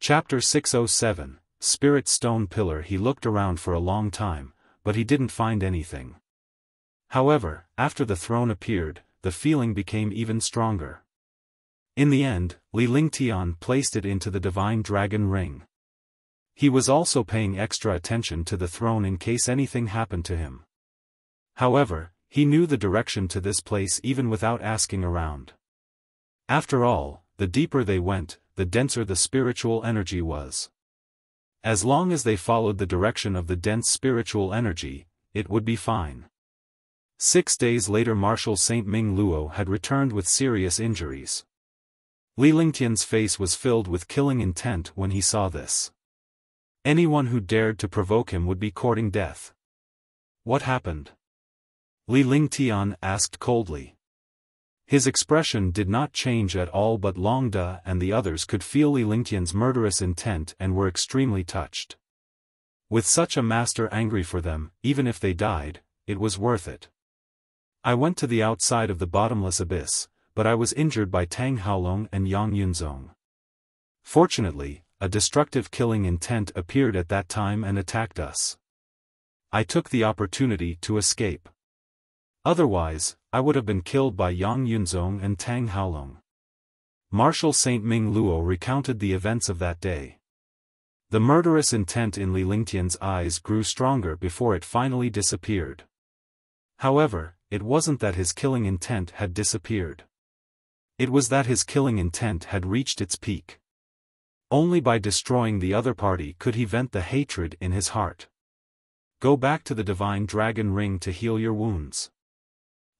Chapter 607, Spirit Stone Pillar. He looked around for a long time, but he didn't find anything. However, after the throne appeared, the feeling became even stronger. In the end, Li Lingtian placed it into the Divine Dragon Ring. He was also paying extra attention to the throne in case anything happened to him. However, he knew the direction to this place even without asking around. After all, the deeper they went, the denser the spiritual energy was. As long as they followed the direction of the dense spiritual energy, it would be fine. 6 days later, Marshal Saint Ming Luo had returned with serious injuries. Li Lingtian's face was filled with killing intent when he saw this. Anyone who dared to provoke him would be courting death. What happened? Li Lingtian asked coldly. His expression did not change at all, but Long De and the others could feel Li Lingtian's murderous intent and were extremely touched. With such a master angry for them, even if they died, it was worth it. I went to the outside of the bottomless abyss, but I was injured by Tang Haolong and Yang Yunzong. Fortunately, a destructive killing intent appeared at that time and attacked us. I took the opportunity to escape. Otherwise, I would have been killed by Yang Yunzong and Tang Haolong. Marshal Saint Ming Luo recounted the events of that day. The murderous intent in Li Lingtian's eyes grew stronger before it finally disappeared. However, it wasn't that his killing intent had disappeared. It was that his killing intent had reached its peak. Only by destroying the other party could he vent the hatred in his heart. Go back to the Divine Dragon Ring to heal your wounds.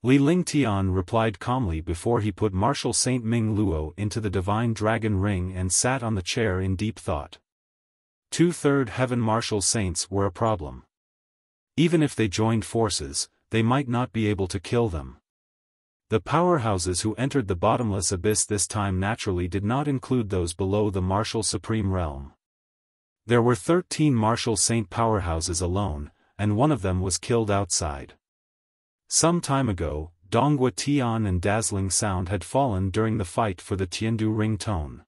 Li Lingtian replied calmly before he put Marshal Saint Ming Luo into the Divine Dragon Ring and sat on the chair in deep thought. 2/3 Heaven Marshal Saints were a problem. Even if they joined forces, they might not be able to kill them. The powerhouses who entered the bottomless abyss this time naturally did not include those below the Martial Supreme Realm. There were 13 Martial Saint powerhouses alone, and one of them was killed outside. Some time ago, Donghua Tian and Dazzling Sound had fallen during the fight for the Tiandu Ring Tone.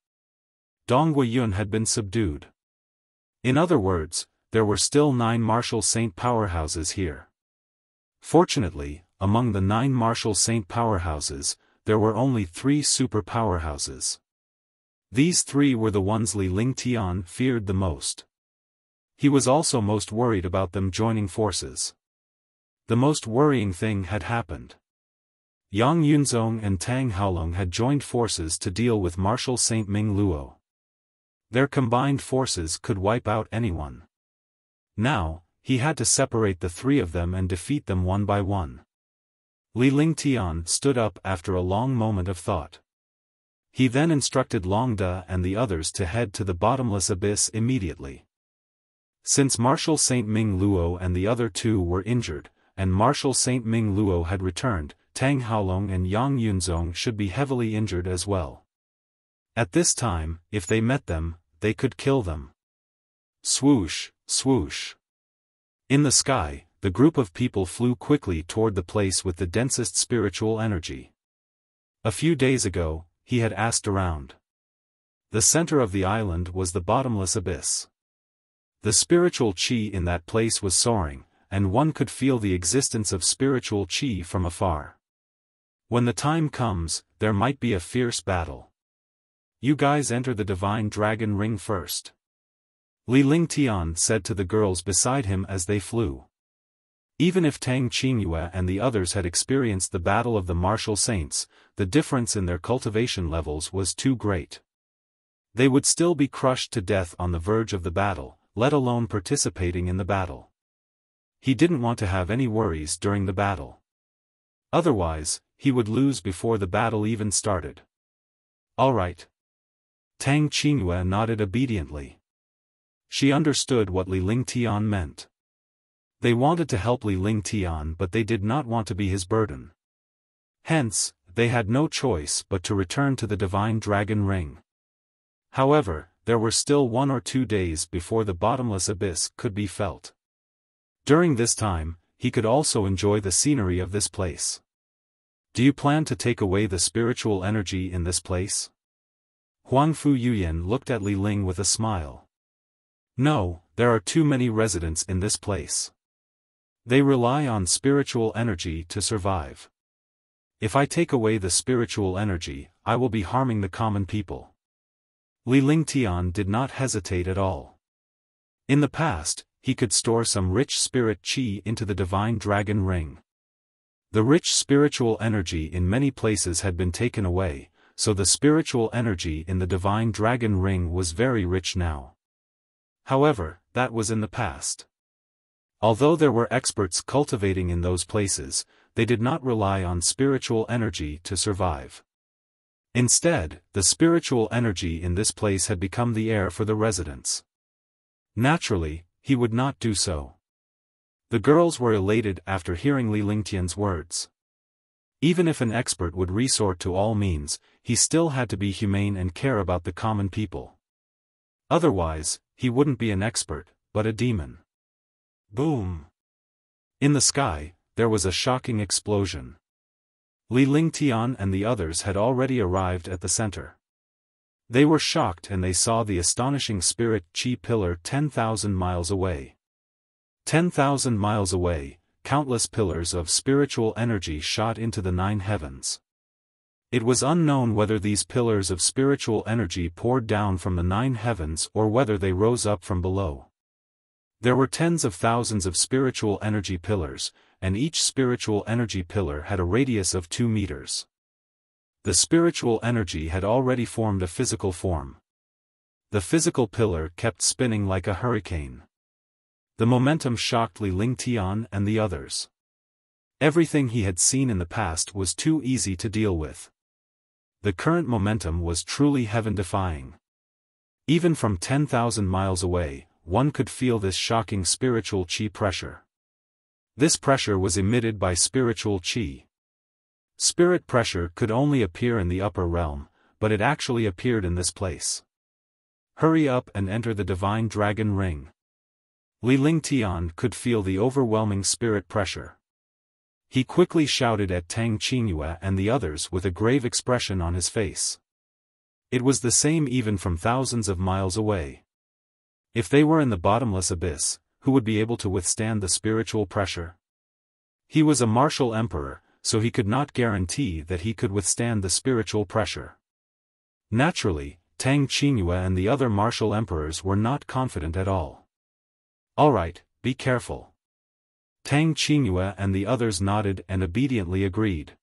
Donghua Yun had been subdued. In other words, there were still 9 Martial Saint powerhouses here. Fortunately, among the 9 Martial Saint powerhouses, there were only 3 super powerhouses. These 3 were the ones Li Lingtian feared the most. He was also most worried about them joining forces. The most worrying thing had happened. Yang Yunzong and Tang Haolong had joined forces to deal with Marshal Saint Ming Luo. Their combined forces could wipe out anyone. Now, he had to separate the 3 of them and defeat them one by one. Li Lingtian stood up after a long moment of thought. He then instructed Long De and the others to head to the bottomless abyss immediately. Since Marshal Saint Ming Luo and the other 2 were injured, and Marshal Saint Ming Luo had returned, Tang Haolong and Yang Yunzong should be heavily injured as well. At this time, if they met them, they could kill them. Swoosh, swoosh. In the sky, the group of people flew quickly toward the place with the densest spiritual energy. A few days ago, he had asked around. The center of the island was the bottomless abyss. The spiritual qi in that place was soaring, and one could feel the existence of spiritual qi from afar. When the time comes, there might be a fierce battle. You guys enter the Divine Dragon Ring first. Li Lingtian said to the girls beside him as they flew. Even if Tang Qingyue and the others had experienced the battle of the Martial Saints, the difference in their cultivation levels was too great. They would still be crushed to death on the verge of the battle, let alone participating in the battle. He didn't want to have any worries during the battle. Otherwise, he would lose before the battle even started. All right. Tang Qingyue nodded obediently. She understood what Li Lingtian meant. They wanted to help Li Lingtian, but they did not want to be his burden. Hence, they had no choice but to return to the Divine Dragon Ring. However, there were still 1 or 2 days before the bottomless abyss could be felt. During this time, he could also enjoy the scenery of this place. Do you plan to take away the spiritual energy in this place? Huangfu Yuyan looked at Li Ling with a smile. No, there are too many residents in this place. They rely on spiritual energy to survive. If I take away the spiritual energy, I will be harming the common people. Li Lingtian did not hesitate at all. In the past, he could store some rich spirit qi into the divine dragon ring. The rich spiritual energy in many places had been taken away, so the spiritual energy in the divine dragon ring was very rich now. However, that was in the past. Although there were experts cultivating in those places, they did not rely on spiritual energy to survive. Instead, the spiritual energy in this place had become the air for the residents. Naturally, he would not do so. The girls were elated after hearing Li Lingtian's words. Even if an expert would resort to all means, he still had to be humane and care about the common people. Otherwise, he wouldn't be an expert, but a demon. Boom! In the sky, there was a shocking explosion. Li Lingtian and the others had already arrived at the center. They were shocked and they saw the astonishing spirit qi pillar 10,000 miles away. 10,000 miles away, countless pillars of spiritual energy shot into the 9 heavens. It was unknown whether these pillars of spiritual energy poured down from the 9 heavens or whether they rose up from below. There were tens of thousands of spiritual energy pillars, and each spiritual energy pillar had a radius of 2 meters. The spiritual energy had already formed a physical form. The physical pillar kept spinning like a hurricane. The momentum shocked Li Lingtian and the others. Everything he had seen in the past was too easy to deal with. The current momentum was truly heaven-defying. Even from 10,000 miles away, one could feel this shocking spiritual qi pressure. This pressure was emitted by spiritual qi. Spirit pressure could only appear in the upper realm, but it actually appeared in this place. Hurry up and enter the divine dragon ring. Li Lingtian could feel the overwhelming spirit pressure. He quickly shouted at Tang Qingyue and the others with a grave expression on his face. It was the same even from thousands of miles away. If they were in the bottomless abyss, who would be able to withstand the spiritual pressure? He was a martial emperor, so he could not guarantee that he could withstand the spiritual pressure. Naturally, Tang Qingyue and the other martial emperors were not confident at all. Alright, be careful. Tang Qingyue and the others nodded and obediently agreed.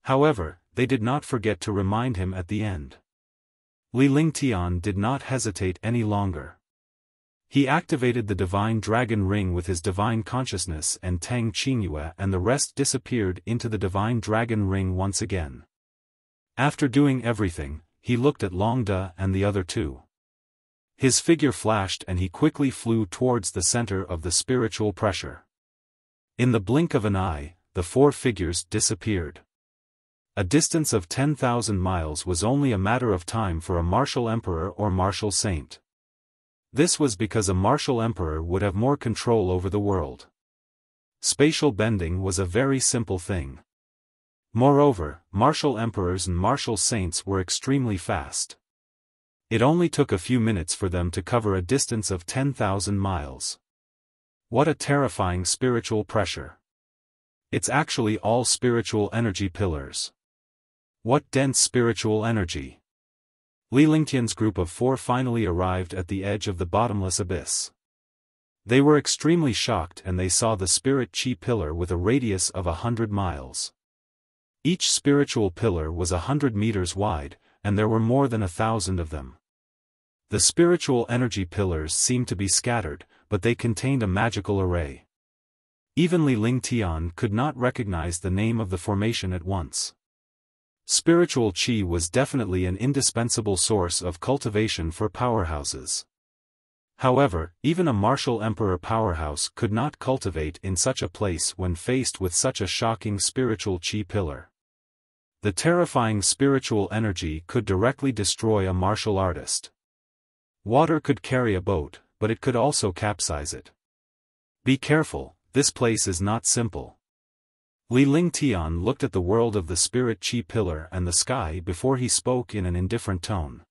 However, they did not forget to remind him at the end. Li Lingtian did not hesitate any longer. He activated the divine dragon ring with his divine consciousness, and Tang Qingyue and the rest disappeared into the divine dragon ring once again. After doing everything, he looked at Longda and the other two. His figure flashed and he quickly flew towards the center of the spiritual pressure. In the blink of an eye, the 4 figures disappeared. A distance of 10,000 miles was only a matter of time for a martial emperor or martial saint. This was because a martial emperor would have more control over the world. Spatial bending was a very simple thing. Moreover, martial emperors and martial saints were extremely fast. It only took a few minutes for them to cover a distance of 10,000 miles. What a terrifying spiritual pressure. It's actually all spiritual energy pillars. What dense spiritual energy. Li Lingtian's group of 4 finally arrived at the edge of the bottomless abyss. They were extremely shocked and they saw the spirit qi pillar with a radius of 100 miles. Each spiritual pillar was 100 meters wide, and there were more than 1,000 of them. The spiritual energy pillars seemed to be scattered, but they contained a magical array. Even Li Lingtian could not recognize the name of the formation at once. Spiritual qi was definitely an indispensable source of cultivation for powerhouses. However, even a martial emperor powerhouse could not cultivate in such a place when faced with such a shocking spiritual qi pillar. The terrifying spiritual energy could directly destroy a martial artist. Water could carry a boat, but it could also capsize it. Be careful, this place is not simple. Li Lingtian looked at the world of the spirit qi pillar and the sky before he spoke in an indifferent tone.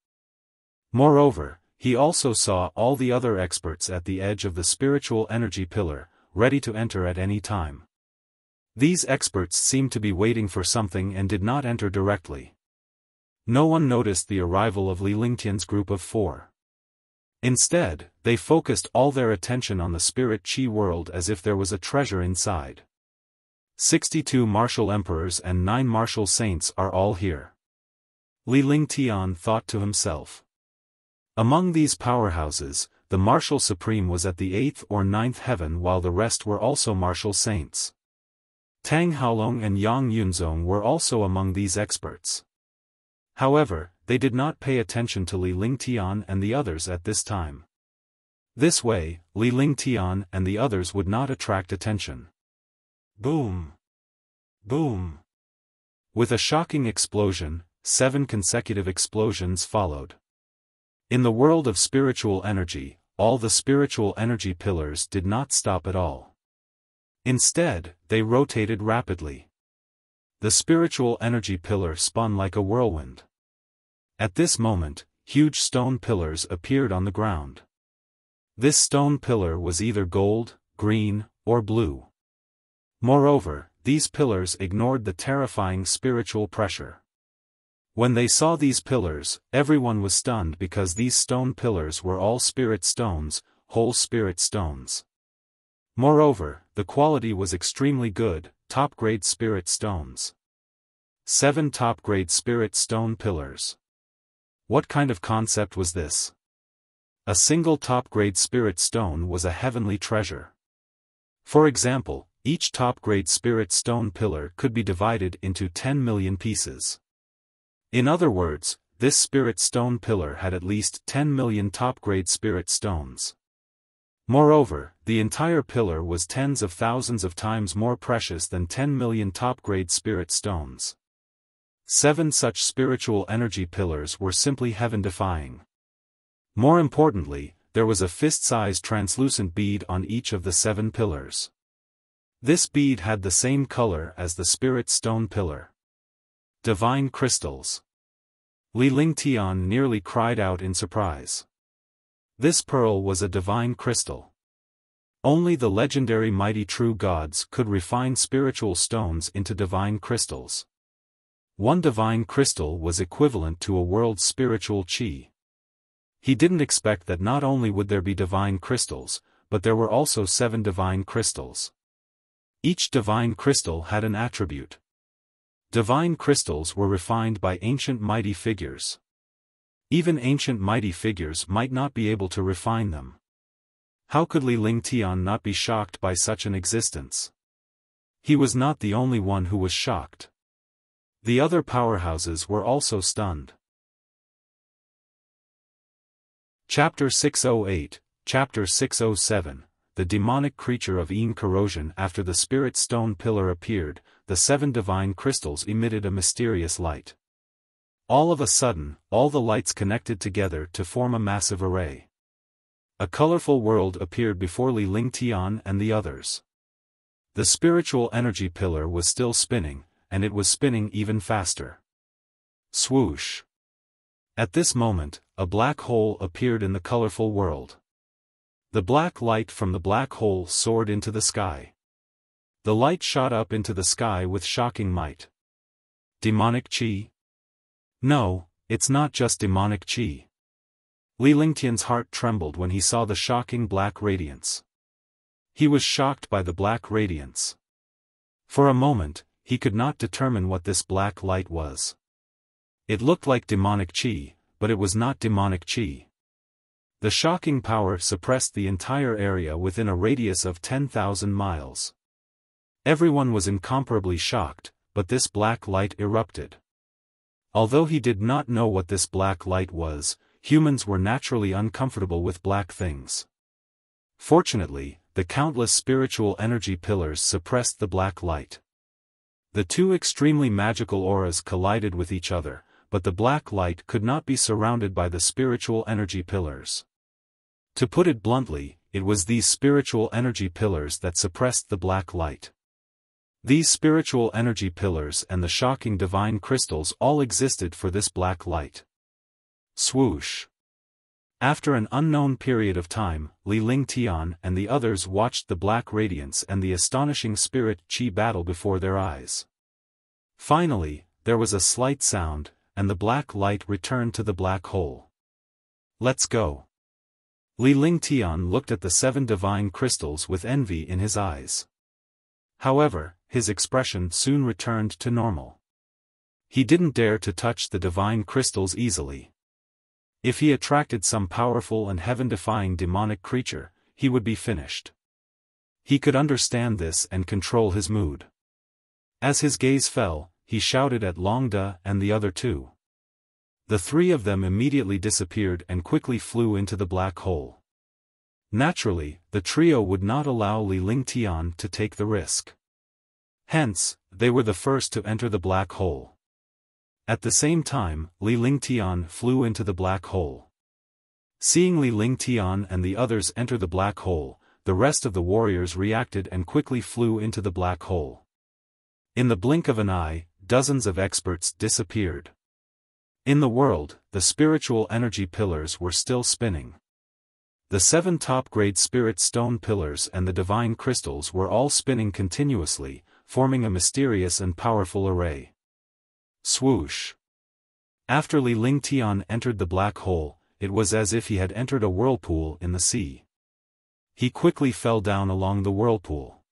Moreover, he also saw all the other experts at the edge of the spiritual energy pillar, ready to enter at any time. These experts seemed to be waiting for something and did not enter directly. No one noticed the arrival of Li Lingtian's group of 4. Instead, they focused all their attention on the spirit chi world as if there was a treasure inside. 62 martial emperors and 9 martial saints are all here. Li Lingtian thought to himself. Among these powerhouses, the martial supreme was at the 8th or 9th heaven while the rest were also martial saints. Tang Haolong and Yang Yunzong were also among these experts. However, they did not pay attention to Li Lingtian and the others at this time. This way, Li Lingtian and the others would not attract attention. Boom! Boom! With a shocking explosion, 7 consecutive explosions followed. In the world of spiritual energy, all the spiritual energy pillars did not stop at all. Instead, they rotated rapidly. The spiritual energy pillar spun like a whirlwind. At this moment, huge stone pillars appeared on the ground. This stone pillar was either gold, green, or blue. Moreover, these pillars ignored the terrifying spiritual pressure. When they saw these pillars, everyone was stunned because these stone pillars were all spirit stones, whole spirit stones. Moreover, the quality was extremely good, top-grade spirit stones. 7 top-grade spirit stone pillars. What kind of concept was this? A single top-grade spirit stone was a heavenly treasure. For example, each top-grade spirit stone pillar could be divided into 10 million pieces. In other words, this spirit stone pillar had at least 10 million top-grade spirit stones. Moreover, the entire pillar was tens of thousands of times more precious than 10 million top-grade spirit stones. 7 such spiritual energy pillars were simply heaven-defying. More importantly, there was a fist-sized translucent bead on each of the 7 pillars. This bead had the same color as the spirit stone pillar. Divine crystals. Li Lingtian nearly cried out in surprise. This pearl was a divine crystal. Only the legendary mighty true gods could refine spiritual stones into divine crystals. One divine crystal was equivalent to a world's spiritual chi. He didn't expect that not only would there be divine crystals, but there were also 7 divine crystals. Each divine crystal had an attribute. Divine crystals were refined by ancient mighty figures. Even ancient mighty figures might not be able to refine them. How could Li Lingtian not be shocked by such an existence? He was not the only one who was shocked. The other powerhouses were also stunned. Chapter 608, Chapter 607, The demonic creature of Yin corrosion. After the spirit stone pillar appeared, the 7 divine crystals emitted a mysterious light. All of a sudden, all the lights connected together to form a massive array. A colorful world appeared before Li Lingtian and the others. The spiritual energy pillar was still spinning, and it was spinning even faster. Swoosh! At this moment, a black hole appeared in the colorful world. The black light from the black hole soared into the sky. The light shot up into the sky with shocking might. Demonic chi? No, it's not just demonic chi. Li Lingtian's heart trembled when he saw the shocking black radiance. He was shocked by the black radiance. For a moment, he could not determine what this black light was. It looked like demonic chi, but it was not demonic chi. The shocking power suppressed the entire area within a radius of 10,000 miles. Everyone was incomparably shocked, but this black light erupted. Although he did not know what this black light was, humans were naturally uncomfortable with black things. Fortunately, the countless spiritual energy pillars suppressed the black light. The 2 extremely magical auras collided with each other, but the black light could not be surrounded by the spiritual energy pillars. To put it bluntly, it was these spiritual energy pillars that suppressed the black light. These spiritual energy pillars and the shocking divine crystals all existed for this black light. Swoosh! After an unknown period of time, Li Lingtian and the others watched the black radiance and the astonishing spirit qi battle before their eyes. Finally, there was a slight sound, and the black light returned to the black hole. "Let's go." Li Lingtian looked at the 7 divine crystals with envy in his eyes. However, his expression soon returned to normal. He didn't dare to touch the divine crystals easily. If he attracted some powerful and heaven-defying demonic creature, he would be finished. He could understand this and control his mood. As his gaze fell, he shouted at Longda and the other 2. The 3 of them immediately disappeared and quickly flew into the black hole. Naturally, the trio would not allow Li Lingtian to take the risk. Hence, they were the first to enter the black hole. At the same time, Li Lingtian flew into the black hole. Seeing Li Lingtian and the others enter the black hole, the rest of the warriors reacted and quickly flew into the black hole. In the blink of an eye, dozens of experts disappeared. In the world, the spiritual energy pillars were still spinning. The 7 top-grade spirit stone pillars and the divine crystals were all spinning continuously, forming a mysterious and powerful array. Swoosh! After Li Lingtian entered the black hole, it was as if he had entered a whirlpool in the sea. He quickly fell down along the whirlpool.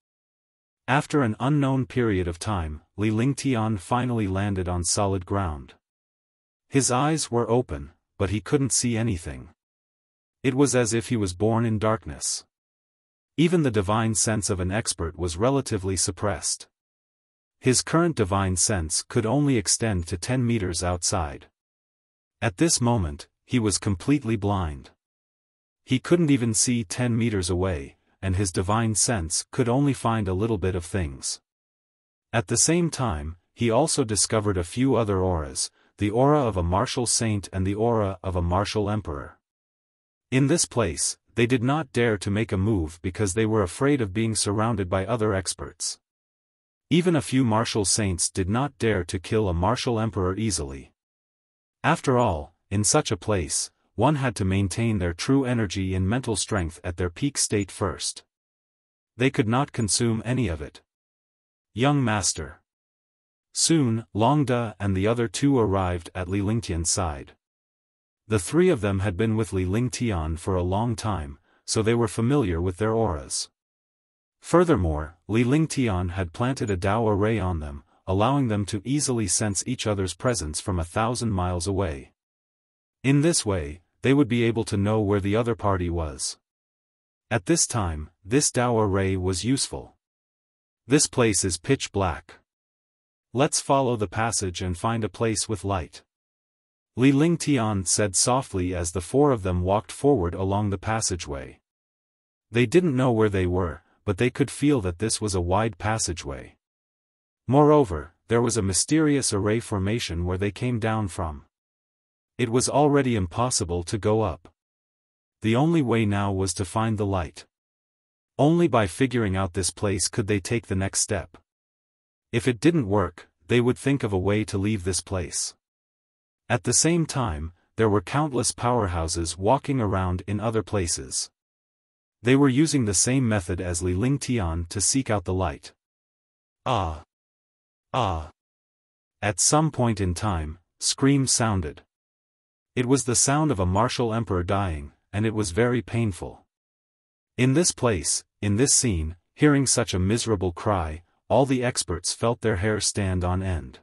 After an unknown period of time, Li Lingtian finally landed on solid ground. His eyes were open, but he couldn't see anything. It was as if he was born in darkness. Even the divine sense of an expert was relatively suppressed. His current divine sense could only extend to 10 meters outside. At this moment, he was completely blind. He couldn't even see 10 meters away, and his divine sense could only find a little bit of things. At the same time, he also discovered a few other auras, the aura of a martial saint and the aura of a martial emperor. In this place, they did not dare to make a move because they were afraid of being surrounded by other experts. Even a few martial saints did not dare to kill a martial emperor easily. After all, in such a place, one had to maintain their true energy and mental strength at their peak state first. They could not consume any of it. Young master. Soon, Longda and the other 2 arrived at Li Lingtian's side. The 3 of them had been with Li Lingtian for a long time, so they were familiar with their auras. Furthermore, Li Lingtian had planted a Dao array on them, allowing them to easily sense each other's presence from 1,000 miles away. In this way, they would be able to know where the other party was. At this time, this Dao array was useful. This place is pitch black. Let's follow the passage and find a place with light. Li Lingtian said softly as the 4 of them walked forward along the passageway. They didn't know where they were, but they could feel that this was a wide passageway. Moreover, there was a mysterious array formation where they came down from. It was already impossible to go up. The only way now was to find the light. Only by figuring out this place could they take the next step. If it didn't work, they would think of a way to leave this place. At the same time, there were countless powerhouses walking around in other places. They were using the same method as Li Lingtian to seek out the light. Ah! Ah! At some point in time, screams sounded. It was the sound of a martial emperor dying, and it was very painful. In this place, in this scene, hearing such a miserable cry, all the experts felt their hair stand on end.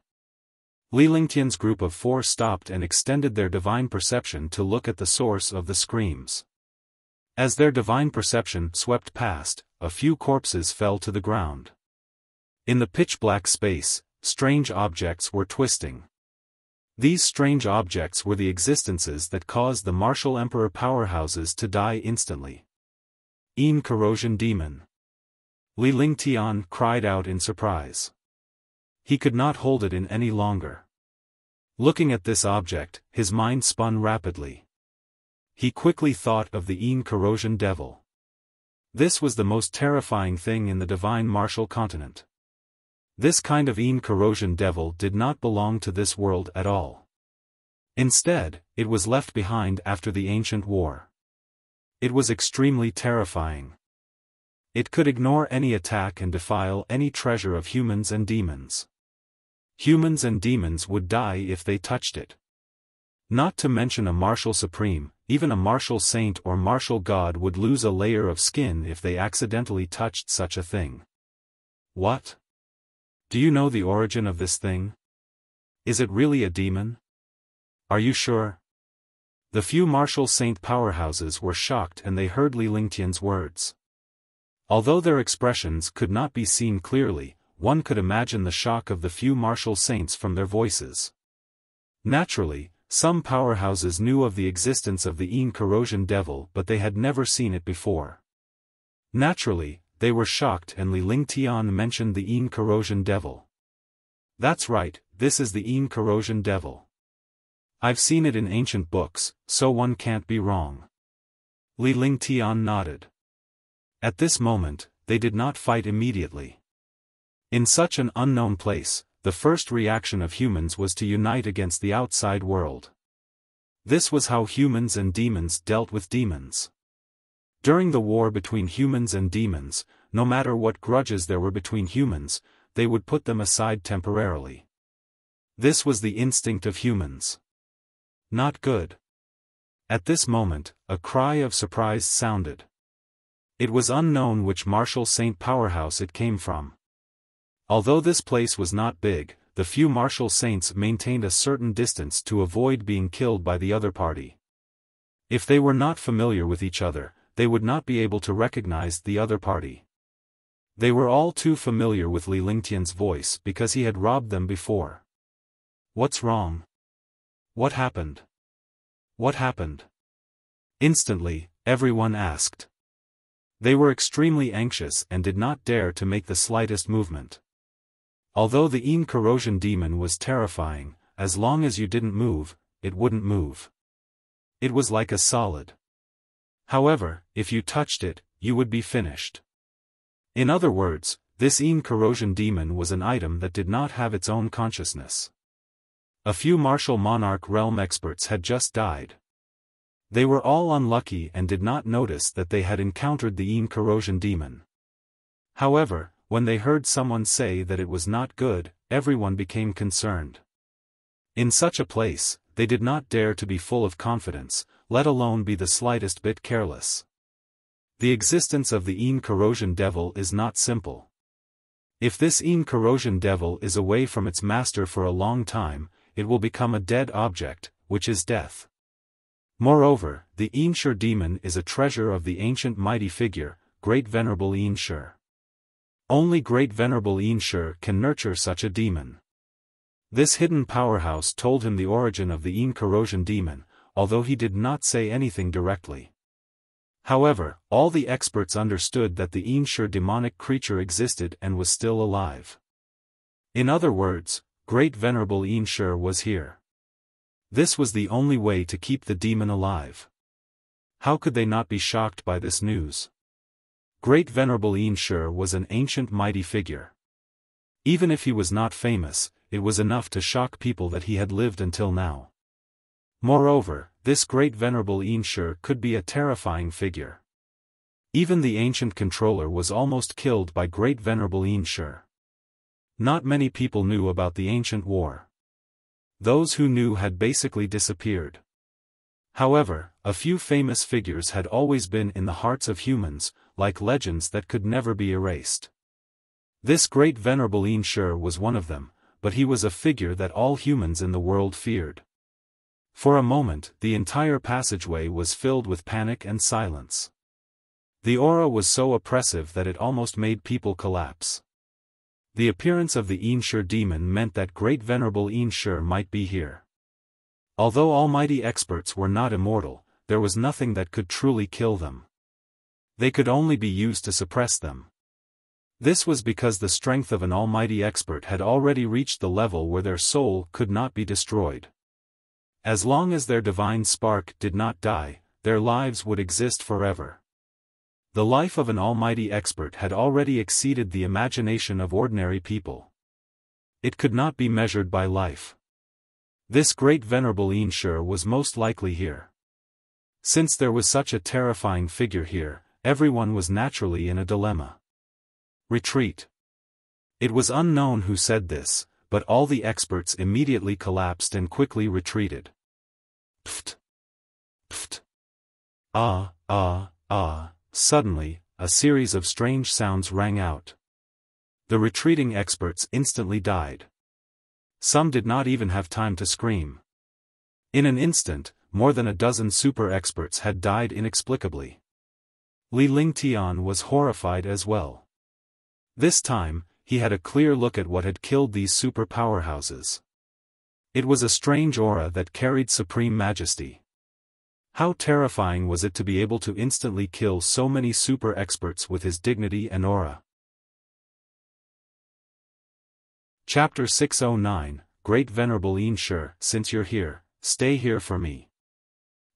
Li Lingtian's group of 4 stopped and extended their divine perception to look at the source of the screams. As their divine perception swept past, a few corpses fell to the ground. In the pitch-black space, strange objects were twisting. These strange objects were the existences that caused the martial emperor powerhouses to die instantly. Yin corrosion demon. Li Lingtian cried out in surprise. He could not hold it in any longer. Looking at this object, his mind spun rapidly. He quickly thought of the Yin corrosion devil. This was the most terrifying thing in the divine martial continent. This kind of Yin corrosion devil did not belong to this world at all. Instead, it was left behind after the ancient war. It was extremely terrifying. It could ignore any attack and defile any treasure of humans and demons. Humans and demons would die if they touched it. Not to mention a martial supreme, even a martial saint or martial god would lose a layer of skin if they accidentally touched such a thing. What? Do you know the origin of this thing? Is it really a demon? Are you sure? The few martial saint powerhouses were shocked and they heard Li Lingtian's words. Although their expressions could not be seen clearly, one could imagine the shock of the few martial saints from their voices. Naturally, some powerhouses knew of the existence of the Yin corrosion devil but they had never seen it before. Naturally, they were shocked and Li Lingtian mentioned the Yin corrosion devil. That's right, this is the Yin corrosion devil. I've seen it in ancient books, so one can't be wrong. Li Lingtian nodded. At this moment, they did not fight immediately. In such an unknown place, the first reaction of humans was to unite against the outside world. This was how humans and demons dealt with demons. During the war between humans and demons, no matter what grudges there were between humans, they would put them aside temporarily. This was the instinct of humans. Not good. At this moment, a cry of surprise sounded. It was unknown which martial saint powerhouse it came from. Although this place was not big, the few martial saints maintained a certain distance to avoid being killed by the other party. If they were not familiar with each other, they would not be able to recognize the other party. They were all too familiar with Li Lingtian's voice because he had robbed them before. What's wrong? What happened? What happened? Instantly, everyone asked. They were extremely anxious and did not dare to make the slightest movement. Although the Yin corrosion demon was terrifying, as long as you didn't move, it wouldn't move. It was like a solid. However, if you touched it, you would be finished. In other words, this Yin corrosion demon was an item that did not have its own consciousness. A few martial monarch realm experts had just died. They were all unlucky and did not notice that they had encountered the Yin corrosion demon. However, when they heard someone say that it was not good, everyone became concerned. In such a place, they did not dare to be full of confidence, let alone be the slightest bit careless. The existence of the Yin corrosion devil is not simple. If this Yin corrosion devil is away from its master for a long time, it will become a dead object, which is death. Moreover, the Yin Shi demon is a treasure of the ancient mighty figure, Great Venerable Yin Shi. Only Great Venerable Yin Shi can nurture such a demon. This hidden powerhouse told him the origin of the Yin corrosion demon, although he did not say anything directly. However, all the experts understood that the Yin Shi demonic creature existed and was still alive. In other words, Great Venerable Yin Shi was here. This was the only way to keep the demon alive. How could they not be shocked by this news? Great Venerable Yin Shi was an ancient mighty figure. Even if he was not famous, it was enough to shock people that he had lived until now. Moreover, this Great Venerable Yin Shi could be a terrifying figure. Even the ancient controller was almost killed by Great Venerable Yin Shi. Not many people knew about the ancient war. Those who knew had basically disappeared. However, a few famous figures had always been in the hearts of humans, like legends that could never be erased. This Great Venerable Yin Shi was one of them, but he was a figure that all humans in the world feared. For a moment, the entire passageway was filled with panic and silence. The aura was so oppressive that it almost made people collapse. The appearance of the Yin Shi demon meant that Great Venerable Yin Shi might be here. Although almighty experts were not immortal, there was nothing that could truly kill them. They could only be used to suppress them. This was because the strength of an almighty expert had already reached the level where their soul could not be destroyed. As long as their divine spark did not die, their lives would exist forever. The life of an almighty expert had already exceeded the imagination of ordinary people. It could not be measured by life. This great venerable Ensure was most likely here. Since there was such a terrifying figure here, everyone was naturally in a dilemma. Retreat. It was unknown who said this, but all the experts immediately collapsed and quickly retreated. Pft! Pft! Ah, ah, ah. Suddenly, a series of strange sounds rang out. The retreating experts instantly died. Some did not even have time to scream. In an instant, more than a dozen super experts had died inexplicably. Li Lingtian was horrified as well. This time, he had a clear look at what had killed these super powerhouses. It was a strange aura that carried supreme majesty. How terrifying was it to be able to instantly kill so many super experts with his dignity and aura. Chapter 609, Great Venerable Ensure, since you're here, stay here for me.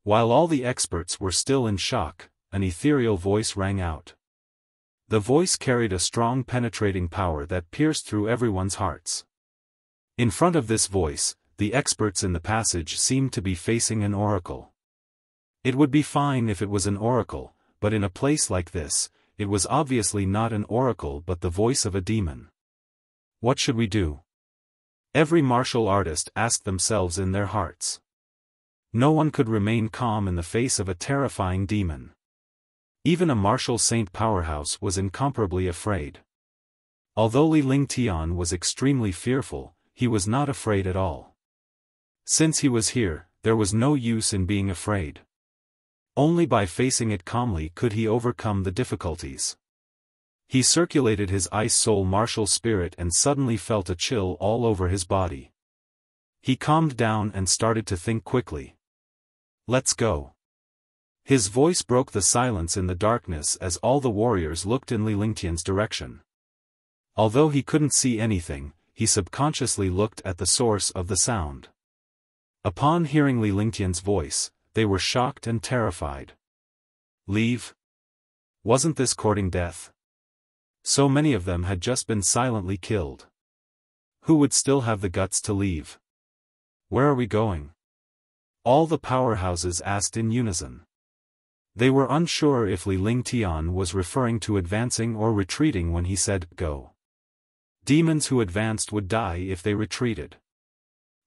While all the experts were still in shock, an ethereal voice rang out. The voice carried a strong penetrating power that pierced through everyone's hearts. In front of this voice, the experts in the passage seemed to be facing an oracle. It would be fine if it was an oracle, but in a place like this, it was obviously not an oracle but the voice of a demon. What should we do? Every martial artist asked themselves in their hearts. No one could remain calm in the face of a terrifying demon. Even a martial saint powerhouse was incomparably afraid. Although Li Lingtian was extremely fearful, he was not afraid at all. Since he was here, there was no use in being afraid. Only by facing it calmly could he overcome the difficulties. He circulated his ice soul martial spirit and suddenly felt a chill all over his body. He calmed down and started to think quickly. Let's go. His voice broke the silence in the darkness as all the warriors looked in Li Lingtian's direction. Although he couldn't see anything, he subconsciously looked at the source of the sound. Upon hearing Li Lingtian's voice, they were shocked and terrified. Leave? Wasn't this courting death? So many of them had just been silently killed. Who would still have the guts to leave? Where are we going? All the powerhouses asked in unison. They were unsure if Li Lingtian was referring to advancing or retreating when he said, go. Demons who advanced would die if they retreated.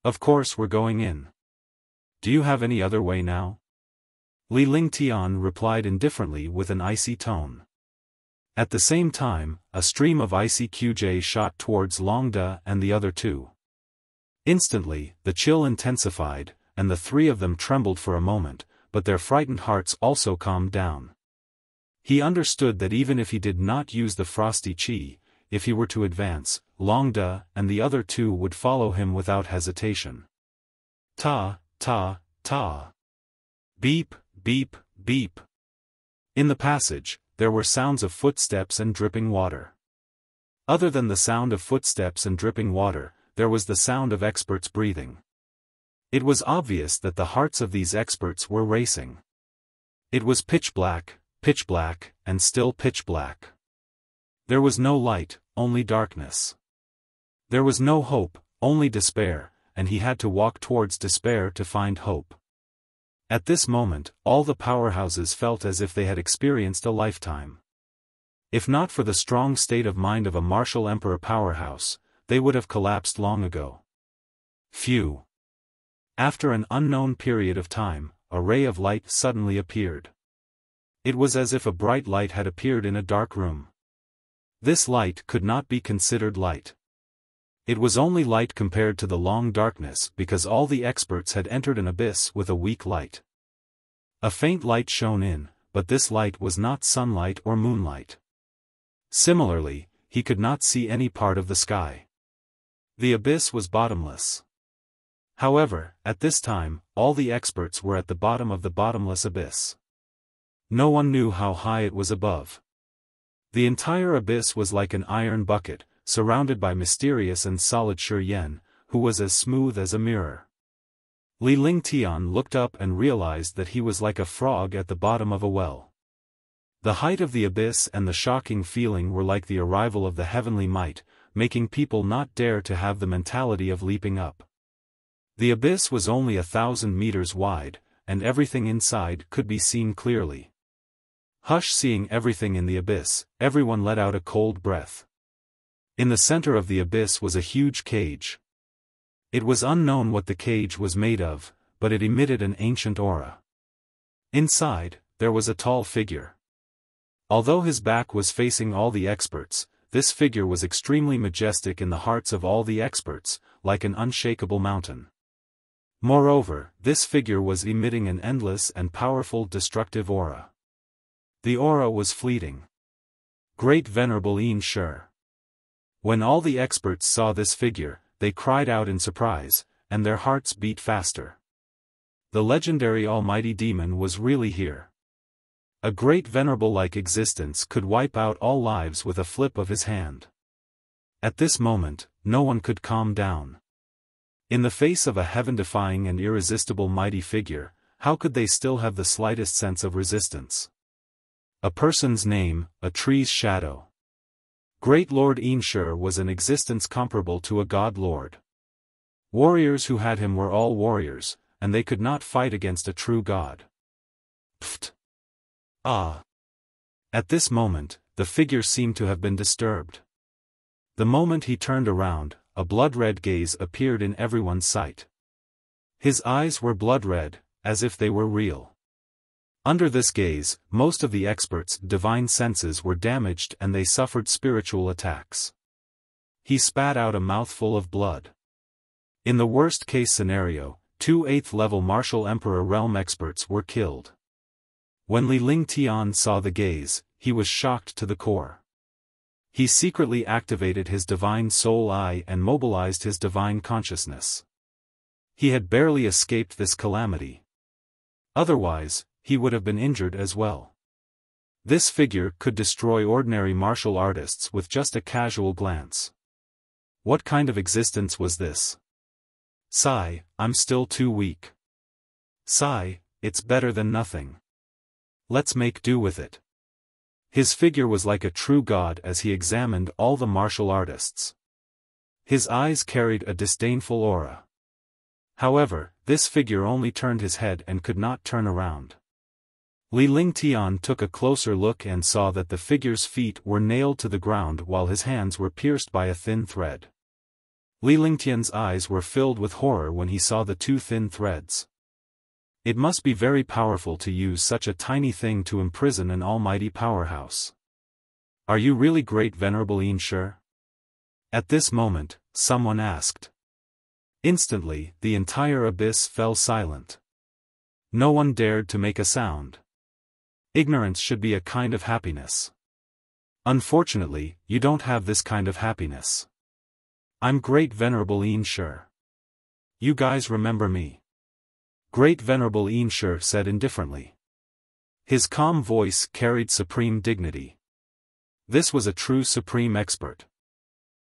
Of course we're going in. Do you have any other way now? Li Lingtian replied indifferently with an icy tone. At the same time, a stream of icy QJ shot towards Longda and the other two. Instantly, the chill intensified, and the three of them trembled for a moment, but their frightened hearts also calmed down. He understood that even if he did not use the frosty chi, if he were to advance, Longda and the other two would follow him without hesitation. Ta, ta, ta. Beep, beep, beep. In the passage, there were sounds of footsteps and dripping water. Other than the sound of footsteps and dripping water, there was the sound of experts breathing. It was obvious that the hearts of these experts were racing. It was pitch black, and still pitch black. There was no light, only darkness. There was no hope, only despair, and he had to walk towards despair to find hope. At this moment, all the powerhouses felt as if they had experienced a lifetime. If not for the strong state of mind of a martial emperor powerhouse, they would have collapsed long ago. Phew. After an unknown period of time, a ray of light suddenly appeared. It was as if a bright light had appeared in a dark room. This light could not be considered light. It was only light compared to the long darkness because all the experts had entered an abyss with a weak light. A faint light shone in, but this light was not sunlight or moonlight. Similarly, he could not see any part of the sky. The abyss was bottomless. However, at this time, all the experts were at the bottom of the bottomless abyss. No one knew how high it was above. The entire abyss was like an iron bucket, surrounded by mysterious and solid Shi-Yen, who was as smooth as a mirror. Li Lingtian looked up and realized that he was like a frog at the bottom of a well. The height of the abyss and the shocking feeling were like the arrival of the heavenly might, making people not dare to have the mentality of leaping up. The abyss was only 1,000 meters wide, and everything inside could be seen clearly. Hush! Seeing everything in the abyss, everyone let out a cold breath. In the center of the abyss was a huge cage. It was unknown what the cage was made of, but it emitted an ancient aura. Inside, there was a tall figure. Although his back was facing all the experts, this figure was extremely majestic in the hearts of all the experts, like an unshakable mountain. Moreover, this figure was emitting an endless and powerful destructive aura. The aura was fleeting. Great Venerable Yin Shi. When all the experts saw this figure, they cried out in surprise, and their hearts beat faster. The legendary Almighty Demon was really here. A great venerable-like existence could wipe out all lives with a flip of his hand. At this moment, no one could calm down. In the face of a heaven-defying and irresistible mighty figure, how could they still have the slightest sense of resistance? A person's name, a tree's shadow. Great Lord Yin Shi was an existence comparable to a god lord. Warriors who had him were all warriors, and they could not fight against a true god. Pfft! Ah! At this moment, the figure seemed to have been disturbed. The moment he turned around, a blood-red gaze appeared in everyone's sight. His eyes were blood-red, as if they were real. Under this gaze, most of the experts' divine senses were damaged and they suffered spiritual attacks. He spat out a mouthful of blood. In the worst-case scenario, 2 8th-level martial emperor realm experts were killed. When Li Lingtian saw the gaze, he was shocked to the core. He secretly activated his divine soul eye and mobilized his divine consciousness. He had barely escaped this calamity. Otherwise, he would have been injured as well. This figure could destroy ordinary martial artists with just a casual glance. What kind of existence was this? Sigh, I'm still too weak. Sigh, it's better than nothing. Let's make do with it. His figure was like a true god as he examined all the martial artists. His eyes carried a disdainful aura. However, this figure only turned his head and could not turn around. Li Lingtian took a closer look and saw that the figure's feet were nailed to the ground while his hands were pierced by a thin thread. Li Lingtian's eyes were filled with horror when he saw the 2 thin threads. It must be very powerful to use such a tiny thing to imprison an almighty powerhouse. Are you really Great Venerable Yin Shi? At this moment, someone asked. Instantly, the entire abyss fell silent. No one dared to make a sound. Ignorance should be a kind of happiness. Unfortunately, you don't have this kind of happiness. I'm Great Venerable Yin Shi. You guys remember me? Great Venerable Yin Shi said indifferently. His calm voice carried supreme dignity. This was a true supreme expert.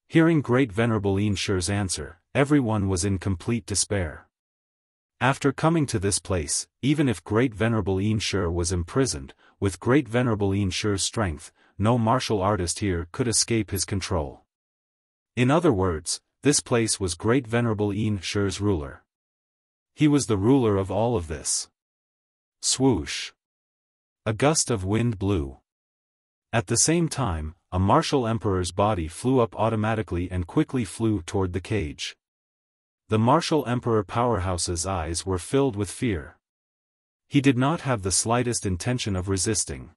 Hearing Great Venerable Yin Shi's answer, everyone was in complete despair. After coming to this place, even if Great Venerable Yin Shi was imprisoned, with Great Venerable Yin Shi's strength, no martial artist here could escape his control. In other words, this place was Great Venerable Yin Shi's ruler. He was the ruler of all of this. Swoosh! A gust of wind blew. At the same time, a martial emperor's body flew up automatically and quickly flew toward the cage. The martial emperor powerhouse's eyes were filled with fear. He did not have the slightest intention of resisting.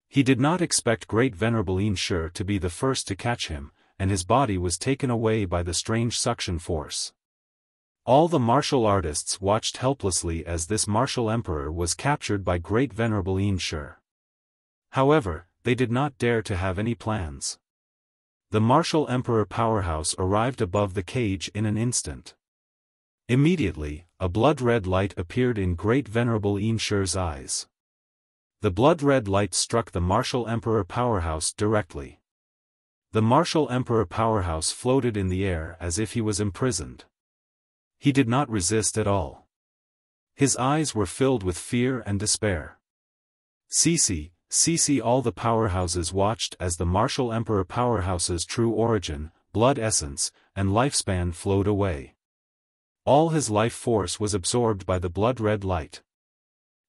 He did not expect Great Venerable Yin Shi to be the first to catch him, and his body was taken away by the strange suction force. All the martial artists watched helplessly as this martial emperor was captured by Great Venerable Yin Shi. However, they did not dare to have any plans. The martial emperor powerhouse arrived above the cage in an instant. Immediately, a blood-red light appeared in Great Venerable Yin Shi's eyes. The blood-red light struck the martial emperor powerhouse directly. The martial emperor powerhouse floated in the air as if he was imprisoned. He did not resist at all. His eyes were filled with fear and despair. Cece, all the powerhouses watched as the martial emperor powerhouse's true origin, blood essence, and lifespan flowed away. All his life force was absorbed by the blood-red light.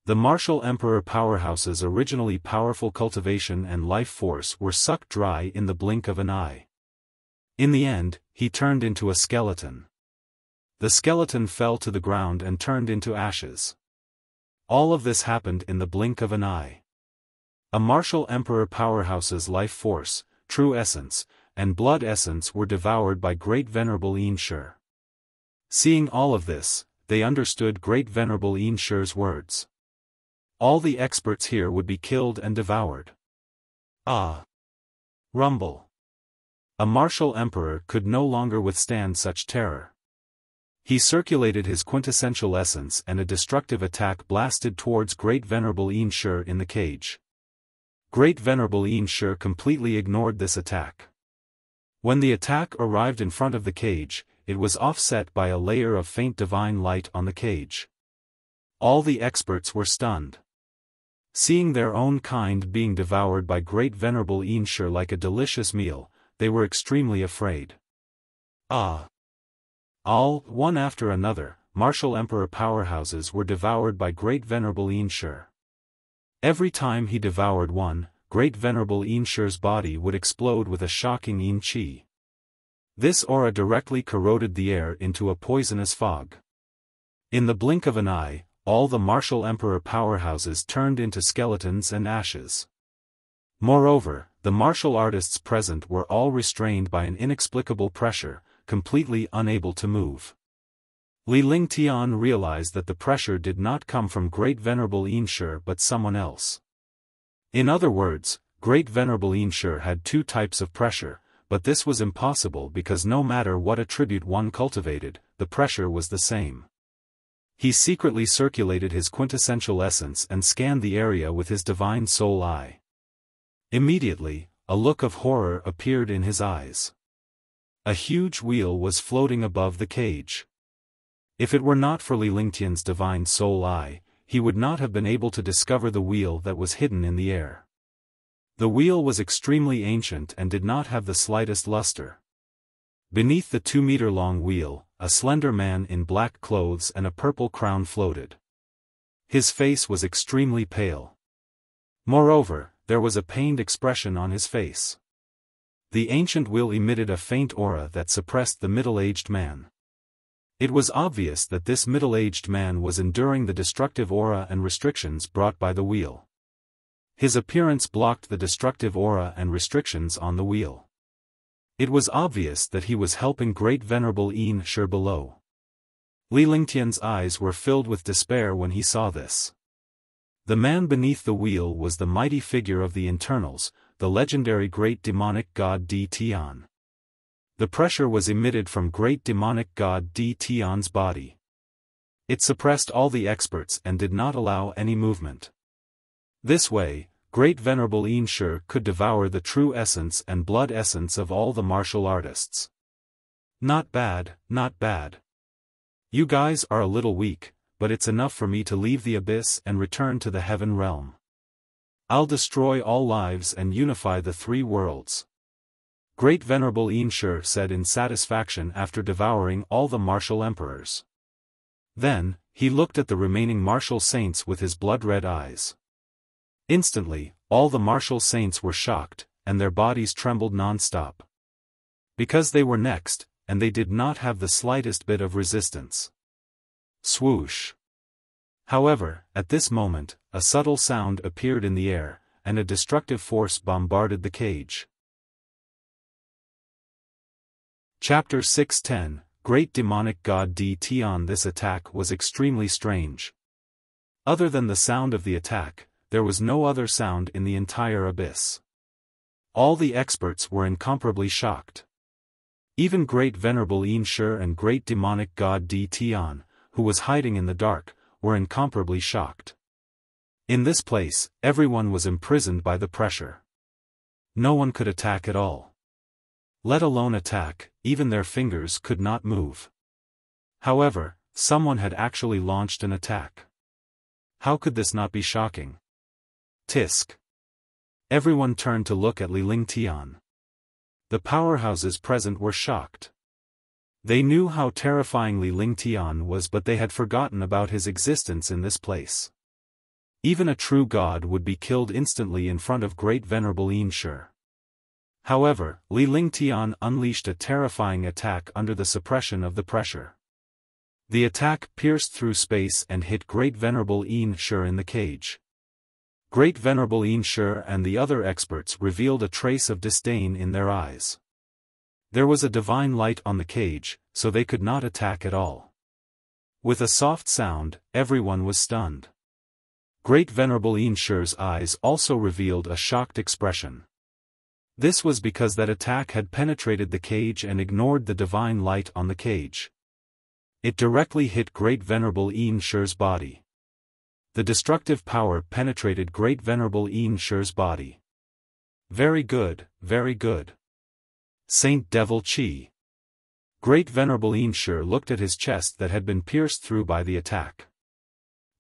The martial emperor powerhouse's originally powerful cultivation and life force were sucked dry in the blink of an eye. In the end, he turned into a skeleton. The skeleton fell to the ground and turned into ashes. All of this happened in the blink of an eye. A martial emperor powerhouse's life force, true essence, and blood essence were devoured by Great Venerable Yin Shi. Seeing all of this, they understood Great Venerable Yin Shi's words. All the experts here would be killed and devoured. Ah! Rumble! A martial emperor could no longer withstand such terror. He circulated his quintessential essence and a destructive attack blasted towards Great Venerable Yin Shi in the cage. Great Venerable Yin Shi completely ignored this attack. When the attack arrived in front of the cage, it was offset by a layer of faint divine light on the cage. All the experts were stunned. Seeing their own kind being devoured by Great Venerable Yin Shi like a delicious meal, they were extremely afraid. Ah! All, one after another, martial emperor powerhouses were devoured by Great Venerable Yin Shi. Every time he devoured one, Great Venerable Yin Shi's body would explode with a shocking yin qi. This aura directly corroded the air into a poisonous fog. In the blink of an eye, all the martial emperor powerhouses turned into skeletons and ashes. Moreover, the martial artists present were all restrained by an inexplicable pressure, completely unable to move. Li Lingtian realized that the pressure did not come from Great Venerable Yin Shi but someone else. In other words, Great Venerable Yin Shi had two types of pressure, but this was impossible because no matter what attribute one cultivated, the pressure was the same. He secretly circulated his quintessential essence and scanned the area with his divine soul eye. Immediately, a look of horror appeared in his eyes. A huge wheel was floating above the cage. If it were not for Li Lingtian's divine soul eye, he would not have been able to discover the wheel that was hidden in the air. The wheel was extremely ancient and did not have the slightest luster. Beneath the 2-meter-long wheel, a slender man in black clothes and a purple crown floated. His face was extremely pale. Moreover, there was a pained expression on his face. The ancient wheel emitted a faint aura that suppressed the middle-aged man. It was obvious that this middle-aged man was enduring the destructive aura and restrictions brought by the wheel. His appearance blocked the destructive aura and restrictions on the wheel. It was obvious that he was helping Great Venerable Yin Shi below. Li Lingtian's eyes were filled with despair when he saw this. The man beneath the wheel was the mighty figure of the internals, the legendary great demonic god Di Tian. The pressure was emitted from great demonic god Di Tian's body. It suppressed all the experts and did not allow any movement. This way, Great Venerable Yin Shi could devour the true essence and blood essence of all the martial artists. Not bad, not bad. You guys are a little weak, but it's enough for me to leave the abyss and return to the heaven realm. I'll destroy all lives and unify the 3 worlds. Great Venerable Yin Shi said in satisfaction after devouring all the martial emperors. Then, he looked at the remaining martial saints with his blood-red eyes. Instantly, all the martial saints were shocked, and their bodies trembled non-stop. Because they were next, and they did not have the slightest bit of resistance. Swoosh! However, at this moment, a subtle sound appeared in the air, and a destructive force bombarded the cage. Chapter 610, Great Demonic God Di Tian. This attack was extremely strange. Other than the sound of the attack, there was no other sound in the entire abyss. All the experts were incomparably shocked. Even Great Venerable Yin Shi and Great Demonic God Di Tian, who was hiding in the dark, were incomparably shocked. In this place, everyone was imprisoned by the pressure. No one could attack at all. Let alone attack, even their fingers could not move. However, someone had actually launched an attack. How could this not be shocking? Tisk. Everyone turned to look at Li Lingtian. The powerhouses present were shocked. They knew how terrifying Li Lingtian was, but they had forgotten about his existence in this place. Even a true god would be killed instantly in front of great venerable Yinshe. However, Li Lingtian unleashed a terrifying attack under the suppression of the pressure. The attack pierced through space and hit great venerable Yinshe in the cage. Great venerable Yinshe and the other experts revealed a trace of disdain in their eyes. There was a divine light on the cage, so they could not attack at all. With a soft sound, everyone was stunned. Great venerable Yinshe's eyes also revealed a shocked expression. This was because that attack had penetrated the cage and ignored the divine light on the cage. It directly hit great venerable Yinshe's body. The destructive power penetrated great venerable Yinshe's body. Very good, very good. Saint Devil Chi. Great venerable Yinshe looked at his chest that had been pierced through by the attack.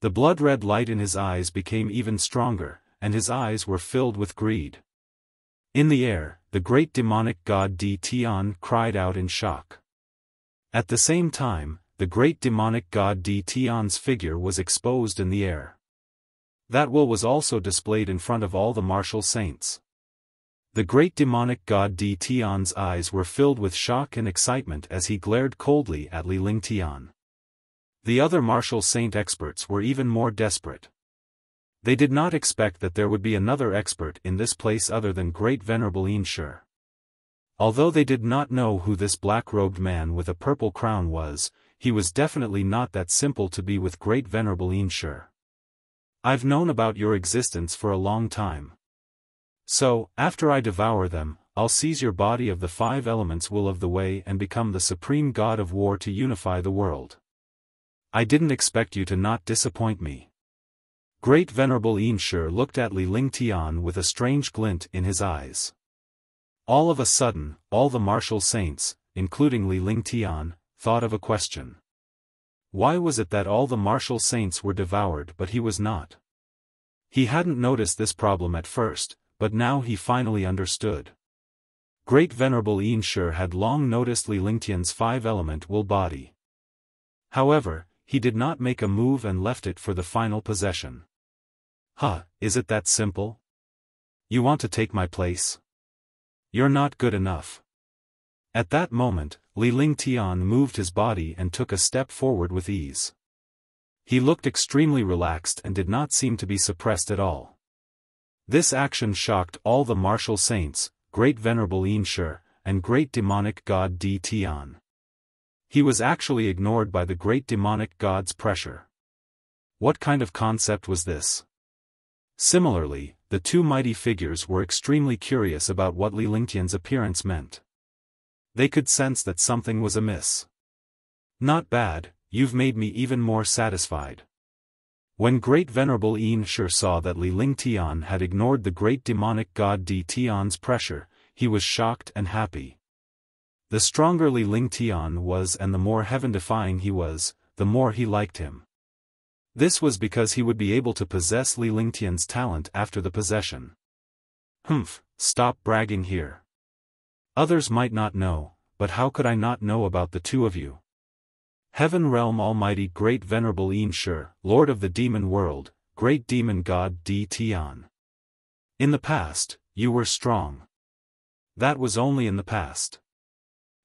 The blood-red light in his eyes became even stronger, and his eyes were filled with greed. In the air, the great demonic god Di Tian cried out in shock. At the same time, the great demonic god Di Tian's figure was exposed in the air. That will was also displayed in front of all the martial saints. The great demonic god Di Tian's eyes were filled with shock and excitement as he glared coldly at Li Lingtian. The other martial saint experts were even more desperate. They did not expect that there would be another expert in this place other than great venerable Yinshe. Although they did not know who this black-robed man with a purple crown was, he was definitely not that simple to be with great venerable Yinshe. I've known about your existence for a long time. So, after I devour them, I'll seize your body of the 5 elements will of the way and become the supreme god of war to unify the world. I didn't expect you to not disappoint me. Great venerable Yinshe looked at Li Lingtian with a strange glint in his eyes. All of a sudden, all the martial saints, including Li Lingtian, thought of a question. Why was it that all the martial saints were devoured but he was not? He hadn't noticed this problem at first, but now he finally understood. Great venerable Yinshe had long noticed Li Lingtian's 5-element will body. However, he did not make a move and left it for the final possession. Huh, is it that simple? You want to take my place? You're not good enough. At that moment, Li Lingtian moved his body and took a step forward with ease. He looked extremely relaxed and did not seem to be suppressed at all. This action shocked all the martial saints, great venerable Yinshe, and great demonic god Di Tian. He was actually ignored by the great demonic god's pressure. What kind of concept was this? Similarly, the 2 mighty figures were extremely curious about what Li Lingtian's appearance meant. They could sense that something was amiss. Not bad, you've made me even more satisfied. When great venerable Yinshe saw that Li Lingtian had ignored the great demonic god Di Tian's pressure, he was shocked and happy. The stronger Li Lingtian was and the more heaven-defying he was, the more he liked him. This was because he would be able to possess Li Lingtian's talent after the possession. Humph, stop bragging here. Others might not know, but how could I not know about the 2 of you? Heaven Realm Almighty Great Venerable Yinshe, Lord of the Demon World, Great Demon God Di Tian. In the past, you were strong. That was only in the past.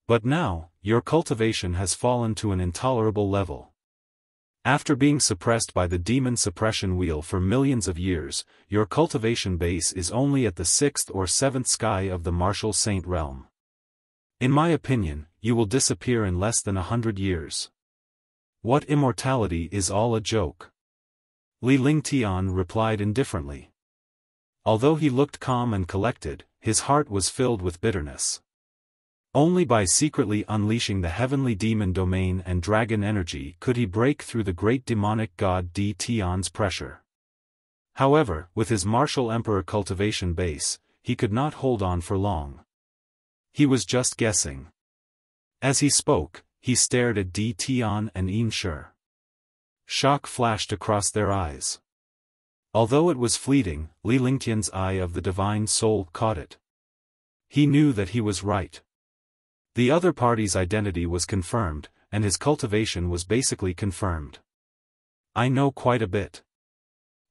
But now, your cultivation has fallen to an intolerable level. After being suppressed by the demon suppression wheel for millions of years, your cultivation base is only at the 6th or 7th sky of the martial saint realm. In my opinion, you will disappear in less than 100 years. What immortality is all a joke? Li Lingtian replied indifferently. Although he looked calm and collected, his heart was filled with bitterness. Only by secretly unleashing the heavenly demon domain and dragon energy could he break through the great demonic god Di Tian's pressure. However, with his martial emperor cultivation base, he could not hold on for long. He was just guessing. As he spoke, he stared at Di Tian and Yinshe. Shock flashed across their eyes. Although it was fleeting, Li Lingtian's eye of the divine soul caught it. He knew that he was right. The other party's identity was confirmed, and his cultivation was basically confirmed. I know quite a bit.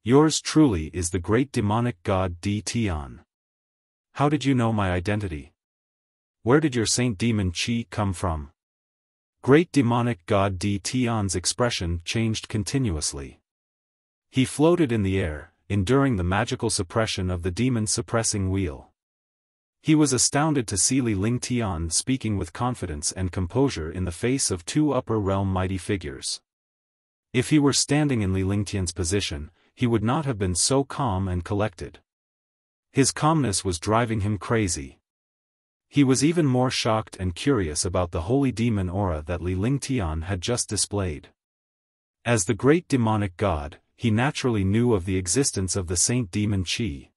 Yours truly is the great demonic god D Tian. How did you know my identity? Where did your saint demon Qi come from? Great demonic god D Tian's expression changed continuously. He floated in the air, enduring the magical suppression of the demon-suppressing wheel. He was astounded to see Li Lingtian speaking with confidence and composure in the face of two upper realm mighty figures. If he were standing in Li Lingtian's position, he would not have been so calm and collected. His calmness was driving him crazy. He was even more shocked and curious about the holy demon aura that Li Lingtian had just displayed. As the great demonic god, he naturally knew of the existence of the Saint Demon Qi.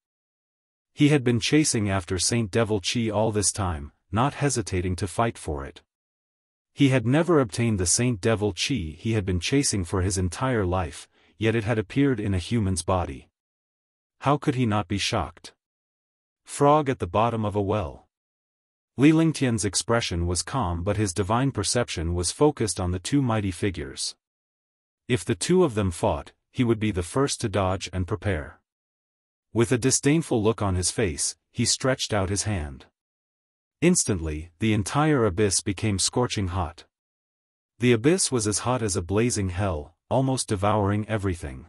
He had been chasing after Saint Devil Qi all this time, not hesitating to fight for it. He had never obtained the Saint Devil Qi he had been chasing for his entire life, yet it had appeared in a human's body. How could he not be shocked? Frog at the bottom of a well. Li Lingtian's expression was calm, but his divine perception was focused on the two mighty figures. If the two of them fought, he would be the first to dodge and prepare. With a disdainful look on his face, he stretched out his hand. Instantly, the entire abyss became scorching hot. The abyss was as hot as a blazing hell, almost devouring everything.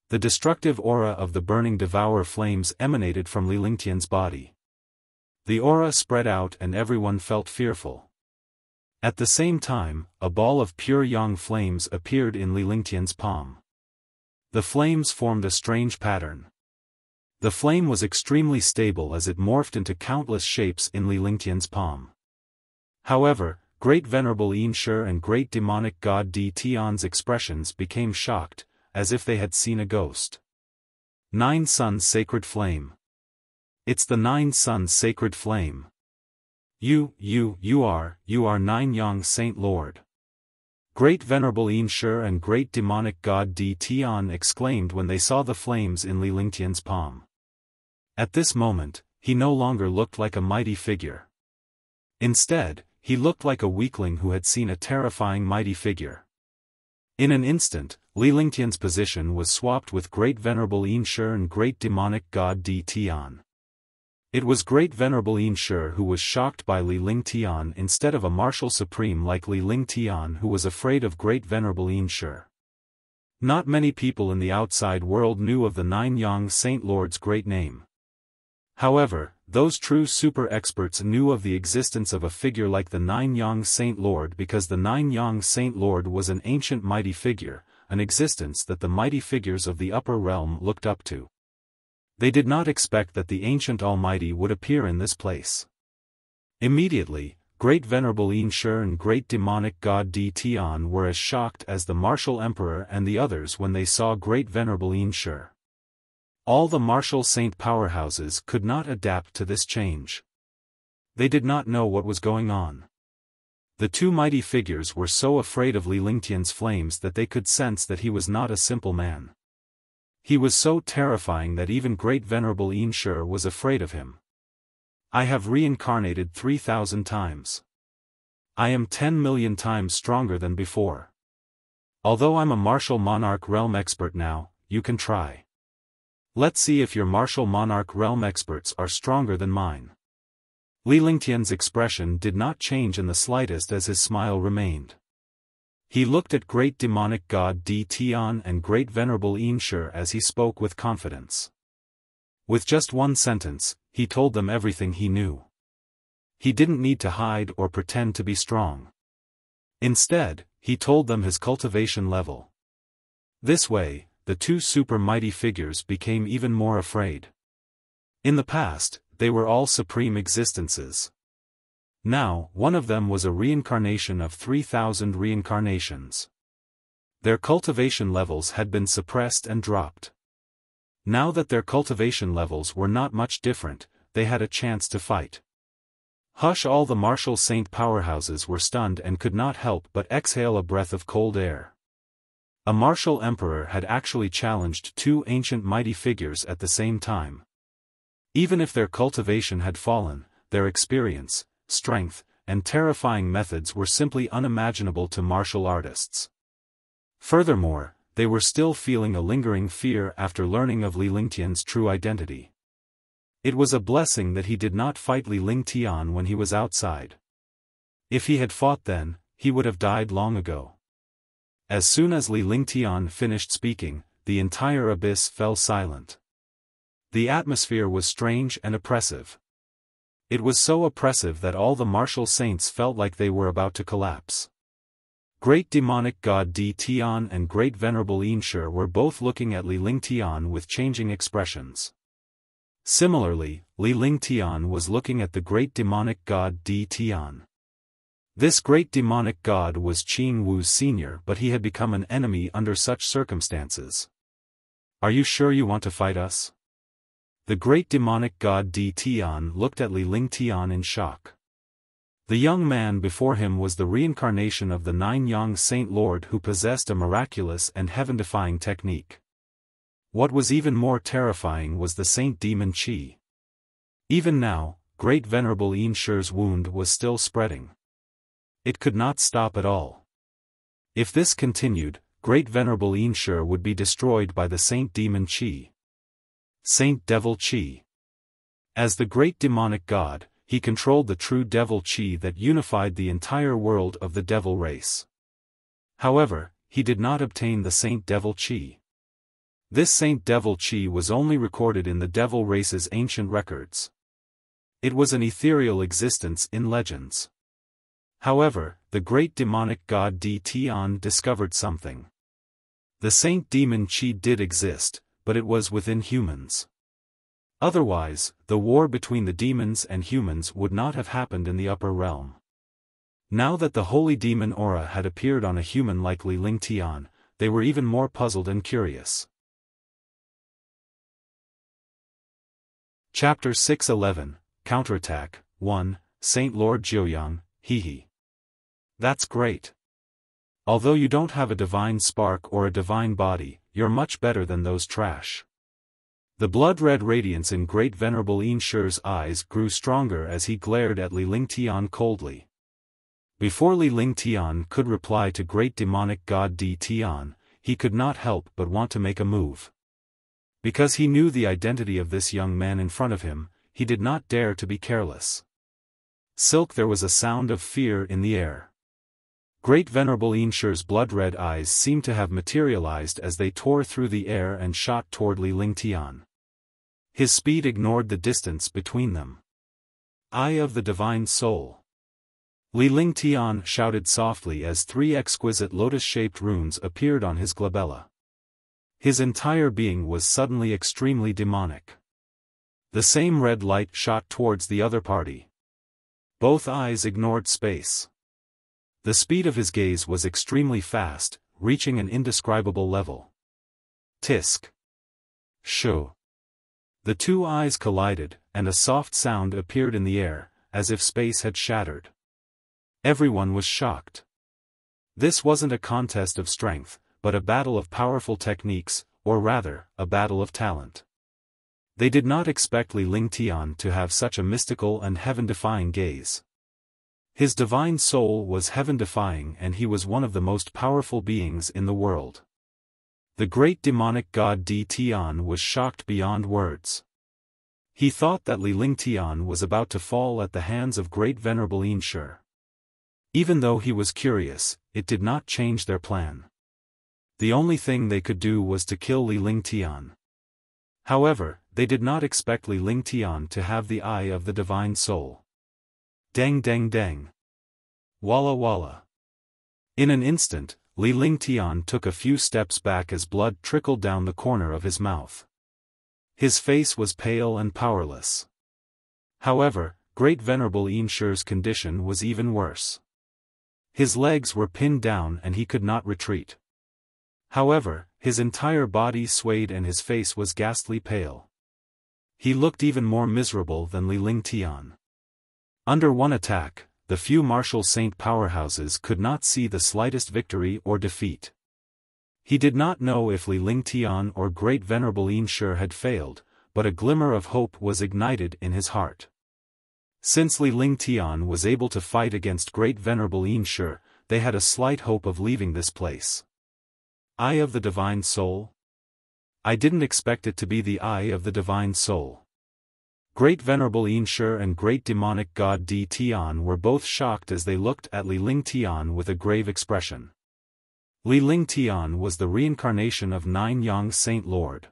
The destructive aura of the burning devour flames emanated from Li Lingtian's body. The aura spread out and everyone felt fearful. At the same time, a ball of pure yang flames appeared in Li Lingtian's palm. The flames formed a strange pattern. The flame was extremely stable as it morphed into countless shapes in Li Lingtian's palm. However, Great Venerable Yinshe and Great Demonic God D Tian's expressions became shocked, as if they had seen a ghost. Nine Suns Sacred Flame. It's the Nine Suns Sacred Flame. You are Nine Yang Saint Lord. Great Venerable Yinshe and Great Demonic God D Tian exclaimed when they saw the flames in Li Lingtian's palm. At this moment, he no longer looked like a mighty figure. Instead, he looked like a weakling who had seen a terrifying mighty figure. In an instant, Li Lingtian's position was swapped with Great Venerable Yinshe and Great Demonic God D Tian. It was Great Venerable Yinshe who was shocked by Li Lingtian instead of a martial supreme like Li Lingtian who was afraid of Great Venerable Yinshe. Not many people in the outside world knew of the Nine Yang Saint Lord's great name. However, those true super experts knew of the existence of a figure like the Nine Yang Saint Lord because the Nine Yang Saint Lord was an ancient mighty figure, an existence that the mighty figures of the upper realm looked up to. They did not expect that the ancient Almighty would appear in this place. Immediately, Great Venerable Yinshe and Great Demonic God D Tian were as shocked as the martial emperor and the others when they saw Great Venerable Yinshe. All the martial saint powerhouses could not adapt to this change. They did not know what was going on. The two mighty figures were so afraid of Li Lingtian's flames that they could sense that he was not a simple man. He was so terrifying that even Great Venerable Yinshe was afraid of him. I have reincarnated 3,000 times. I am 10 million times stronger than before. Although I'm a martial monarch realm expert now, you can try. Let's see if your martial monarch realm experts are stronger than mine. Li Lingtian's expression did not change in the slightest as his smile remained. He looked at Great Demonic God D Tian and Great Venerable Yinshe as he spoke with confidence. With just one sentence, he told them everything he knew. He didn't need to hide or pretend to be strong. Instead, he told them his cultivation level. This way, the two super mighty figures became even more afraid. In the past, they were all supreme existences. Now, one of them was a reincarnation of 3,000 reincarnations. Their cultivation levels had been suppressed and dropped. Now that their cultivation levels were not much different, they had a chance to fight. Hush! All the martial saint powerhouses were stunned and could not help but exhale a breath of cold air. A martial emperor had actually challenged two ancient mighty figures at the same time. Even if their cultivation had fallen, their experience, strength, and terrifying methods were simply unimaginable to martial artists. Furthermore, they were still feeling a lingering fear after learning of Li Lingtian's true identity. It was a blessing that he did not fight Li Lingtian when he was outside. If he had fought then, he would have died long ago. As soon as Li Lingtian finished speaking, the entire abyss fell silent. The atmosphere was strange and oppressive. It was so oppressive that all the martial saints felt like they were about to collapse. Great demonic god Di Tian and great venerable Yinshe were both looking at Li Lingtian with changing expressions. Similarly, Li Lingtian was looking at the great demonic god Di Tian. This great demonic god was Qing Wu's senior, but he had become an enemy under such circumstances. "Are you sure you want to fight us?" The great demonic god Di Tian looked at Li Lingtian in shock. The young man before him was the reincarnation of the Nine-Yang Saint Lord who possessed a miraculous and heaven-defying technique. What was even more terrifying was the Saint Demon Qi. Even now, great venerable Yinshe's wound was still spreading. It could not stop at all. If this continued, great venerable Yinshe would be destroyed by the Saint Demon Qi. Saint Devil Qi. As the great demonic god, he controlled the true devil Qi that unified the entire world of the devil race. However, he did not obtain the Saint Devil Qi. This Saint Devil Qi was only recorded in the devil race's ancient records. It was an ethereal existence in legends. However, the great demonic god Di Tian discovered something. The Saint Demon Qi did exist, but it was within humans. Otherwise, the war between the demons and humans would not have happened in the upper realm. Now that the holy demon aura had appeared on a human like Li Lingtian, they were even more puzzled and curious. Chapter 611, Counterattack, 1, Saint Lord Jiuyang, Hehe. That's great. Although you don't have a divine spark or a divine body, you're much better than those trash. The blood-red radiance in great venerable Yinshe's eyes grew stronger as he glared at Li Lingtian coldly. Before Li Lingtian could reply to great demonic god Di Tian, he could not help but want to make a move. Because he knew the identity of this young man in front of him, he did not dare to be careless. Silk, there was a sound of fear in the air. Great venerable Yinshe's blood-red eyes seemed to have materialized as they tore through the air and shot toward Li Lingtian. His speed ignored the distance between them. Eye of the Divine Soul. Li Lingtian shouted softly as three exquisite lotus-shaped runes appeared on his glabella. His entire being was suddenly extremely demonic. The same red light shot towards the other party. Both eyes ignored space. The speed of his gaze was extremely fast, reaching an indescribable level. Tisk. Shoo. The two eyes collided, and a soft sound appeared in the air, as if space had shattered. Everyone was shocked. This wasn't a contest of strength, but a battle of powerful techniques, or rather, a battle of talent. They did not expect Li Lingtian to have such a mystical and heaven-defying gaze. His divine soul was heaven-defying and he was one of the most powerful beings in the world. The great demonic god Di Tian was shocked beyond words. He thought that Li Lingtian was about to fall at the hands of great venerable Yinshe. Even though he was curious, it did not change their plan. The only thing they could do was to kill Li Lingtian. However, they did not expect Li Lingtian to have the eye of the divine soul. Deng deng deng. Walla walla. In an instant, Li Lingtian took a few steps back as blood trickled down the corner of his mouth. His face was pale and powerless. However, great venerable Yinshe's condition was even worse. His legs were pinned down and he could not retreat. However, his entire body swayed and his face was ghastly pale. He looked even more miserable than Li Lingtian. Under one attack, the few martial saint powerhouses could not see the slightest victory or defeat. He did not know if Li Lingtian or great venerable Yinshe had failed, but a glimmer of hope was ignited in his heart. Since Li Lingtian was able to fight against Great Venerable Yin Shi, they had a slight hope of leaving this place. Eye of the Divine Soul? I didn't expect it to be the Eye of the Divine Soul. Great Venerable Yin Shi and Great Demonic God Di Tian were both shocked as they looked at Li Lingtian with a grave expression. Li Lingtian was the reincarnation of Nine Yang Saint Lord.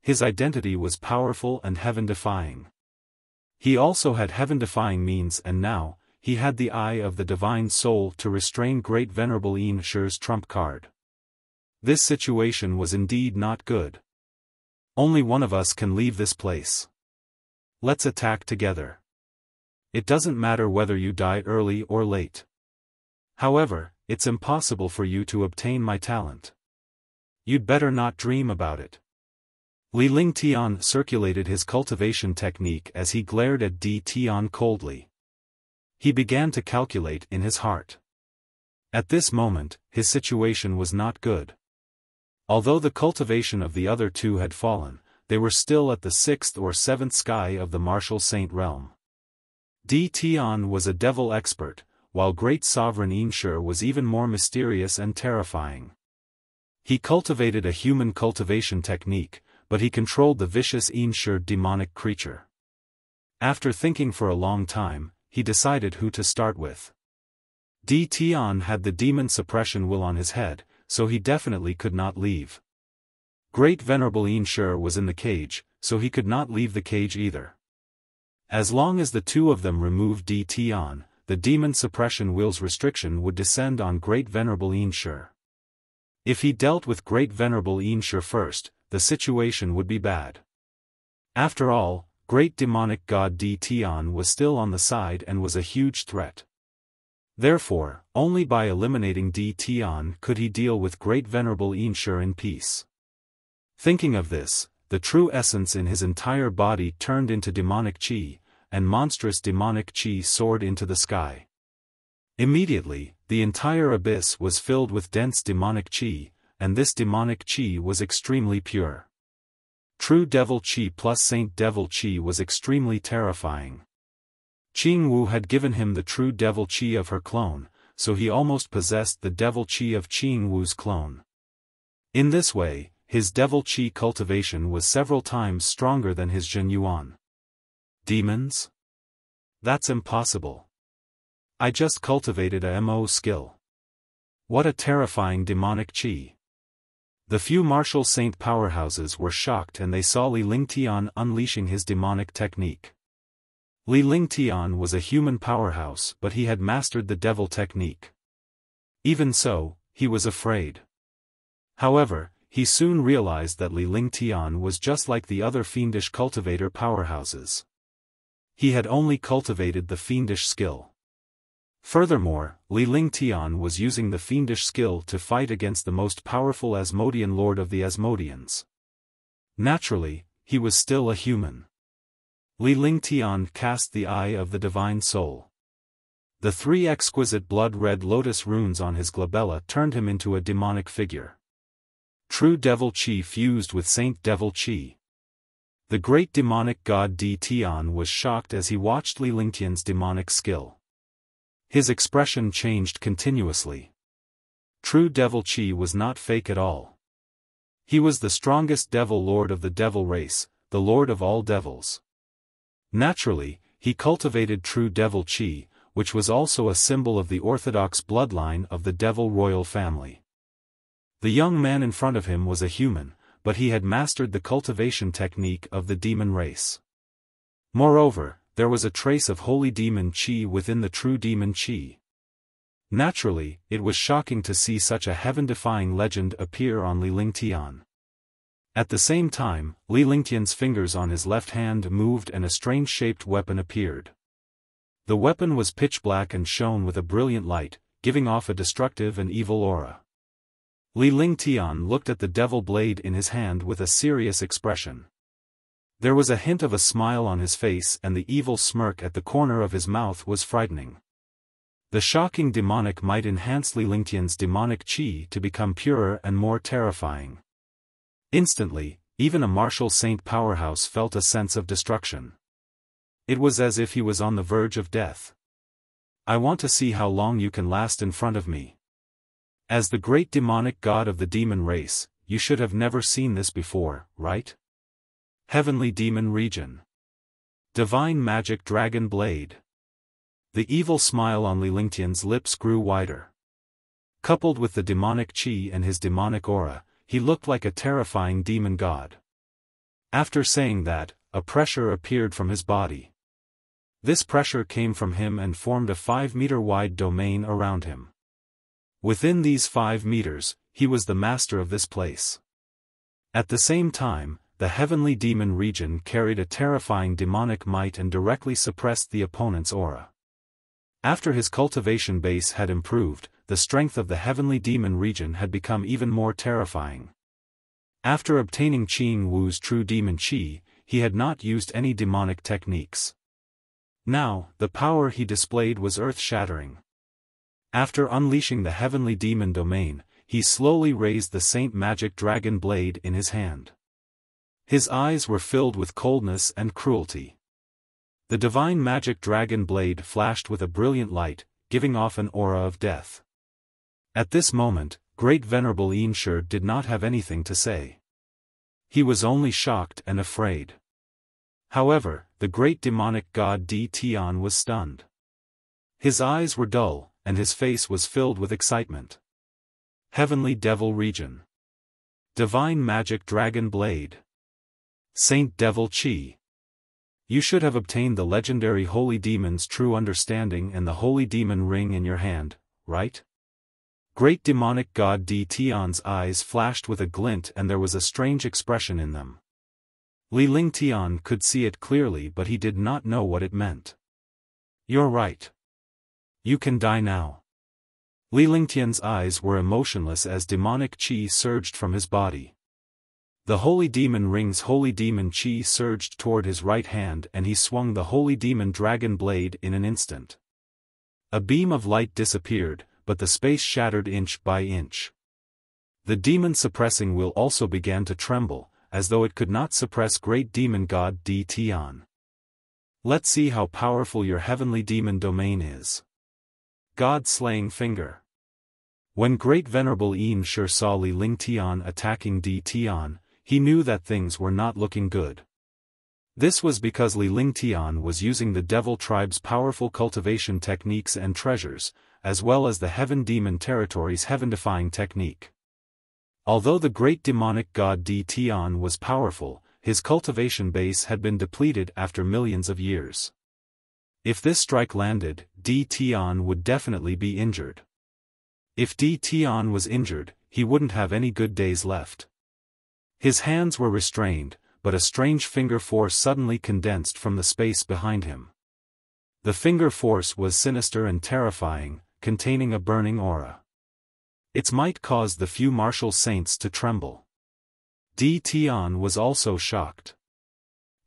His identity was powerful and heaven-defying. He also had heaven-defying means, and now, he had the Eye of the Divine Soul to restrain Great Venerable Yin Shi's trump card. This situation was indeed not good. Only one of us can leave this place. Let's attack together. It doesn't matter whether you die early or late. However, it's impossible for you to obtain my talent. You'd better not dream about it. Li Lingtian circulated his cultivation technique as he glared at Di Tian coldly. He began to calculate in his heart. At this moment, his situation was not good. Although the cultivation of the other two had fallen, they were still at the 6th or 7th sky of the martial saint realm. Di Tian was a devil expert, while Great Sovereign Yin Shi was even more mysterious and terrifying. He cultivated a human cultivation technique, but he controlled the vicious Yin Shi demonic creature. After thinking for a long time, he decided who to start with. Di Tian had the demon suppression will on his head, so he definitely could not leave. Great Venerable Yin Shi was in the cage, so he could not leave the cage either. As long as the two of them removed Di Tian, the demon suppression will's restriction would descend on Great Venerable Yin Shi. If he dealt with Great Venerable Yin Shi first, the situation would be bad. After all, Great Demonic God Di Tian was still on the side and was a huge threat. Therefore, only by eliminating Di Tian could he deal with Great Venerable Yin Shi in peace. Thinking of this, the true essence in his entire body turned into demonic qi, and monstrous demonic qi soared into the sky. Immediately, the entire abyss was filled with dense demonic qi, and this demonic qi was extremely pure. True devil qi plus saint devil qi was extremely terrifying. Qing Wu had given him the true devil qi of her clone, so he almost possessed the devil qi of Qing Wu's clone. In this way, his devil qi cultivation was several times stronger than his Jin Yuan. Demons? That's impossible. I just cultivated a MO skill. What a terrifying demonic qi. The few martial saint powerhouses were shocked and they saw Li Lingtian unleashing his demonic technique. Li Lingtian was a human powerhouse, but he had mastered the devil technique. Even so, he was afraid. However, he soon realized that Li Lingtian was just like the other fiendish cultivator powerhouses. He had only cultivated the fiendish skill. Furthermore, Li Lingtian was using the fiendish skill to fight against the most powerful Asmodean lord of the Asmodeans. Naturally, he was still a human. Li Lingtian cast the Eye of the Divine Soul. The 3 exquisite blood-red lotus runes on his glabella turned him into a demonic figure. True devil qi fused with saint devil qi. The great demonic god Di Tian was shocked as he watched Li Lingtian's demonic skill. His expression changed continuously. True devil qi was not fake at all. He was the strongest devil lord of the devil race, the lord of all devils. Naturally, he cultivated true devil qi, which was also a symbol of the orthodox bloodline of the devil royal family. The young man in front of him was a human, but he had mastered the cultivation technique of the demon race. Moreover, there was a trace of holy demon qi within the true demon qi. Naturally, it was shocking to see such a heaven-defying legend appear on Li Lingtian. At the same time, Li Lingtian's fingers on his left hand moved and a strange-shaped weapon appeared. The weapon was pitch black and shone with a brilliant light, giving off a destructive and evil aura. Li Lingtian looked at the devil blade in his hand with a serious expression. There was a hint of a smile on his face and the evil smirk at the corner of his mouth was frightening. The shocking demonic might enhance Li Lingtian's demonic qi to become purer and more terrifying. Instantly, even a martial saint powerhouse felt a sense of destruction. It was as if he was on the verge of death. I want to see how long you can last in front of me. As the great demonic god of the demon race, you should have never seen this before, right? Heavenly Demon Region. Divine Magic Dragon Blade. The evil smile on Li Lingtian's lips grew wider. Coupled with the demonic chi and his demonic aura, he looked like a terrifying demon god. After saying that, a pressure appeared from his body. This pressure came from him and formed a 5-meter-wide domain around him. Within these 5 meters, he was the master of this place. At the same time, the heavenly demon region carried a terrifying demonic might and directly suppressed the opponent's aura. After his cultivation base had improved, the strength of the heavenly demon region had become even more terrifying. After obtaining Qing Wu's true demon chi, he had not used any demonic techniques. Now, the power he displayed was earth-shattering. After unleashing the heavenly demon domain, he slowly raised the Saint Magic Dragon Blade in his hand. His eyes were filled with coldness and cruelty. The divine magic dragon blade flashed with a brilliant light, giving off an aura of death. At this moment, Great Venerable Yin Shi did not have anything to say. He was only shocked and afraid. However, the great demonic god Di Tian was stunned. His eyes were dull, and his face was filled with excitement. Heavenly Devil Region. Divine Magic Dragon Blade. Saint Devil Chi. You should have obtained the legendary Holy Demon's true understanding and the Holy Demon ring in your hand, right? Great demonic god Di Tian's eyes flashed with a glint and there was a strange expression in them. Li Lingtian could see it clearly but he did not know what it meant. You're right. You can die now. Li Lingtian's eyes were emotionless as demonic chi surged from his body. The Holy Demon ring's Holy Demon chi surged toward his right hand and he swung the Holy Demon Dragon Blade in an instant. A beam of light disappeared, but the space shattered inch by inch. The demon suppressing will also began to tremble, as though it could not suppress great demon god Di Tian. Let's see how powerful your heavenly demon domain is. God-slaying finger. When Great Venerable Yin Shi saw Li Lingtian attacking Di Tian, he knew that things were not looking good. This was because Li Lingtian was using the Devil Tribe's powerful cultivation techniques and treasures, as well as the Heaven Demon Territory's heaven-defying technique. Although the great demonic god Di Tian was powerful, his cultivation base had been depleted after millions of years. If this strike landed, Di Tian would definitely be injured. If Di Tian was injured, he wouldn't have any good days left. His hands were restrained, but a strange finger force suddenly condensed from the space behind him. The finger force was sinister and terrifying, containing a burning aura. Its might caused the few martial saints to tremble. Di Tian was also shocked.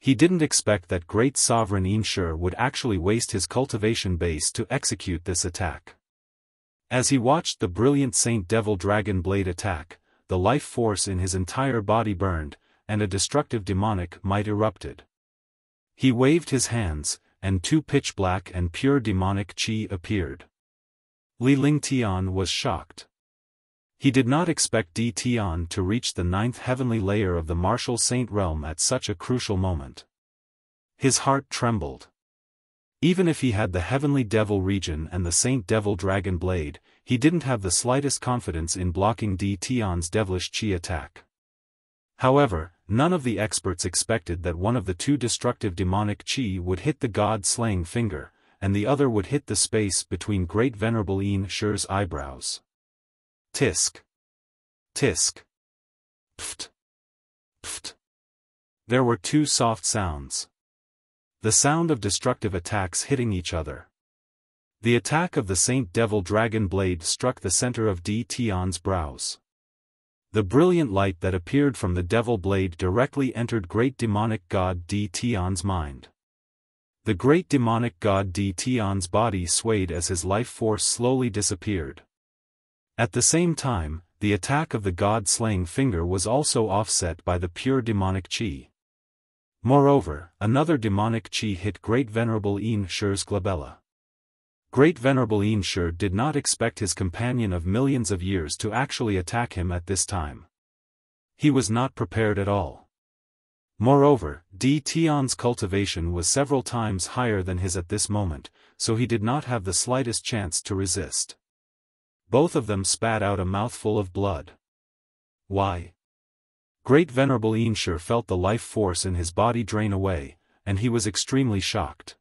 He didn't expect that great sovereign Yin Shi would actually waste his cultivation base to execute this attack. As he watched the brilliant Saint Devil Dragon Blade attack, the life force in his entire body burned, and a destructive demonic might erupted. He waved his hands, and 2 pitch-black and pure demonic chi appeared. Li Lingtian was shocked. He did not expect Di Tian to reach the 9th heavenly layer of the martial saint realm at such a crucial moment. His heart trembled. Even if he had the heavenly devil region and the Saint Devil Dragon Blade, he didn't have the slightest confidence in blocking Di Tian's devilish chi attack. However, none of the experts expected that one of the 2 destructive demonic chi would hit the god-slaying finger, and the other would hit the space between Great Venerable Yin Shi's eyebrows. Tisk. Tisk. Pft. Pft. There were 2 soft sounds. The sound of destructive attacks hitting each other. The attack of the Saint Devil Dragon Blade struck the center of Di Tian's brows. The brilliant light that appeared from the Devil Blade directly entered great demonic god Di Tian's mind. The great demonic god Di Tian's body swayed as his life force slowly disappeared. At the same time, the attack of the god-slaying finger was also offset by the pure demonic chi. Moreover, another demonic chi hit Great Venerable Yin Shi's glabella. Great Venerable Yin Shi did not expect his companion of millions of years to actually attack him at this time. He was not prepared at all. Moreover, Di Tian's cultivation was several times higher than his at this moment, so he did not have the slightest chance to resist. Both of them spat out a mouthful of blood. Why? Great Venerable Yin Shi felt the life force in his body drain away, and he was extremely shocked.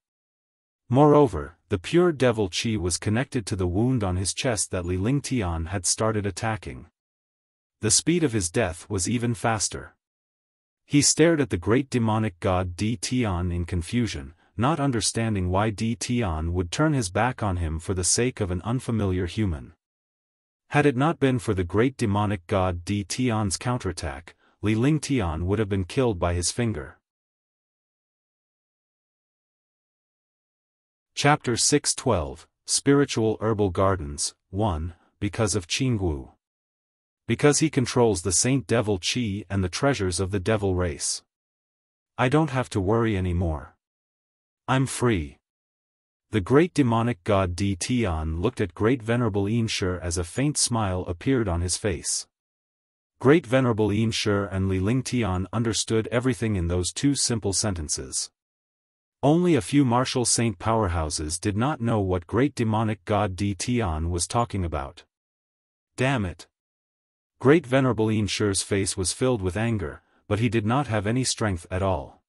Moreover, the pure devil chi was connected to the wound on his chest that Li Lingtian had started attacking. The speed of his death was even faster. He stared at the great demonic god Di Tian in confusion, not understanding why Di Tian would turn his back on him for the sake of an unfamiliar human. Had it not been for the great demonic god Di Tian's counterattack, Li Lingtian would have been killed by his finger. Chapter 612, Spiritual Herbal Gardens, 1, Because of Qingwu. Because he controls the Saint Devil Qi and the treasures of the devil race. I don't have to worry anymore. I'm free. The great demonic god Di Tian looked at Great Venerable Yin Shi as a faint smile appeared on his face. Great Venerable Yin Shi and Li Lingtian understood everything in those two simple sentences. Only a few martial saint powerhouses did not know what great demonic god Di Tian was talking about. Damn it! Great Venerable Yin Shi's face was filled with anger, but he did not have any strength at all.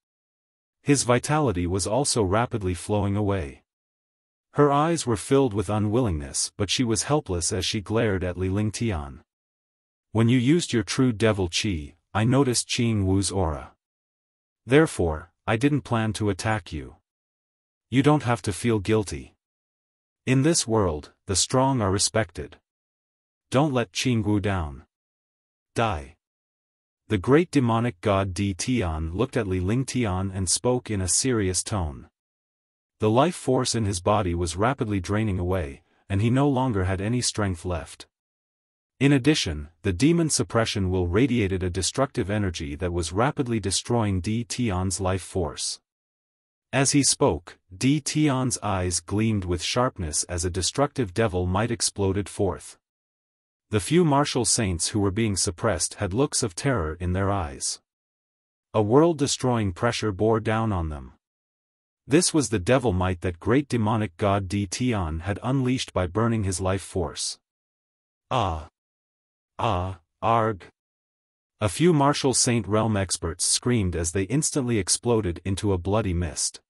His vitality was also rapidly flowing away. Her eyes were filled with unwillingness, but she was helpless as she glared at Li Lingtian. When you used your true devil chi, I noticed Qing Wu's aura. Therefore, I didn't plan to attack you. You don't have to feel guilty. In this world, the strong are respected. Don't let Qing Wu down. Die. The great demonic god Di Tian looked at Li Lingtian and spoke in a serious tone. The life force in his body was rapidly draining away, and he no longer had any strength left. In addition, the demon suppression will radiated a destructive energy that was rapidly destroying Di Tian's life force. As he spoke, Di Tian's eyes gleamed with sharpness as a destructive devil might exploded forth. The few martial saints who were being suppressed had looks of terror in their eyes. A world-destroying pressure bore down on them. This was the devil might that great demonic god Di Tian had unleashed by burning his life force. Ah! Ah! Arg! A few martial saint realm experts screamed as they instantly exploded into a bloody mist.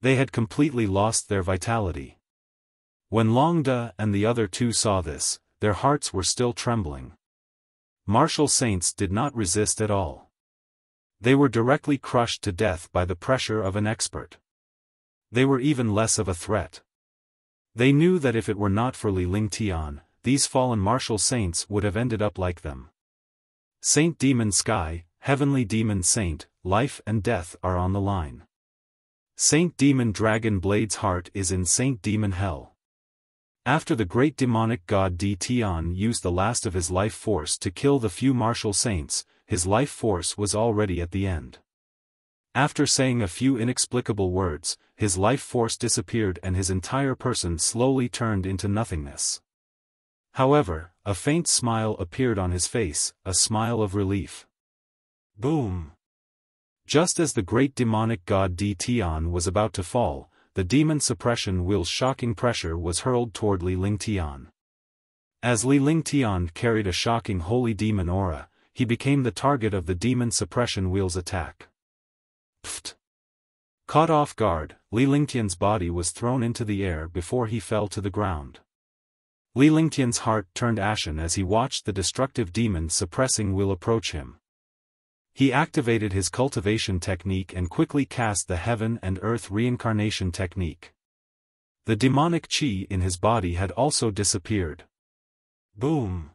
They had completely lost their vitality. When Longda and the other two saw this, their hearts were still trembling. Martial saints did not resist at all. They were directly crushed to death by the pressure of an expert. They were even less of a threat. They knew that if it were not for Li Lingtian, these fallen martial saints would have ended up like them. Saint Demon Sky, Heavenly Demon Saint, life and death are on the line. Saint Demon Dragon Blade's heart is in Saint Demon Hell. After the great demonic god Di Tian used the last of his life force to kill the few martial saints, his life force was already at the end. After saying a few inexplicable words, his life force disappeared and his entire person slowly turned into nothingness. However, a faint smile appeared on his face, a smile of relief. Boom! Just as the great demonic god Di Tian was about to fall, the demon suppression wheel's shocking pressure was hurled toward Li Lingtian. As Li Lingtian carried a shocking holy demon aura, he became the target of the demon suppression wheel's attack. Pfft! Caught off guard, Li Lingtian's body was thrown into the air before he fell to the ground. Li Lingtian's heart turned ashen as he watched the destructive demon suppressing wheel approach him. He activated his cultivation technique and quickly cast the heaven and earth reincarnation technique. The demonic chi in his body had also disappeared. Boom!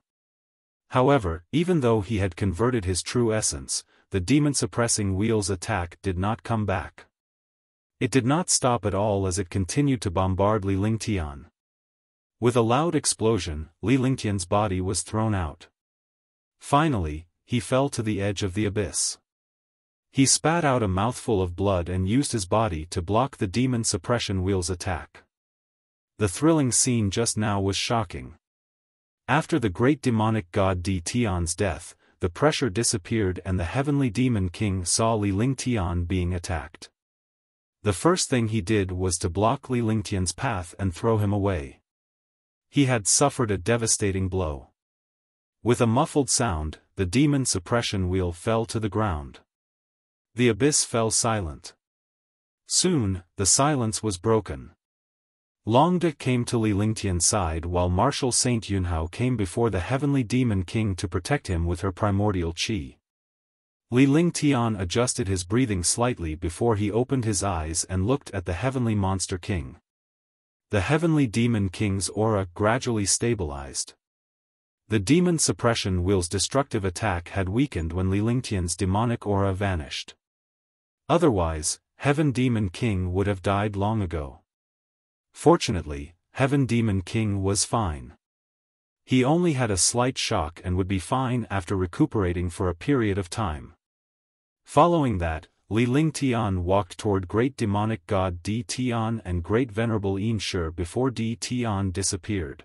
However, even though he had converted his true essence, the demon-suppressing wheel's attack did not come back. It did not stop at all as it continued to bombard Li Lingtian. With a loud explosion, Li Lingtian's body was thrown out. Finally, he fell to the edge of the abyss. He spat out a mouthful of blood and used his body to block the demon suppression wheel's attack. The thrilling scene just now was shocking. After the great demonic god Di Tian's death, the pressure disappeared and the heavenly demon king saw Li Lingtian being attacked. The first thing he did was to block Li Lingtian's path and throw him away. He had suffered a devastating blow. With a muffled sound, the demon suppression wheel fell to the ground. The abyss fell silent. Soon, the silence was broken. Longde came to Li Lingtian's side while Martial Saint Yunhao came before the heavenly demon king to protect him with her primordial qi. Li Lingtian adjusted his breathing slightly before he opened his eyes and looked at the heavenly monster king. The heavenly demon king's aura gradually stabilized. The demon suppression wheel's destructive attack had weakened when Li Lingtian's demonic aura vanished. Otherwise, Heaven Demon King would have died long ago. Fortunately, Heaven Demon King was fine. He only had a slight shock and would be fine after recuperating for a period of time. Following that, Li Lingtian walked toward Great Demonic God Di Tian and Great Venerable Inshi before Di Tian disappeared.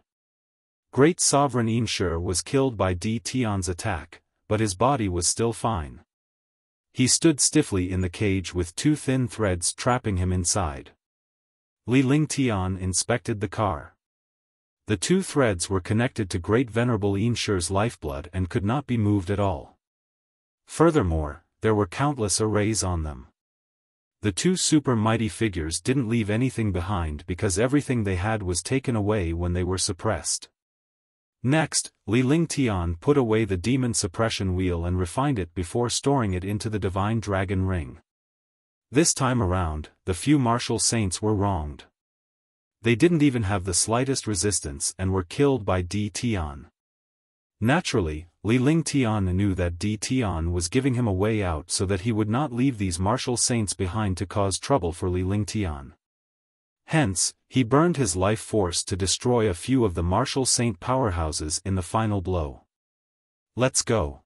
Great Sovereign Inshi was killed by Di Tian's attack, but his body was still fine. He stood stiffly in the cage with two thin threads trapping him inside. Li Lingtian inspected the car. The two threads were connected to Great Venerable Inshi's lifeblood and could not be moved at all. Furthermore, there were countless arrays on them. The two super mighty figures didn't leave anything behind because everything they had was taken away when they were suppressed. Next, Li Lingtian put away the demon suppression wheel and refined it before storing it into the divine dragon ring. This time around, the few martial saints were wronged. They didn't even have the slightest resistance and were killed by Di Tian. Naturally, Li Lingtian knew that Di Tian was giving him a way out so that he would not leave these martial saints behind to cause trouble for Li Lingtian. Hence, he burned his life force to destroy a few of the martial saint powerhouses in the final blow. Let's go.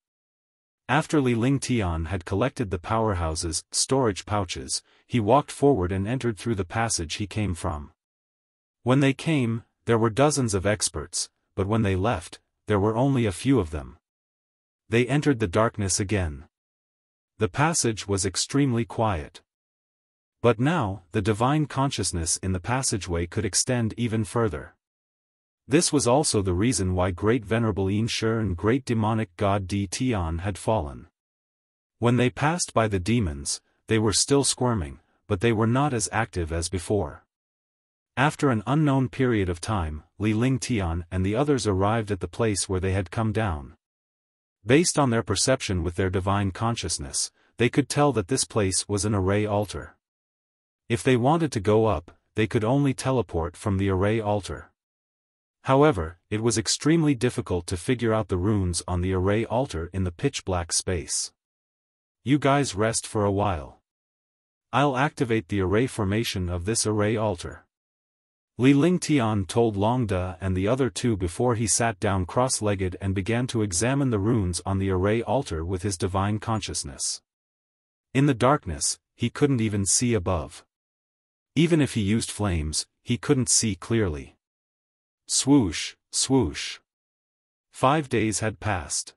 After Li Lingtian had collected the powerhouses' storage pouches, he walked forward and entered through the passage he came from. When they came, there were dozens of experts, but when they left, there were only a few of them. They entered the darkness again. The passage was extremely quiet. But now, the divine consciousness in the passageway could extend even further. This was also the reason why Great Venerable Inshi and Great Demonic God Di Tian had fallen. When they passed by the demons, they were still squirming, but they were not as active as before. After an unknown period of time, Li Lingtian and the others arrived at the place where they had come down. Based on their perception with their divine consciousness, they could tell that this place was an array altar. If they wanted to go up, they could only teleport from the array altar. However, it was extremely difficult to figure out the runes on the array altar in the pitch-black space. You guys rest for a while. I'll activate the array formation of this array altar. Li Lingtian told Longde and the other two before he sat down cross-legged and began to examine the runes on the array altar with his divine consciousness. In the darkness, he couldn't even see above. Even if he used flames, he couldn't see clearly. Swoosh, swoosh. 5 days had passed.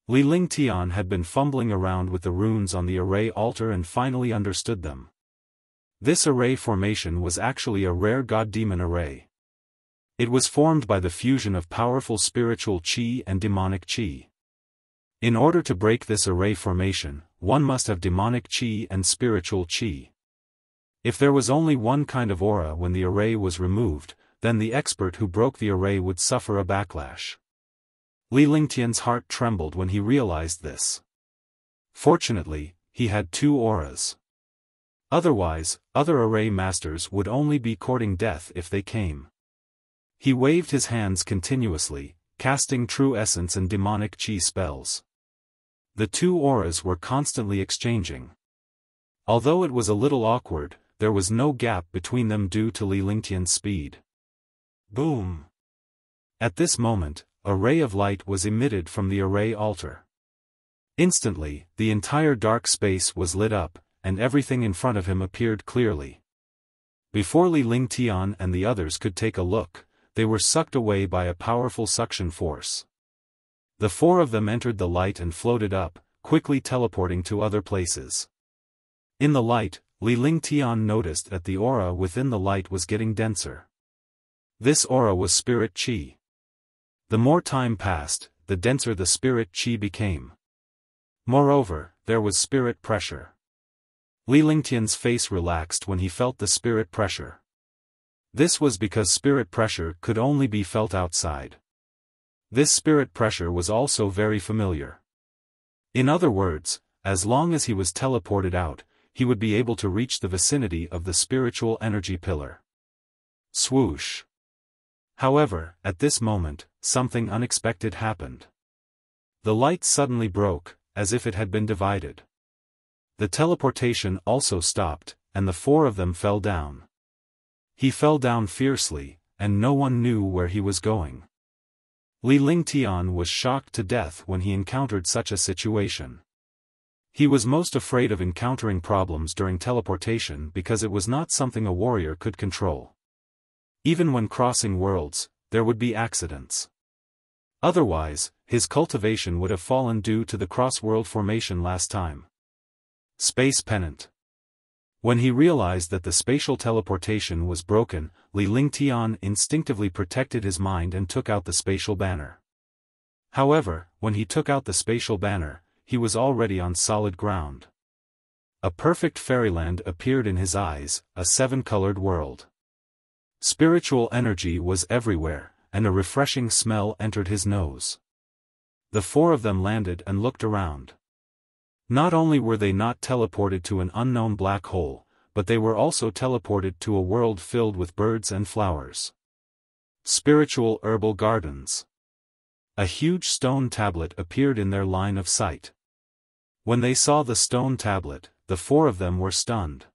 Li Lingtian had been fumbling around with the runes on the array altar and finally understood them. This array formation was actually a rare god-demon array. It was formed by the fusion of powerful spiritual qi and demonic qi. In order to break this array formation, one must have demonic qi and spiritual qi. If there was only one kind of aura when the array was removed, then the expert who broke the array would suffer a backlash. Li Lingtian's heart trembled when he realized this. Fortunately, he had 2 auras. Otherwise, other array masters would only be courting death if they came. He waved his hands continuously, casting true essence and demonic qi spells. The 2 auras were constantly exchanging. Although it was a little awkward, there was no gap between them due to Li Lingtian's speed. Boom! At this moment, a ray of light was emitted from the array altar. Instantly, the entire dark space was lit up, and everything in front of him appeared clearly. Before Li Lingtian and the others could take a look, they were sucked away by a powerful suction force. The four of them entered the light and floated up, quickly teleporting to other places. In the light, Li Lingtian noticed that the aura within the light was getting denser. This aura was spirit qi. The more time passed, the denser the spirit qi became. Moreover, there was spirit pressure. Li Lingtian's face relaxed when he felt the spirit pressure. This was because spirit pressure could only be felt outside. This spirit pressure was also very familiar. In other words, as long as he was teleported out, he would be able to reach the vicinity of the spiritual energy pillar. Swoosh! However, at this moment, something unexpected happened. The light suddenly broke, as if it had been divided. The teleportation also stopped, and the four of them fell down. He fell down fiercely, and no one knew where he was going. Li Lingtian was shocked to death when he encountered such a situation. He was most afraid of encountering problems during teleportation because it was not something a warrior could control. Even when crossing worlds, there would be accidents. Otherwise, his cultivation would have fallen due to the cross-world formation last time. Space Pennant. When he realized that the spatial teleportation was broken, Li Lingtian instinctively protected his mind and took out the spatial banner. However, when he took out the spatial banner, he was already on solid ground. A perfect fairyland appeared in his eyes, a seven-colored world. Spiritual energy was everywhere, and a refreshing smell entered his nose. The four of them landed and looked around. Not only were they not teleported to an unknown black hole, but they were also teleported to a world filled with birds and flowers. Spiritual herbal gardens. A huge stone tablet appeared in their line of sight. When they saw the stone tablet, the four of them were stunned.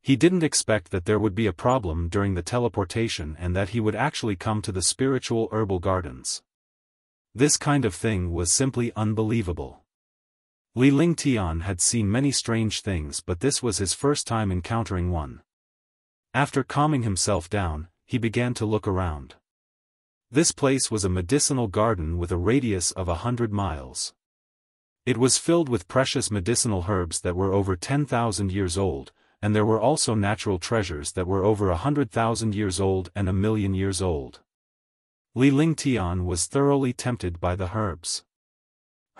He didn't expect that there would be a problem during the teleportation and that he would actually come to the spiritual herbal gardens. This kind of thing was simply unbelievable. Li Lingtian had seen many strange things, but this was his first time encountering one. After calming himself down, he began to look around. This place was a medicinal garden with a radius of 100 miles. It was filled with precious medicinal herbs that were over 10,000 years old, and there were also natural treasures that were over 100,000 years old and 1,000,000 years old. Li Lingtian was thoroughly tempted by the herbs.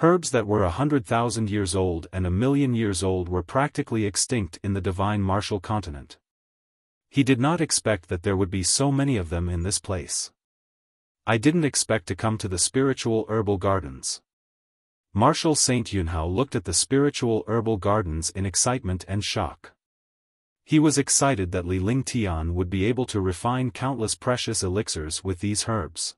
Herbs that were 100,000 years old and 1,000,000 years old were practically extinct in the divine Martial continent. He did not expect that there would be so many of them in this place. I didn't expect to come to the spiritual herbal gardens. Marshal Saint Yunhao looked at the spiritual herbal gardens in excitement and shock. He was excited that Li Lingtian would be able to refine countless precious elixirs with these herbs.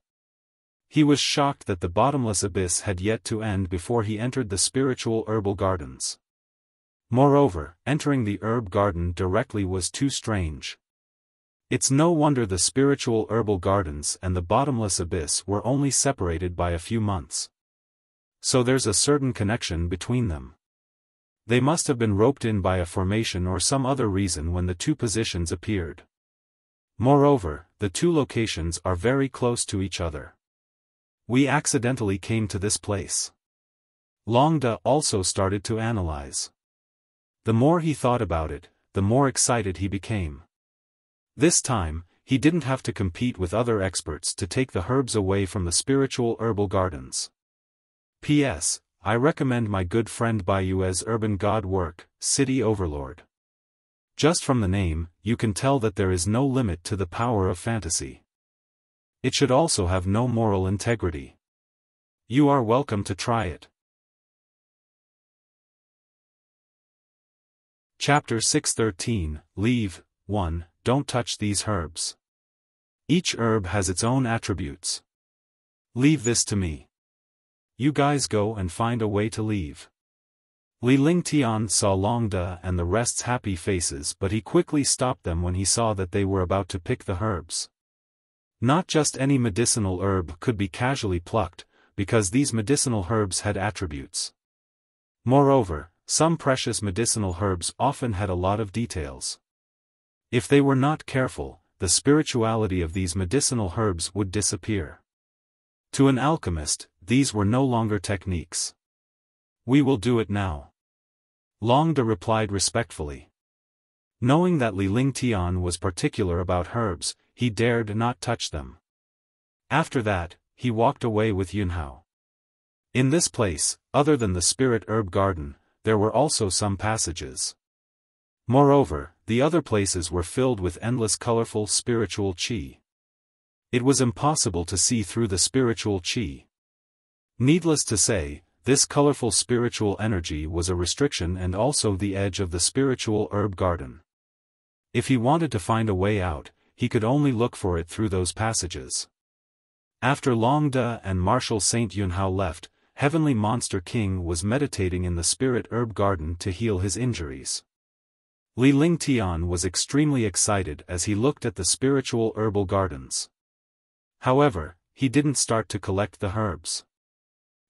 He was shocked that the bottomless abyss had yet to end before he entered the spiritual herbal gardens. Moreover, entering the herb garden directly was too strange. It's no wonder the spiritual herbal gardens and the bottomless abyss were only separated by a few months. So there's a certain connection between them. They must have been roped in by a formation or some other reason when the two positions appeared. Moreover, the two locations are very close to each other. We accidentally came to this place. Longda also started to analyze. The more he thought about it, the more excited he became. This time, he didn't have to compete with other experts to take the herbs away from the spiritual herbal gardens. P.S. I recommend my good friend Bayu's urban god work, City Overlord. Just from the name, you can tell that there is no limit to the power of fantasy. It should also have no moral integrity. You are welcome to try it. Chapter 613, Leave, 1, Don't touch these herbs. Each herb has its own attributes. Leave this to me. You guys go and find a way to leave. Li Lingtian saw Longda and the rest's happy faces, but he quickly stopped them when he saw that they were about to pick the herbs. Not just any medicinal herb could be casually plucked, because these medicinal herbs had attributes. Moreover, some precious medicinal herbs often had a lot of details. If they were not careful, the spirituality of these medicinal herbs would disappear. To an alchemist, these were no longer techniques. "We will do it now," Long De replied respectfully. Knowing that Li Lingtian was particular about herbs, he dared not touch them. After that, he walked away with Yunhao. In this place, other than the spirit herb garden, there were also some passages. Moreover, the other places were filled with endless colorful spiritual qi. It was impossible to see through the spiritual qi. Needless to say, this colorful spiritual energy was a restriction and also the edge of the spiritual herb garden. If he wanted to find a way out, he could only look for it through those passages. After Long De and Marshal Saint Yunhao left, Heavenly Monster King was meditating in the spirit herb garden to heal his injuries. Li Lingtian was extremely excited as he looked at the spiritual herbal gardens. However, he didn't start to collect the herbs.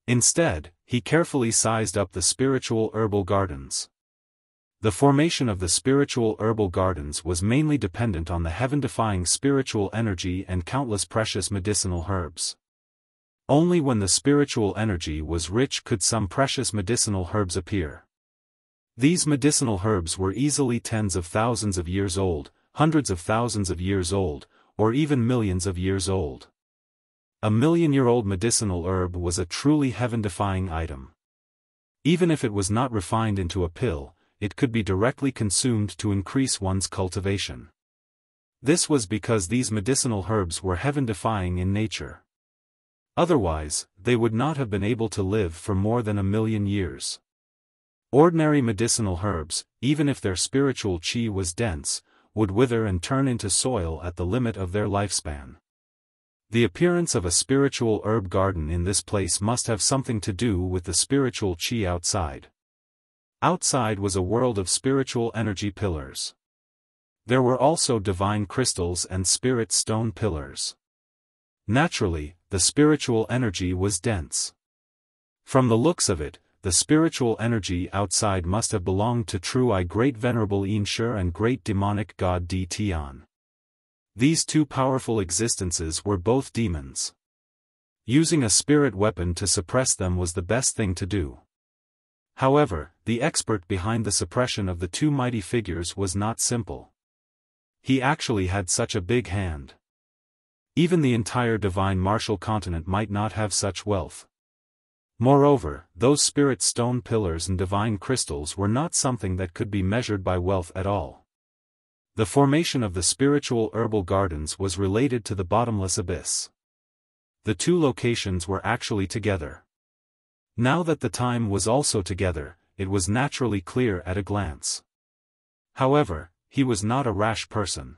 Instead, he carefully sized up the spiritual herbal gardens. The formation of the spiritual herbal gardens was mainly dependent on the heaven-defying spiritual energy and countless precious medicinal herbs. Only when the spiritual energy was rich could some precious medicinal herbs appear. These medicinal herbs were easily tens of thousands of years old, hundreds of thousands of years old, or even millions of years old. A million-year-old medicinal herb was a truly heaven-defying item. Even if it was not refined into a pill, it could be directly consumed to increase one's cultivation. This was because these medicinal herbs were heaven-defying in nature. Otherwise, they would not have been able to live for more than 1,000,000 years. Ordinary medicinal herbs, even if their spiritual qi was dense, would wither and turn into soil at the limit of their lifespan. The appearance of a spiritual herb garden in this place must have something to do with the spiritual qi outside. Outside was a world of spiritual energy pillars. There were also divine crystals and spirit stone pillars. Naturally, the spiritual energy was dense. From the looks of it, the spiritual energy outside must have belonged to True I Great Venerable Inshur and Great Demonic God Di Tian. These two powerful existences were both demons. Using a spirit weapon to suppress them was the best thing to do. However, the expert behind the suppression of the two mighty figures was not simple. He actually had such a big hand. Even the entire divine martial continent might not have such wealth. Moreover, those spirit stone pillars and divine crystals were not something that could be measured by wealth at all. The formation of the spiritual herbal gardens was related to the bottomless abyss. The two locations were actually together. Now that the time was also together, it was naturally clear at a glance. However, he was not a rash person.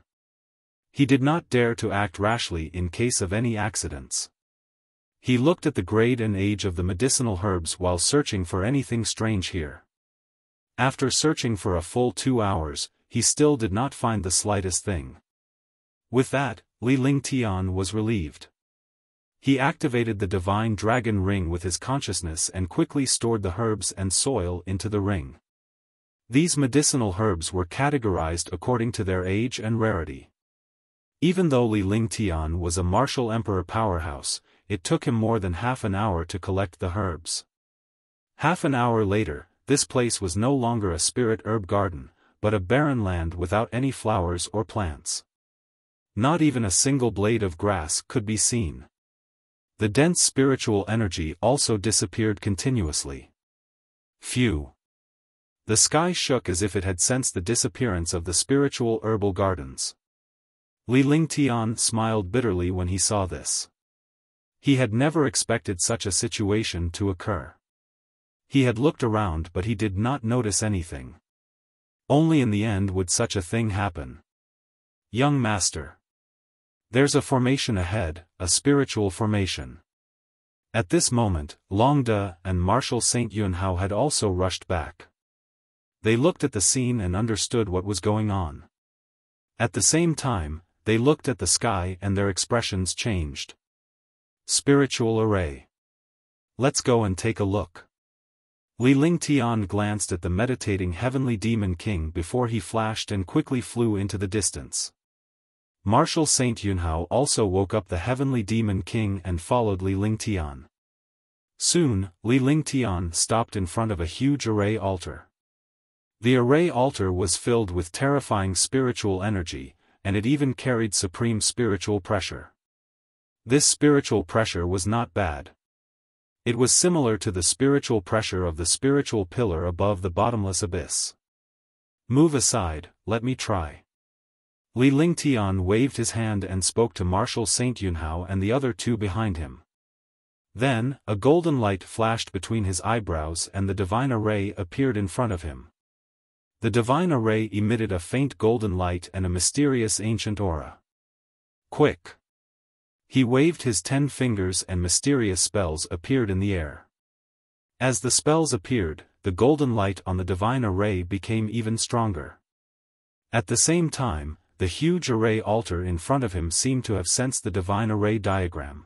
He did not dare to act rashly in case of any accidents. He looked at the grade and age of the medicinal herbs while searching for anything strange here. After searching for a full 2 hours, he still did not find the slightest thing. With that, Li Lingtian was relieved. He activated the divine dragon ring with his consciousness and quickly stored the herbs and soil into the ring. These medicinal herbs were categorized according to their age and rarity. Even though Li Lingtian was a martial emperor powerhouse, it took him more than half an hour to collect the herbs. Half an hour later, this place was no longer a spirit herb garden, but a barren land without any flowers or plants. Not even a single blade of grass could be seen. The dense spiritual energy also disappeared continuously. Phew! The sky shook as if it had sensed the disappearance of the spiritual herbal gardens. Li Lingtian smiled bitterly when he saw this. He had never expected such a situation to occur. He had looked around but he did not notice anything. Only in the end would such a thing happen. Young master. There's a formation ahead, a spiritual formation. At this moment, Long De and Marshal Saint Yunhao had also rushed back. They looked at the scene and understood what was going on. At the same time, they looked at the sky and their expressions changed. Spiritual array. Let's go and take a look. Li Lingtian glanced at the meditating heavenly demon king before he flashed and quickly flew into the distance. Marshal Saint Yunhao also woke up the heavenly demon king and followed Li Lingtian. Soon, Li Lingtian stopped in front of a huge array altar. The array altar was filled with terrifying spiritual energy, and it even carried supreme spiritual pressure. This spiritual pressure was not bad. It was similar to the spiritual pressure of the spiritual pillar above the bottomless abyss. Move aside, let me try. Li Lingtian waved his hand and spoke to Marshal Saint Yunhao and the other two behind him. Then, a golden light flashed between his eyebrows and the divine array appeared in front of him. The divine array emitted a faint golden light and a mysterious ancient aura. Quick! He waved his 10 fingers and mysterious spells appeared in the air. As the spells appeared, the golden light on the divine array became even stronger. At the same time, the huge array altar in front of him seemed to have sensed the divine array diagram.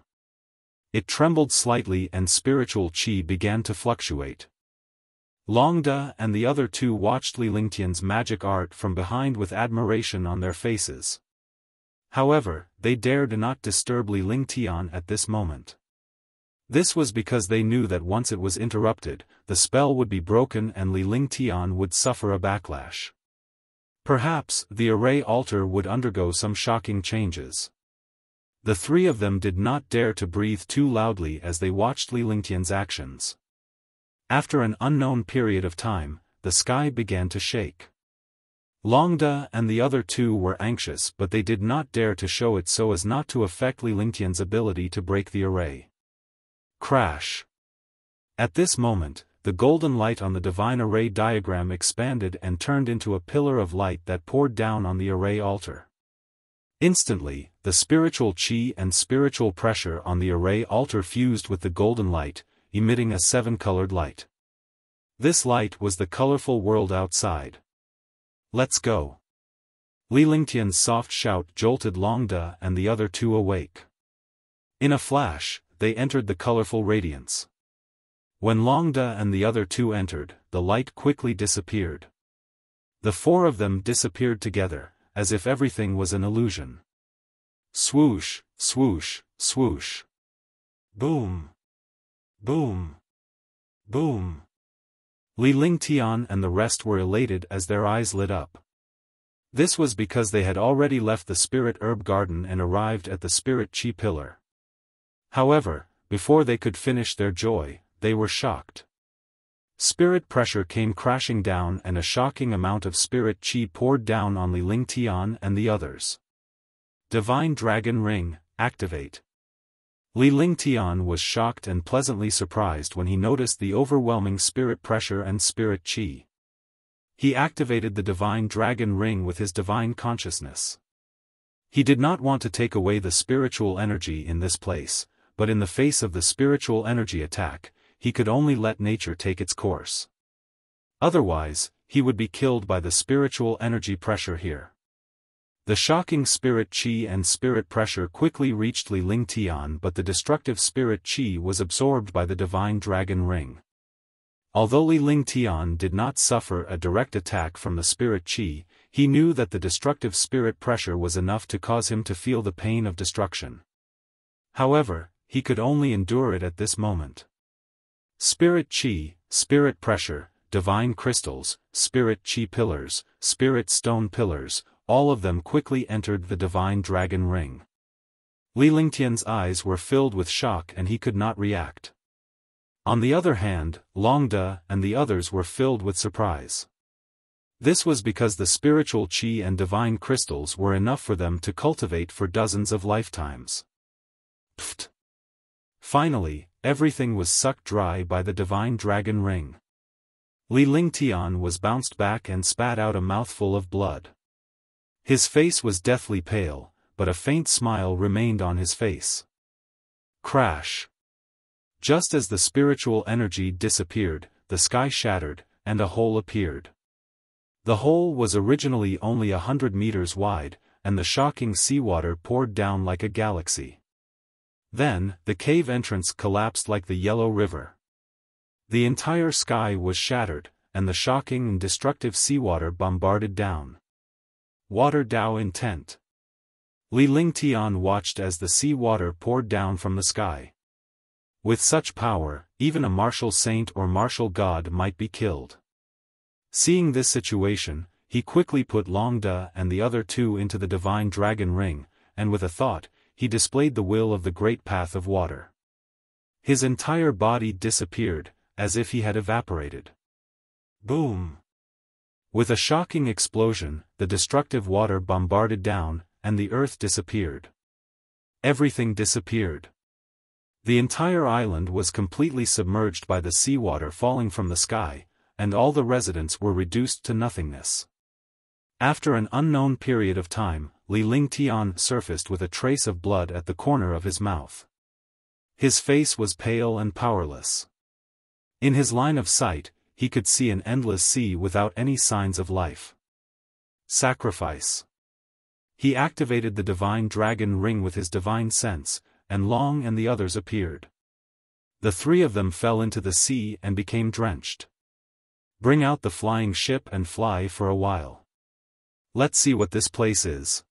It trembled slightly and spiritual qi began to fluctuate. Longda and the other two watched Li Lingtian's magic art from behind with admiration on their faces. However, they dared not disturb Li Lingtian at this moment. This was because they knew that once it was interrupted, the spell would be broken and Li Lingtian would suffer a backlash. Perhaps, the array altar would undergo some shocking changes. The three of them did not dare to breathe too loudly as they watched Li Lingtian's actions. After an unknown period of time, the sky began to shake. Longda and the other two were anxious but they did not dare to show it so as not to affect Li Lingtian's ability to break the array. Crash! At this moment, the golden light on the divine array diagram expanded and turned into a pillar of light that poured down on the array altar. Instantly, the spiritual qi and spiritual pressure on the array altar fused with the golden light, emitting a 7-colored light. This light was the colorful world outside. Let's go! Li Lingtian's soft shout jolted Longda and the other two awake. In a flash, they entered the colorful radiance. When Longda and the other two entered, the light quickly disappeared. The four of them disappeared together, as if everything was an illusion. Swoosh, swoosh, swoosh. Boom! Boom! Boom! Li Lingtian and the rest were elated as their eyes lit up. This was because they had already left the spirit herb garden and arrived at the spirit qi pillar. However, before they could finish their joy, they were shocked. Spirit pressure came crashing down and a shocking amount of spirit qi poured down on Li Lingtian and the others. Divine Dragon Ring, activate. Li Lingtian was shocked and pleasantly surprised when he noticed the overwhelming spirit pressure and spirit qi. He activated the Divine Dragon Ring with his divine consciousness. He did not want to take away the spiritual energy in this place, but in the face of the spiritual energy attack, he could only let nature take its course. Otherwise, he would be killed by the spiritual energy pressure here. The shocking spirit qi and spirit pressure quickly reached Li Lingtian, but the destructive spirit qi was absorbed by the Divine Dragon Ring. Although Li Lingtian did not suffer a direct attack from the spirit qi, he knew that the destructive spirit pressure was enough to cause him to feel the pain of destruction. However, he could only endure it at this moment. Spirit qi, spirit pressure, divine crystals, spirit qi pillars, spirit stone pillars, all of them quickly entered the Divine Dragon Ring. Li Lingtian's eyes were filled with shock and he could not react. On the other hand, Longda and the others were filled with surprise. This was because the spiritual qi and divine crystals were enough for them to cultivate for dozens of lifetimes. Pfft! Finally, everything was sucked dry by the Divine Dragon Ring. Li Lingtian was bounced back and spat out a mouthful of blood. His face was deathly pale, but a faint smile remained on his face. Crash! Just as the spiritual energy disappeared, the sky shattered, and a hole appeared. The hole was originally only 100 meters wide, and the shocking seawater poured down like a galaxy. Then, the cave entrance collapsed like the Yellow River. The entire sky was shattered, and the shocking and destructive seawater bombarded down. Water Dao intent. Li Lingtian watched as the sea water poured down from the sky. With such power, even a martial saint or martial god might be killed. Seeing this situation, he quickly put Long De and the other two into the divine dragon ring, and with a thought, he displayed the will of the great path of water. His entire body disappeared, as if he had evaporated. Boom! With a shocking explosion, the destructive water bombarded down, and the earth disappeared. Everything disappeared. The entire island was completely submerged by the seawater falling from the sky, and all the residents were reduced to nothingness. After an unknown period of time, Li Lingtian surfaced with a trace of blood at the corner of his mouth. His face was pale and powerless. In his line of sight, he could see an endless sea without any signs of life. Sacrifice. He activated the divine dragon ring with his divine sense, and Long and the others appeared. The three of them fell into the sea and became drenched. Bring out the flying ship and fly for a while. Let's see what this place is.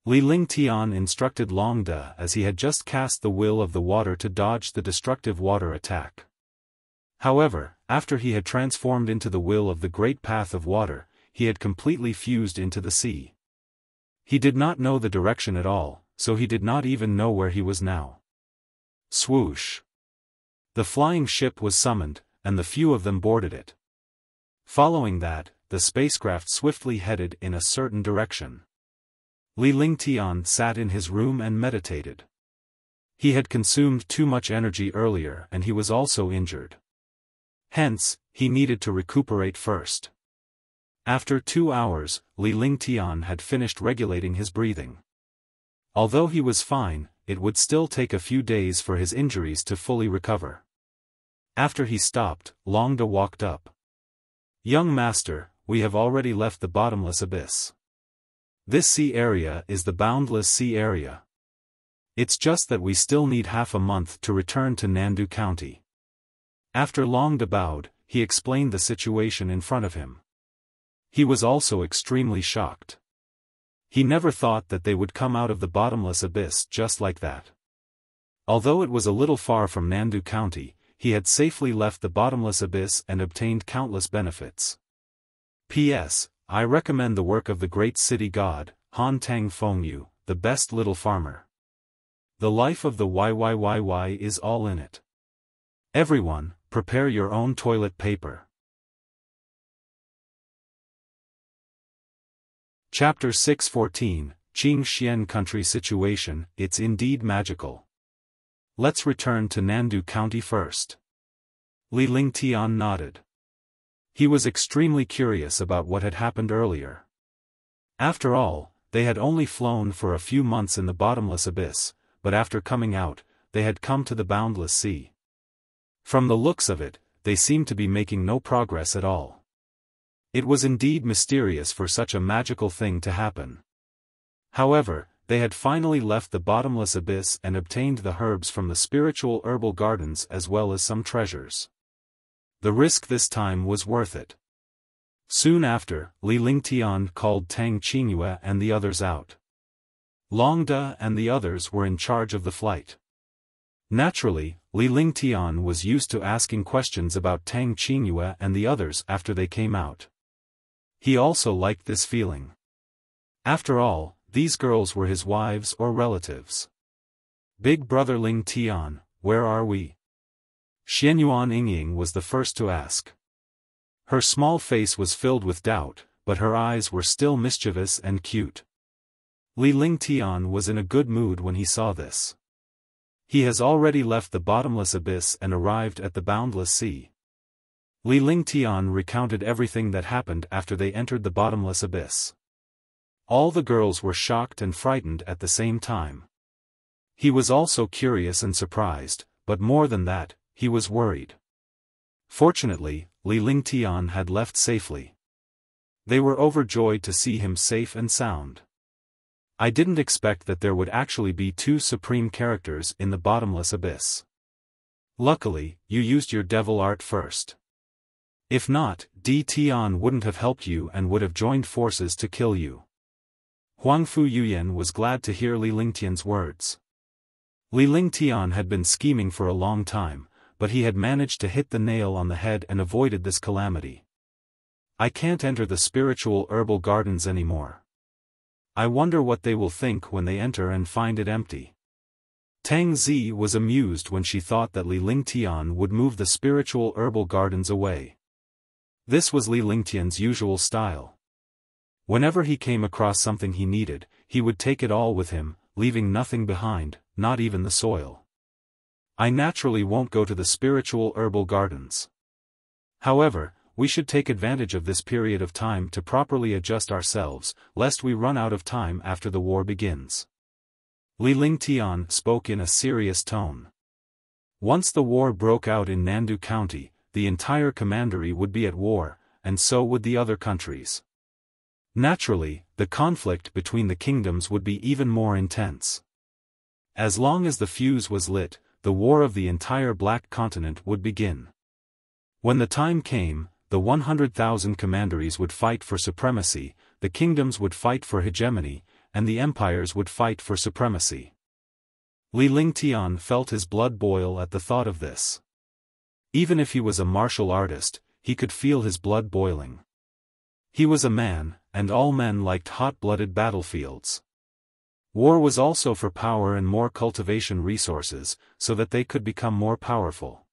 Li Lingtian instructed Long De as he had just cast the will of the water to dodge the destructive water attack. However, after he had transformed into the will of the great path of water, he had completely fused into the sea. He did not know the direction at all, so he did not even know where he was now. Swoosh! The flying ship was summoned, and the few of them boarded it. Following that, the spacecraft swiftly headed in a certain direction. Li Lingtian sat in his room and meditated. He had consumed too much energy earlier and he was also injured. Hence, he needed to recuperate first. After 2 hours, Li Lingtian had finished regulating his breathing. Although he was fine, it would still take a few days for his injuries to fully recover. After he stopped, Long De walked up. Young master, we have already left the bottomless abyss. This sea area is the boundless sea area. It's just that we still need half a month to return to Nandu County. After Long De bowed, he explained the situation in front of him. He was also extremely shocked. He never thought that they would come out of the bottomless abyss just like that. Although it was a little far from Nandu County, he had safely left the bottomless abyss and obtained countless benefits. P.S. I recommend the work of the great city god, Han Tang Fengyu, the best little farmer. The life of the YYYY is all in it. Everyone, prepare your own toilet paper. Chapter 614, Qingxian Country Situation. It's indeed magical. Let's return to Nandu County first. Li Lingtian nodded. He was extremely curious about what had happened earlier. After all, they had only flown for a few months in the bottomless abyss, but after coming out, they had come to the boundless sea. From the looks of it, they seemed to be making no progress at all. It was indeed mysterious for such a magical thing to happen. However, they had finally left the bottomless abyss and obtained the herbs from the spiritual herbal gardens as well as some treasures. The risk this time was worth it. Soon after, Li Lingtian called Tang Qingyue and the others out. Long De and the others were in charge of the flight. Naturally, Li Lingtian was used to asking questions about Tang Qingyue and the others after they came out. He also liked this feeling. After all, these girls were his wives or relatives. Big brother Lingtian, where are we? Xianyuan Yingying was the first to ask. Her small face was filled with doubt, but her eyes were still mischievous and cute. Li Lingtian was in a good mood when he saw this. He has already left the bottomless abyss and arrived at the boundless sea. Li Lingtian recounted everything that happened after they entered the bottomless abyss. All the girls were shocked and frightened at the same time. He was also curious and surprised, but more than that, he was worried. Fortunately, Li Lingtian had left safely. They were overjoyed to see him safe and sound. I didn't expect that there would actually be two supreme characters in the bottomless abyss. Luckily, you used your devil art first. If not, Di Tian wouldn't have helped you and would have joined forces to kill you. Huangfu Yuyan was glad to hear Li Lingtian's words. Li Lingtian had been scheming for a long time, but he had managed to hit the nail on the head and avoided this calamity. I can't enter the spiritual herbal gardens anymore. I wonder what they will think when they enter and find it empty. Tang Zi was amused when she thought that Li Lingtian would move the spiritual herbal gardens away. This was Li Lingtian's usual style. Whenever he came across something he needed, he would take it all with him, leaving nothing behind, not even the soil. I naturally won't go to the spiritual herbal gardens. However, we should take advantage of this period of time to properly adjust ourselves, lest we run out of time after the war begins. Li Lingtian spoke in a serious tone. Once the war broke out in Nandu County, the entire commandery would be at war, and so would the other countries. Naturally, the conflict between the kingdoms would be even more intense. As long as the fuse was lit, the war of the entire Black Continent would begin. When the time came, the 100,000 commanderies would fight for supremacy, the kingdoms would fight for hegemony, and the empires would fight for supremacy. Li Lingtian felt his blood boil at the thought of this. Even if he was a martial artist, he could feel his blood boiling. He was a man, and all men liked hot-blooded battlefields. War was also for power and more cultivation resources, so that they could become more powerful.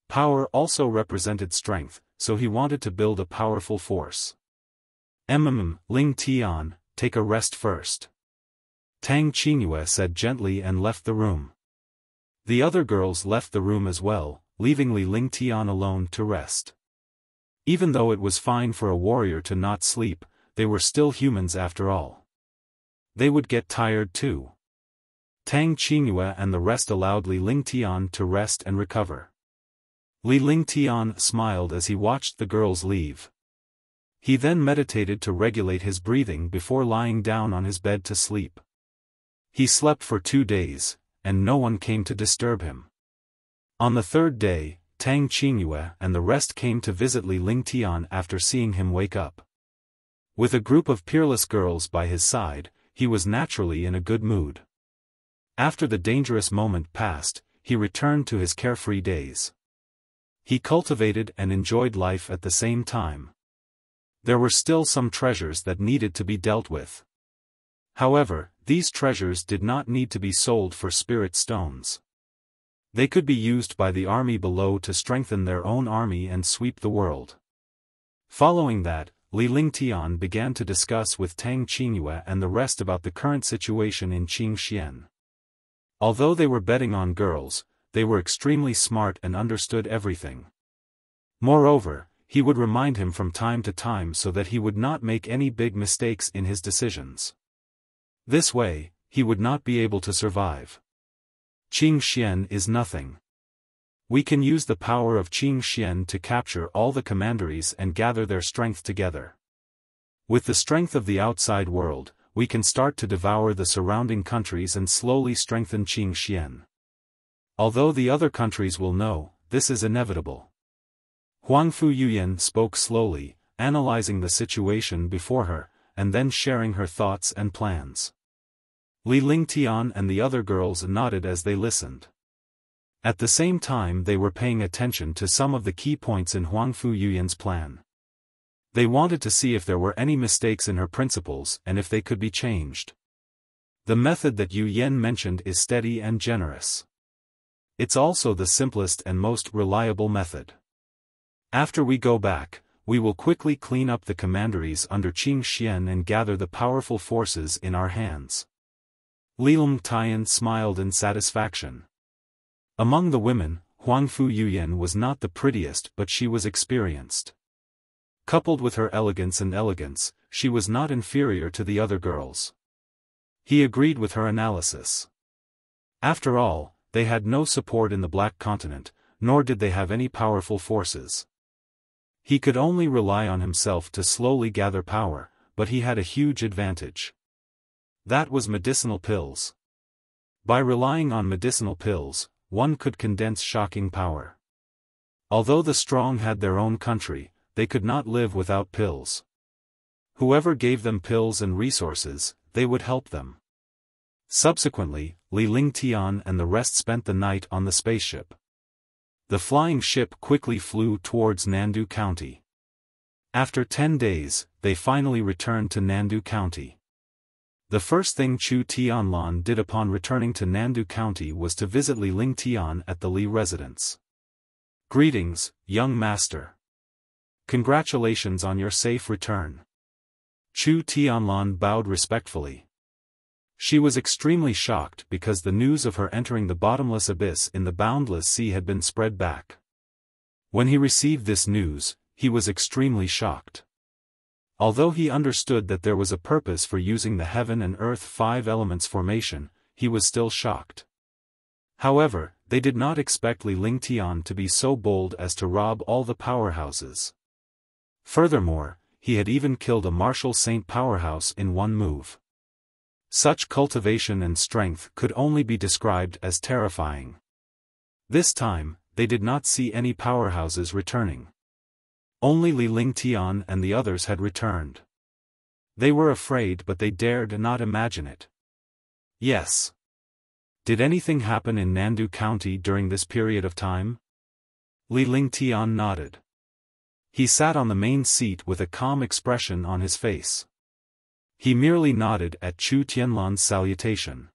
Power also represented strength, so he wanted to build a powerful force. Ling Tian, take a rest first. Tang Qingyue said gently and left the room. The other girls left the room as well, leaving Li Lingtian alone to rest. Even though it was fine for a warrior to not sleep, they were still humans after all. They would get tired too. Tang Qingyue and the rest allowed Li Lingtian to rest and recover. Li Lingtian smiled as he watched the girls leave. He then meditated to regulate his breathing before lying down on his bed to sleep. He slept for 2 days, and no one came to disturb him. On the 3rd day, Tang Qingyue and the rest came to visit Li Lingtian after seeing him wake up. With a group of peerless girls by his side, he was naturally in a good mood. After the dangerous moment passed, he returned to his carefree days. He cultivated and enjoyed life at the same time. There were still some treasures that needed to be dealt with. However, these treasures did not need to be sold for spirit stones. They could be used by the army below to strengthen their own army and sweep the world. Following that, Li Lingtian began to discuss with Tang Qingyue and the rest about the current situation in Qingxian. Although they were betting on girls, they were extremely smart and understood everything. Moreover, he would remind him from time to time so that he would not make any big mistakes in his decisions. This way, he would not be able to survive. Qingxian is nothing. We can use the power of Qingxian to capture all the commanderies and gather their strength together. With the strength of the outside world, we can start to devour the surrounding countries and slowly strengthen Qingxian. Although the other countries will know, this is inevitable. Huangfu Yuyan spoke slowly, analyzing the situation before her, and then sharing her thoughts and plans. Li Lingtian and the other girls nodded as they listened. At the same time they were paying attention to some of the key points in Huangfu Yuyan's plan. They wanted to see if there were any mistakes in her principles and if they could be changed. The method that Yu Yan mentioned is steady and generous. It's also the simplest and most reliable method. After we go back, we will quickly clean up the commanderies under Qingxian and gather the powerful forces in our hands. Li Lingtian smiled in satisfaction. Among the women, Huangfu Yuyan was not the prettiest but she was experienced. Coupled with her elegance, she was not inferior to the other girls. He agreed with her analysis. After all, they had no support in the Black Continent, nor did they have any powerful forces. He could only rely on himself to slowly gather power, but he had a huge advantage. That was medicinal pills. By relying on medicinal pills, one could condense shocking power. Although the strong had their own country, they could not live without pills. Whoever gave them pills and resources, they would help them. Subsequently, Li Lingtian and the rest spent the night on the spaceship. The flying ship quickly flew towards Nandu County. After 10 days, they finally returned to Nandu County. The first thing Chu Tianlan did upon returning to Nandu County was to visit Li Lingtian at the Li residence. "Greetings, young master. Congratulations on your safe return." Chu Tianlan bowed respectfully. She was extremely shocked because the news of her entering the bottomless abyss in the boundless sea had been spread back. When he received this news, he was extremely shocked. Although he understood that there was a purpose for using the heaven and earth 5 elements formation, he was still shocked. However, they did not expect Li Lingtian to be so bold as to rob all the powerhouses. Furthermore, he had even killed a Martial Saint powerhouse in one move. Such cultivation and strength could only be described as terrifying. This time, they did not see any powerhouses returning. Only Li Lingtian and the others had returned. They were afraid, but they dared not imagine it. Yes. Did anything happen in Nandu County during this period of time? Li Lingtian nodded. He sat on the main seat with a calm expression on his face. He merely nodded at Chu Tianlan's salutation.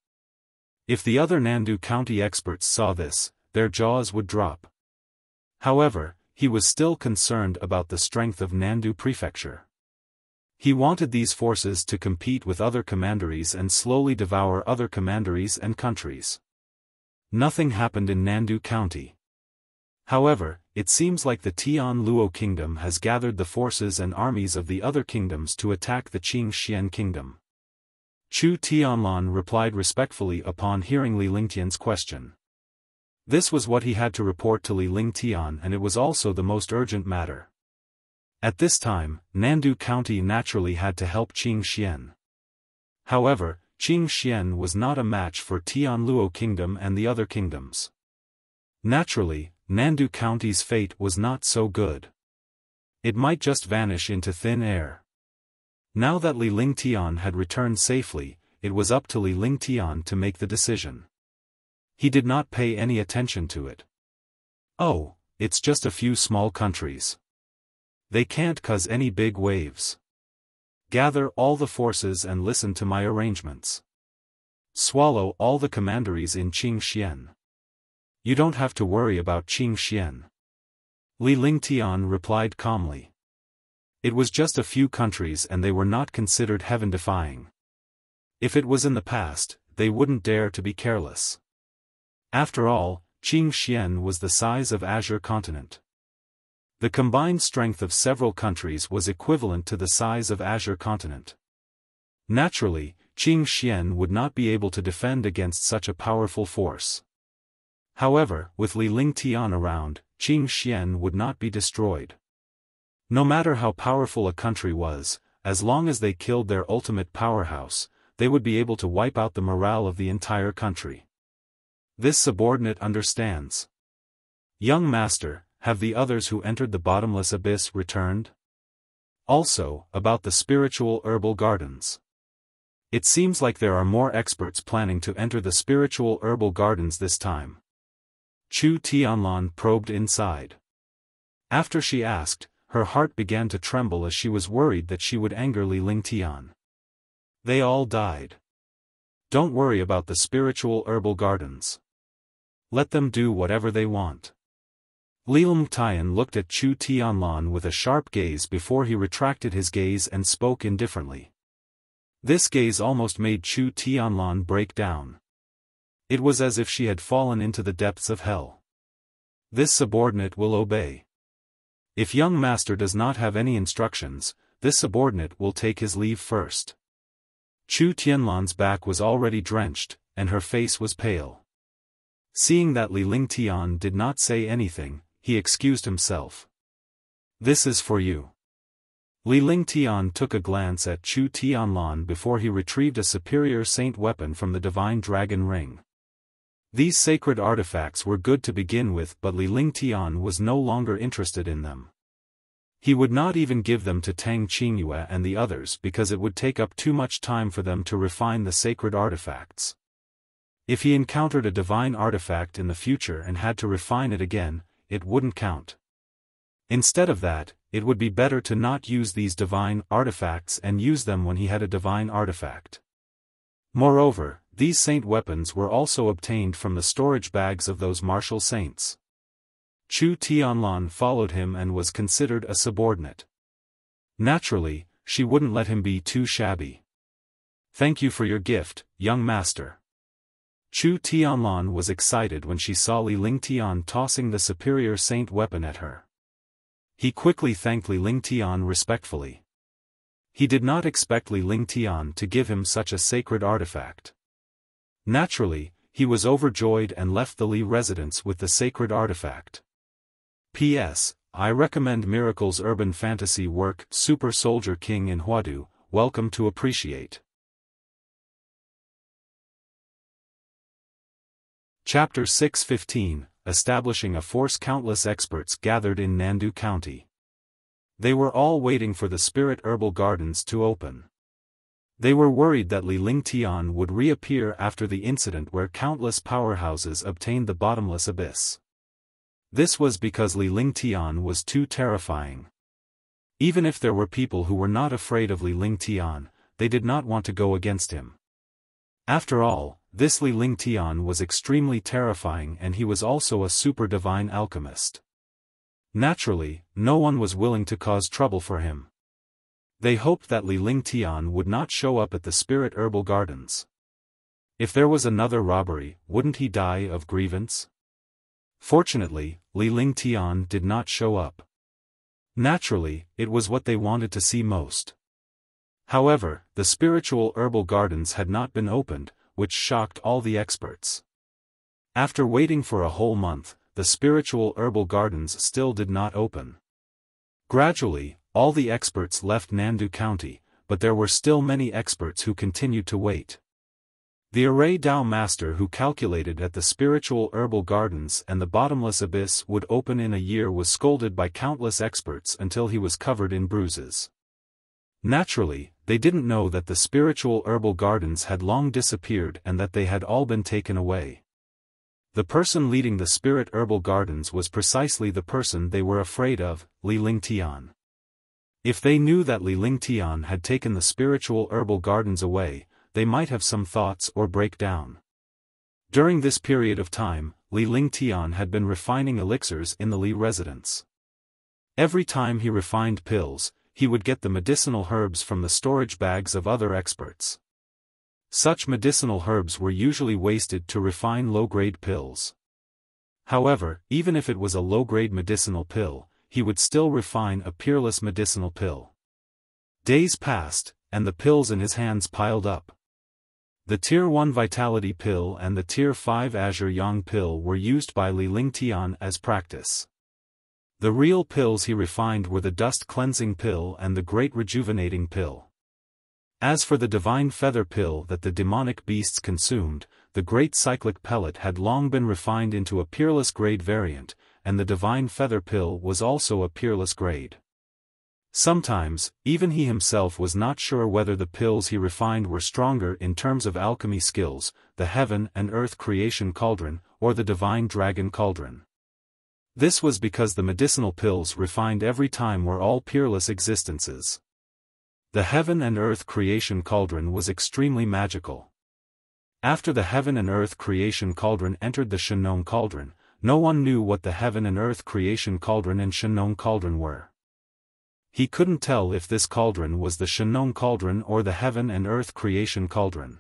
If the other Nandu County experts saw this, their jaws would drop. However, he was still concerned about the strength of Nandu Prefecture. He wanted these forces to compete with other commanderies and slowly devour other commanderies and countries. Nothing happened in Nandu County. However, it seems like the Tian Luo Kingdom has gathered the forces and armies of the other kingdoms to attack the Qing Xian Kingdom. Chu Tianlan replied respectfully upon hearing Li Lingtian's question. This was what he had to report to Li Lingtian, and it was also the most urgent matter. At this time, Nandu County naturally had to help Qing Xian. However, Qing Xian was not a match for Tian Luo Kingdom and the other kingdoms. Naturally, Nandu County's fate was not so good. It might just vanish into thin air. Now that Li Lingtian had returned safely, it was up to Li Lingtian to make the decision. He did not pay any attention to it. "Oh, it's just a few small countries. They can't cause any big waves. Gather all the forces and listen to my arrangements. Swallow all the commanderies in Qing Xian. You don't have to worry about Qing Xian." Li Lingtian replied calmly. It was just a few countries and they were not considered heaven-defying. If it was in the past, they wouldn't dare to be careless. After all, Qing Xian was the size of Azure Continent. The combined strength of several countries was equivalent to the size of Azure Continent. Naturally, Qing Xian would not be able to defend against such a powerful force. However, with Li Lingtian around, Qing Xian would not be destroyed. No matter how powerful a country was, as long as they killed their ultimate powerhouse, they would be able to wipe out the morale of the entire country. This subordinate understands. "Young master, have the others who entered the bottomless abyss returned?" Also, about the spiritual herbal gardens. It seems like there are more experts planning to enter the spiritual herbal gardens this time. Chu Tianlan probed inside. After she asked, her heart began to tremble as she was worried that she would anger Li Lingtian. "They all died. Don't worry about the spiritual herbal gardens. Let them do whatever they want." Li Lingtian looked at Chu Tianlan with a sharp gaze before he retracted his gaze and spoke indifferently. This gaze almost made Chu Tianlan break down. It was as if she had fallen into the depths of hell. This subordinate will obey. If young master does not have any instructions, this subordinate will take his leave first. Chu Tianlan's back was already drenched, and her face was pale. Seeing that Li Lingtian did not say anything, he excused himself. "This is for you." Li Lingtian took a glance at Chu Tianlan before he retrieved a superior saint weapon from the divine dragon ring. These sacred artifacts were good to begin with, but Li Lingtian was no longer interested in them. He would not even give them to Tang Qingyue and the others because it would take up too much time for them to refine the sacred artifacts. If he encountered a divine artifact in the future and had to refine it again, it wouldn't count. Instead of that, it would be better to not use these divine artifacts and use them when he had a divine artifact. Moreover, these saint weapons were also obtained from the storage bags of those martial saints. Chu Tianlan followed him and was considered a subordinate. Naturally, she wouldn't let him be too shabby. "Thank you for your gift, young master." Chu Tianlan was excited when she saw Li Lingtian tossing the superior saint weapon at her. He quickly thanked Li Lingtian respectfully. He did not expect Li Lingtian to give him such a sacred artifact. Naturally, he was overjoyed and left the Li residence with the sacred artifact. P.S. I recommend Miracle's urban fantasy work Super Soldier King in Huadu. Welcome to appreciate. Chapter 6:15, Establishing a Force. Countless experts gathered in Nandu County. They were all waiting for the spirit herbal gardens to open. They were worried that Li Lingtian would reappear after the incident where countless powerhouses obtained the bottomless abyss. This was because Li Lingtian was too terrifying. Even if there were people who were not afraid of Li Lingtian, they did not want to go against him. After all, this Li Lingtian was extremely terrifying and he was also a super divine alchemist. Naturally, no one was willing to cause trouble for him. They hoped that Li Lingtian would not show up at the spirit herbal gardens. If there was another robbery, wouldn't he die of grievance? Fortunately, Li Lingtian did not show up. Naturally, it was what they wanted to see most. However, the spiritual herbal gardens had not been opened, which shocked all the experts. After waiting for a whole month, the spiritual herbal gardens still did not open. Gradually, all the experts left Nandu County, but there were still many experts who continued to wait. The Array Dao master who calculated that the spiritual herbal gardens and the bottomless abyss would open in a year was scolded by countless experts until he was covered in bruises. Naturally, they didn't know that the spiritual herbal gardens had long disappeared and that they had all been taken away. The person leading the spirit herbal gardens was precisely the person they were afraid of, Li Lingtian. If they knew that Li Lingtian had taken the spiritual herbal gardens away, they might have some thoughts or break down. During this period of time, Li Lingtian had been refining elixirs in the Li residence. Every time he refined pills, he would get the medicinal herbs from the storage bags of other experts. Such medicinal herbs were usually wasted to refine low-grade pills. However, even if it was a low-grade medicinal pill, he would still refine a peerless medicinal pill. Days passed, and the pills in his hands piled up. The Tier 1 Vitality pill and the Tier 5 Azure Yang pill were used by Li Lingtian as practice. The real pills he refined were the Dust Cleansing pill and the Great Rejuvenating pill. As for the Divine Feather pill that the demonic beasts consumed, the Great Cyclic Pellet had long been refined into a peerless grade variant, and the Divine Feather pill was also a peerless grade. Sometimes, even he himself was not sure whether the pills he refined were stronger in terms of alchemy skills, the Heaven and Earth Creation Cauldron, or the Divine Dragon Cauldron. This was because the medicinal pills refined every time were all peerless existences. The Heaven and Earth Creation Cauldron was extremely magical. After the Heaven and Earth Creation Cauldron entered the Shenong Cauldron, no one knew what the Heaven and Earth Creation Cauldron and Shenong Cauldron were. He couldn't tell if this cauldron was the Shenong Cauldron or the Heaven and Earth Creation Cauldron.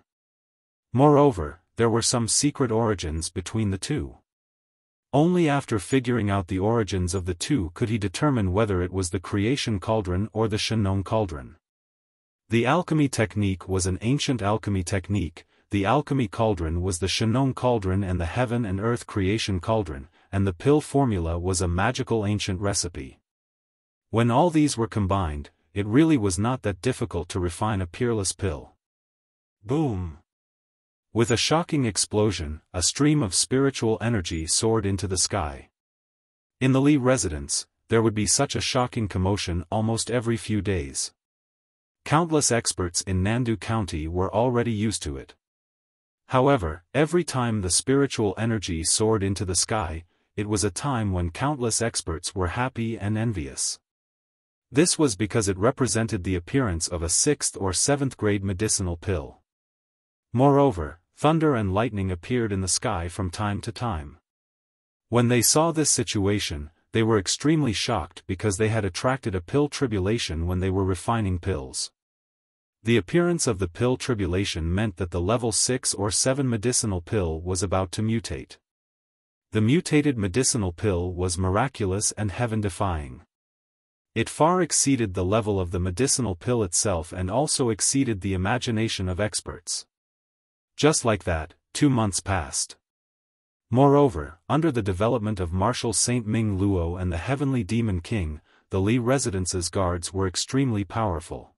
Moreover, there were some secret origins between the two. Only after figuring out the origins of the two could he determine whether it was the Creation Cauldron or the Shenong Cauldron. The alchemy technique was an ancient alchemy technique, the alchemy cauldron was the Shenong Cauldron and the Heaven and Earth Creation Cauldron, and the pill formula was a magical ancient recipe. When all these were combined, it really was not that difficult to refine a peerless pill. Boom! With a shocking explosion, a stream of spiritual energy soared into the sky. In the Li residence, there would be such a shocking commotion almost every few days. Countless experts in Nandu County were already used to it. However, every time the spiritual energy soared into the sky, it was a time when countless experts were happy and envious. This was because it represented the appearance of a 6th or 7th grade medicinal pill. Moreover, thunder and lightning appeared in the sky from time to time. When they saw this situation, they were extremely shocked because they had attracted a pill tribulation when they were refining pills. The appearance of the pill tribulation meant that the level 6 or 7 medicinal pill was about to mutate. The mutated medicinal pill was miraculous and heaven-defying. It far exceeded the level of the medicinal pill itself and also exceeded the imagination of experts. Just like that, 2 months passed. Moreover, under the development of Marshal Saint Ming Luo and the Heavenly Demon King, the Li Residence's guards were extremely powerful.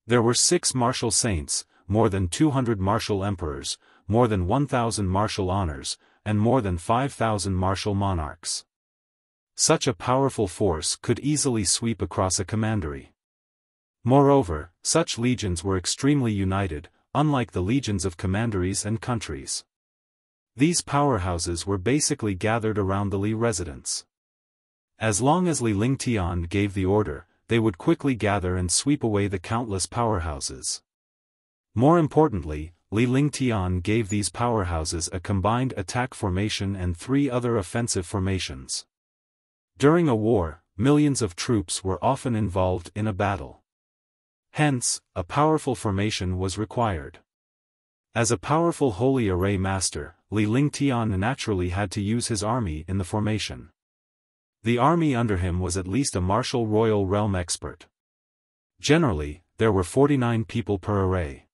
There were 6 martial saints, more than 200 martial emperors, more than 1,000 martial honors, and more than 5,000 martial monarchs. Such a powerful force could easily sweep across a commandery. Moreover, such legions were extremely united, unlike the legions of commanderies and countries. These powerhouses were basically gathered around the Li residence. As long as Li Lingtian gave the order, they would quickly gather and sweep away the countless powerhouses. More importantly, Li Lingtian gave these powerhouses a combined attack formation and 3 other offensive formations. During a war, millions of troops were often involved in a battle. Hence, a powerful formation was required. As a powerful holy array master, Li Lingtian naturally had to use his army in the formation. The army under him was at least a martial royal realm expert. Generally, there were 49 people per array.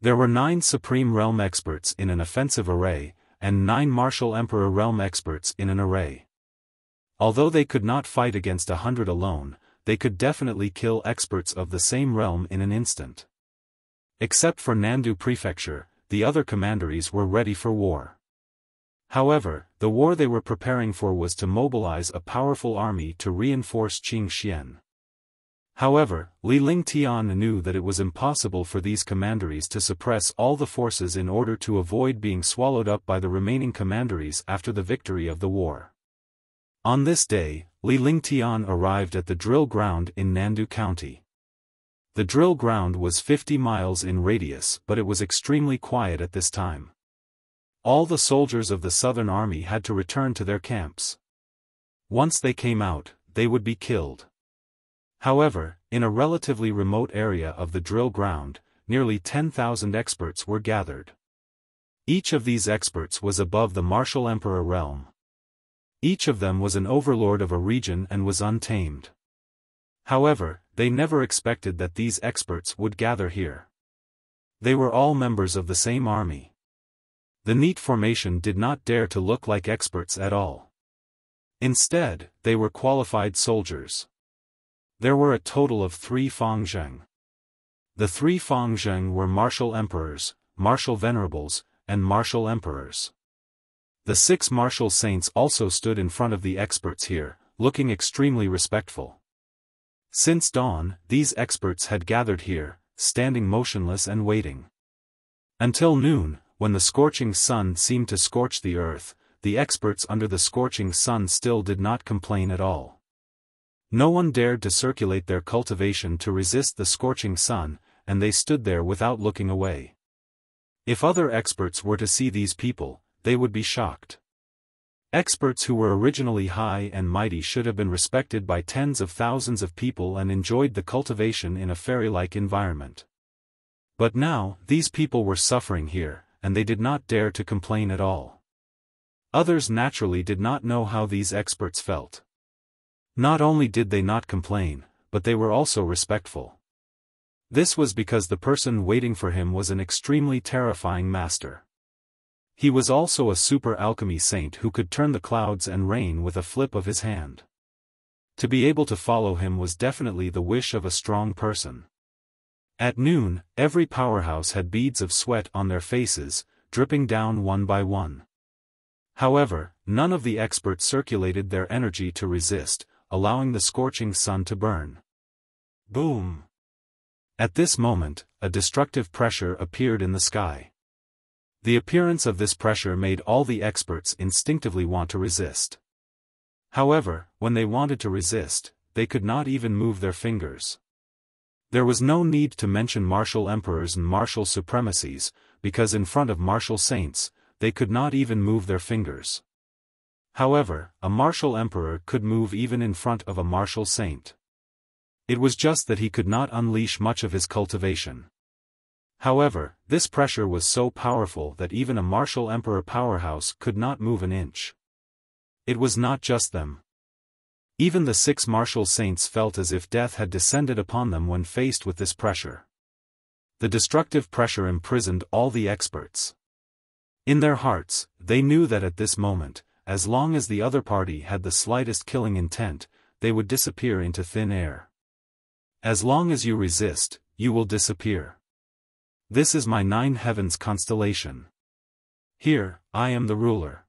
There were 9 supreme realm experts in an offensive array, and 9 martial emperor realm experts in an array. Although they could not fight against 100 alone, they could definitely kill experts of the same realm in an instant. Except for Nandu Prefecture, the other commanderies were ready for war. However, the war they were preparing for was to mobilize a powerful army to reinforce Qingxian. However, Li Lingtian knew that it was impossible for these commanderies to suppress all the forces in order to avoid being swallowed up by the remaining commanderies after the victory of the war. On this day, Li Lingtian arrived at the drill ground in Nandu County. The drill ground was 50 miles in radius, but it was extremely quiet at this time. All the soldiers of the Southern Army had to return to their camps. Once they came out, they would be killed. However, in a relatively remote area of the drill ground, nearly 10,000 experts were gathered. Each of these experts was above the martial emperor realm. Each of them was an overlord of a region and was untamed. However, they never expected that these experts would gather here. They were all members of the same army. The neat formation did not dare to look like experts at all. Instead, they were qualified soldiers. There were a total of 3 Fangzheng. The 3 Fangzheng were martial emperors, martial venerables, and martial emperors. The 6 martial saints also stood in front of the experts here, looking extremely respectful. Since dawn, these experts had gathered here, standing motionless and waiting. Until noon, when the scorching sun seemed to scorch the earth, the experts under the scorching sun still did not complain at all. No one dared to circulate their cultivation to resist the scorching sun, and they stood there without looking away. If other experts were to see these people, they would be shocked. Experts who were originally high and mighty should have been respected by tens of thousands of people and enjoyed the cultivation in a fairy-like environment. But now, these people were suffering here, and they did not dare to complain at all. Others naturally did not know how these experts felt. Not only did they not complain, but they were also respectful. This was because the person waiting for him was an extremely terrifying master. He was also a super alchemy saint who could turn the clouds and rain with a flip of his hand. To be able to follow him was definitely the wish of a strong person. At noon, every powerhouse had beads of sweat on their faces, dripping down one by one. However, none of the experts circulated their energy to resist, allowing the scorching sun to burn. Boom! At this moment, a destructive pressure appeared in the sky. The appearance of this pressure made all the experts instinctively want to resist. However, when they wanted to resist, they could not even move their fingers. There was no need to mention martial emperors and martial supremacies, because in front of martial saints, they could not even move their fingers. However, a martial emperor could move even in front of a martial saint. It was just that he could not unleash much of his cultivation. However, this pressure was so powerful that even a martial emperor powerhouse could not move an inch. It was not just them. Even the 6 martial saints felt as if death had descended upon them when faced with this pressure. The destructive pressure imprisoned all the experts. In their hearts, they knew that at this moment, as long as the other party had the slightest killing intent, they would disappear into thin air. As long as you resist, you will disappear. This is my 9 heavens constellation. Here, I am the ruler.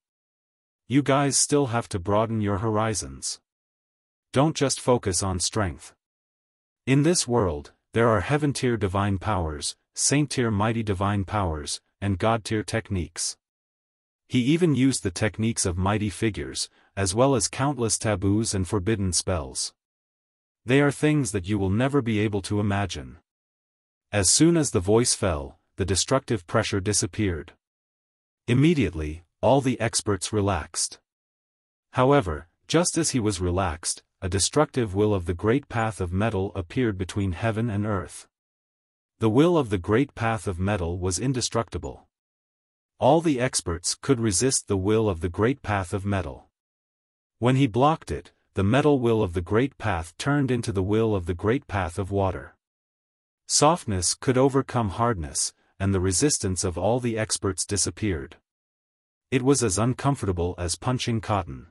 You guys still have to broaden your horizons. Don't just focus on strength. In this world, there are heaven-tier divine powers, saint-tier mighty divine powers, and god-tier techniques. He even used the techniques of mighty figures, as well as countless taboos and forbidden spells. They are things that you will never be able to imagine. As soon as the voice fell, the destructive pressure disappeared. Immediately, all the experts relaxed. However, just as he was relaxed, a destructive will of the great path of metal appeared between heaven and earth. The will of the great path of metal was indestructible. All the experts could resist the will of the great path of metal. When he blocked it, the metal will of the great path turned into the will of the great path of water. Softness could overcome hardness, and the resistance of all the experts disappeared. It was as uncomfortable as punching cotton.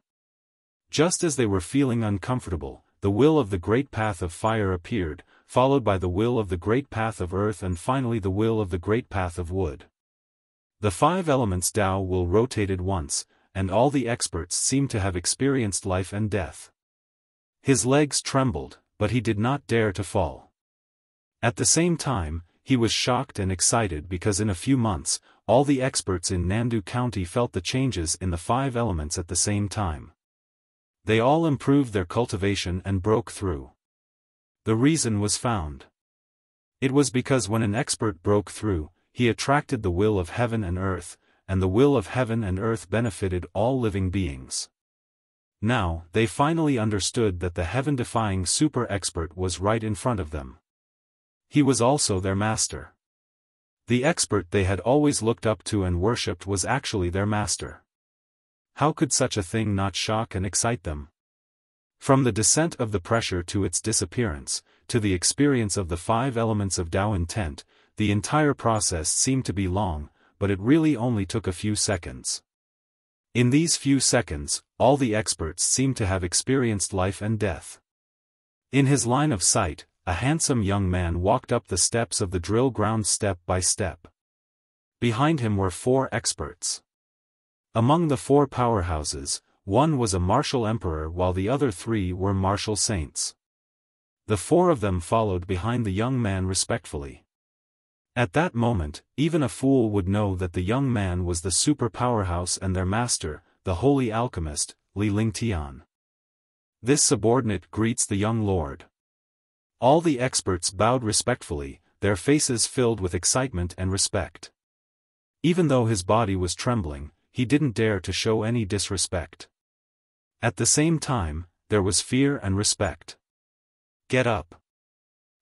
Just as they were feeling uncomfortable, the will of the great path of fire appeared, followed by the will of the great path of earth and finally the will of the great path of wood. The 5 elements Tao will rotated once, and all the experts seemed to have experienced life and death. His legs trembled, but he did not dare to fall. At the same time, he was shocked and excited because in a few months, all the experts in Nandu County felt the changes in the 5 elements at the same time. They all improved their cultivation and broke through. The reason was found. It was because when an expert broke through, he attracted the will of heaven and earth, and the will of heaven and earth benefited all living beings. Now, they finally understood that the heaven-defying super-expert was right in front of them. He was also their master. The expert they had always looked up to and worshipped was actually their master. How could such a thing not shock and excite them? From the descent of the pressure to its disappearance, to the experience of the 5 elements of Tao intent, the entire process seemed to be long, but it really only took a few seconds. In these few seconds, all the experts seemed to have experienced life and death. In his line of sight, a handsome young man walked up the steps of the drill ground step by step. Behind him were 4 experts. Among the 4 powerhouses, one was a martial emperor while the other 3 were martial saints. The 4 of them followed behind the young man respectfully. At that moment, even a fool would know that the young man was the super powerhouse and their master, the holy alchemist, Li Lingtian. This subordinate greets the young lord. All the experts bowed respectfully, their faces filled with excitement and respect. Even though his body was trembling, he didn't dare to show any disrespect. At the same time, there was fear and respect. Get up.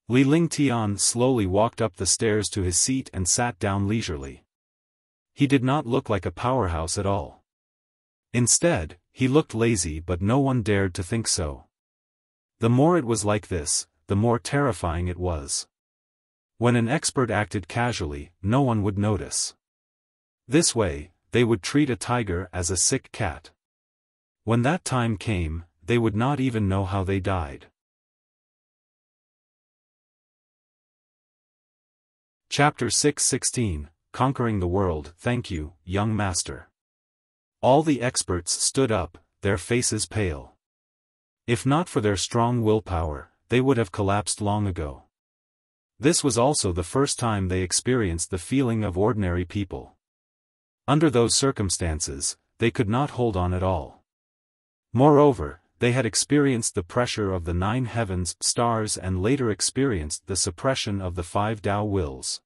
Li Lingtian slowly walked up the stairs to his seat and sat down leisurely. He did not look like a powerhouse at all. Instead, he looked lazy, but no one dared to think so. The more it was like this, the more terrifying it was. When an expert acted casually, no one would notice. This way, they would treat a tiger as a sick cat. When that time came, they would not even know how they died. Chapter 6:16, Conquering the World. Thank you, young master. All the experts stood up, their faces pale. If not for their strong willpower, they would have collapsed long ago. This was also the first time they experienced the feeling of ordinary people. Under those circumstances, they could not hold on at all. Moreover, they had experienced the pressure of the 9 heavens, stars, and later experienced the suppression of the 5 Tao wills.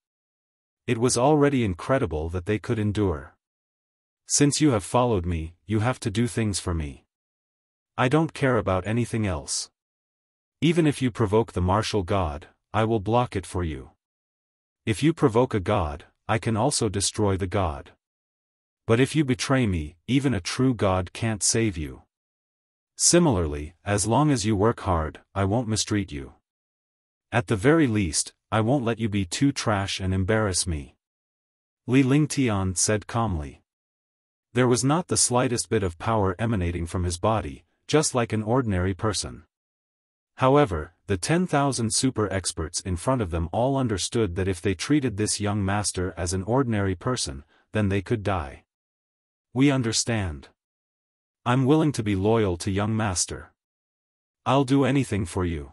It was already incredible that they could endure. Since you have followed me, you have to do things for me. I don't care about anything else. Even if you provoke the martial god, I will block it for you. If you provoke a god, I can also destroy the god. But if you betray me, even a true god can't save you. Similarly, as long as you work hard, I won't mistreat you. At the very least, I won't let you be too trash and embarrass me. Li Lingtian said calmly. There was not the slightest bit of power emanating from his body, just like an ordinary person. However, the 10,000 super experts in front of them all understood that if they treated this young master as an ordinary person, then they could die. We understand. I'm willing to be loyal to young master. I'll do anything for you.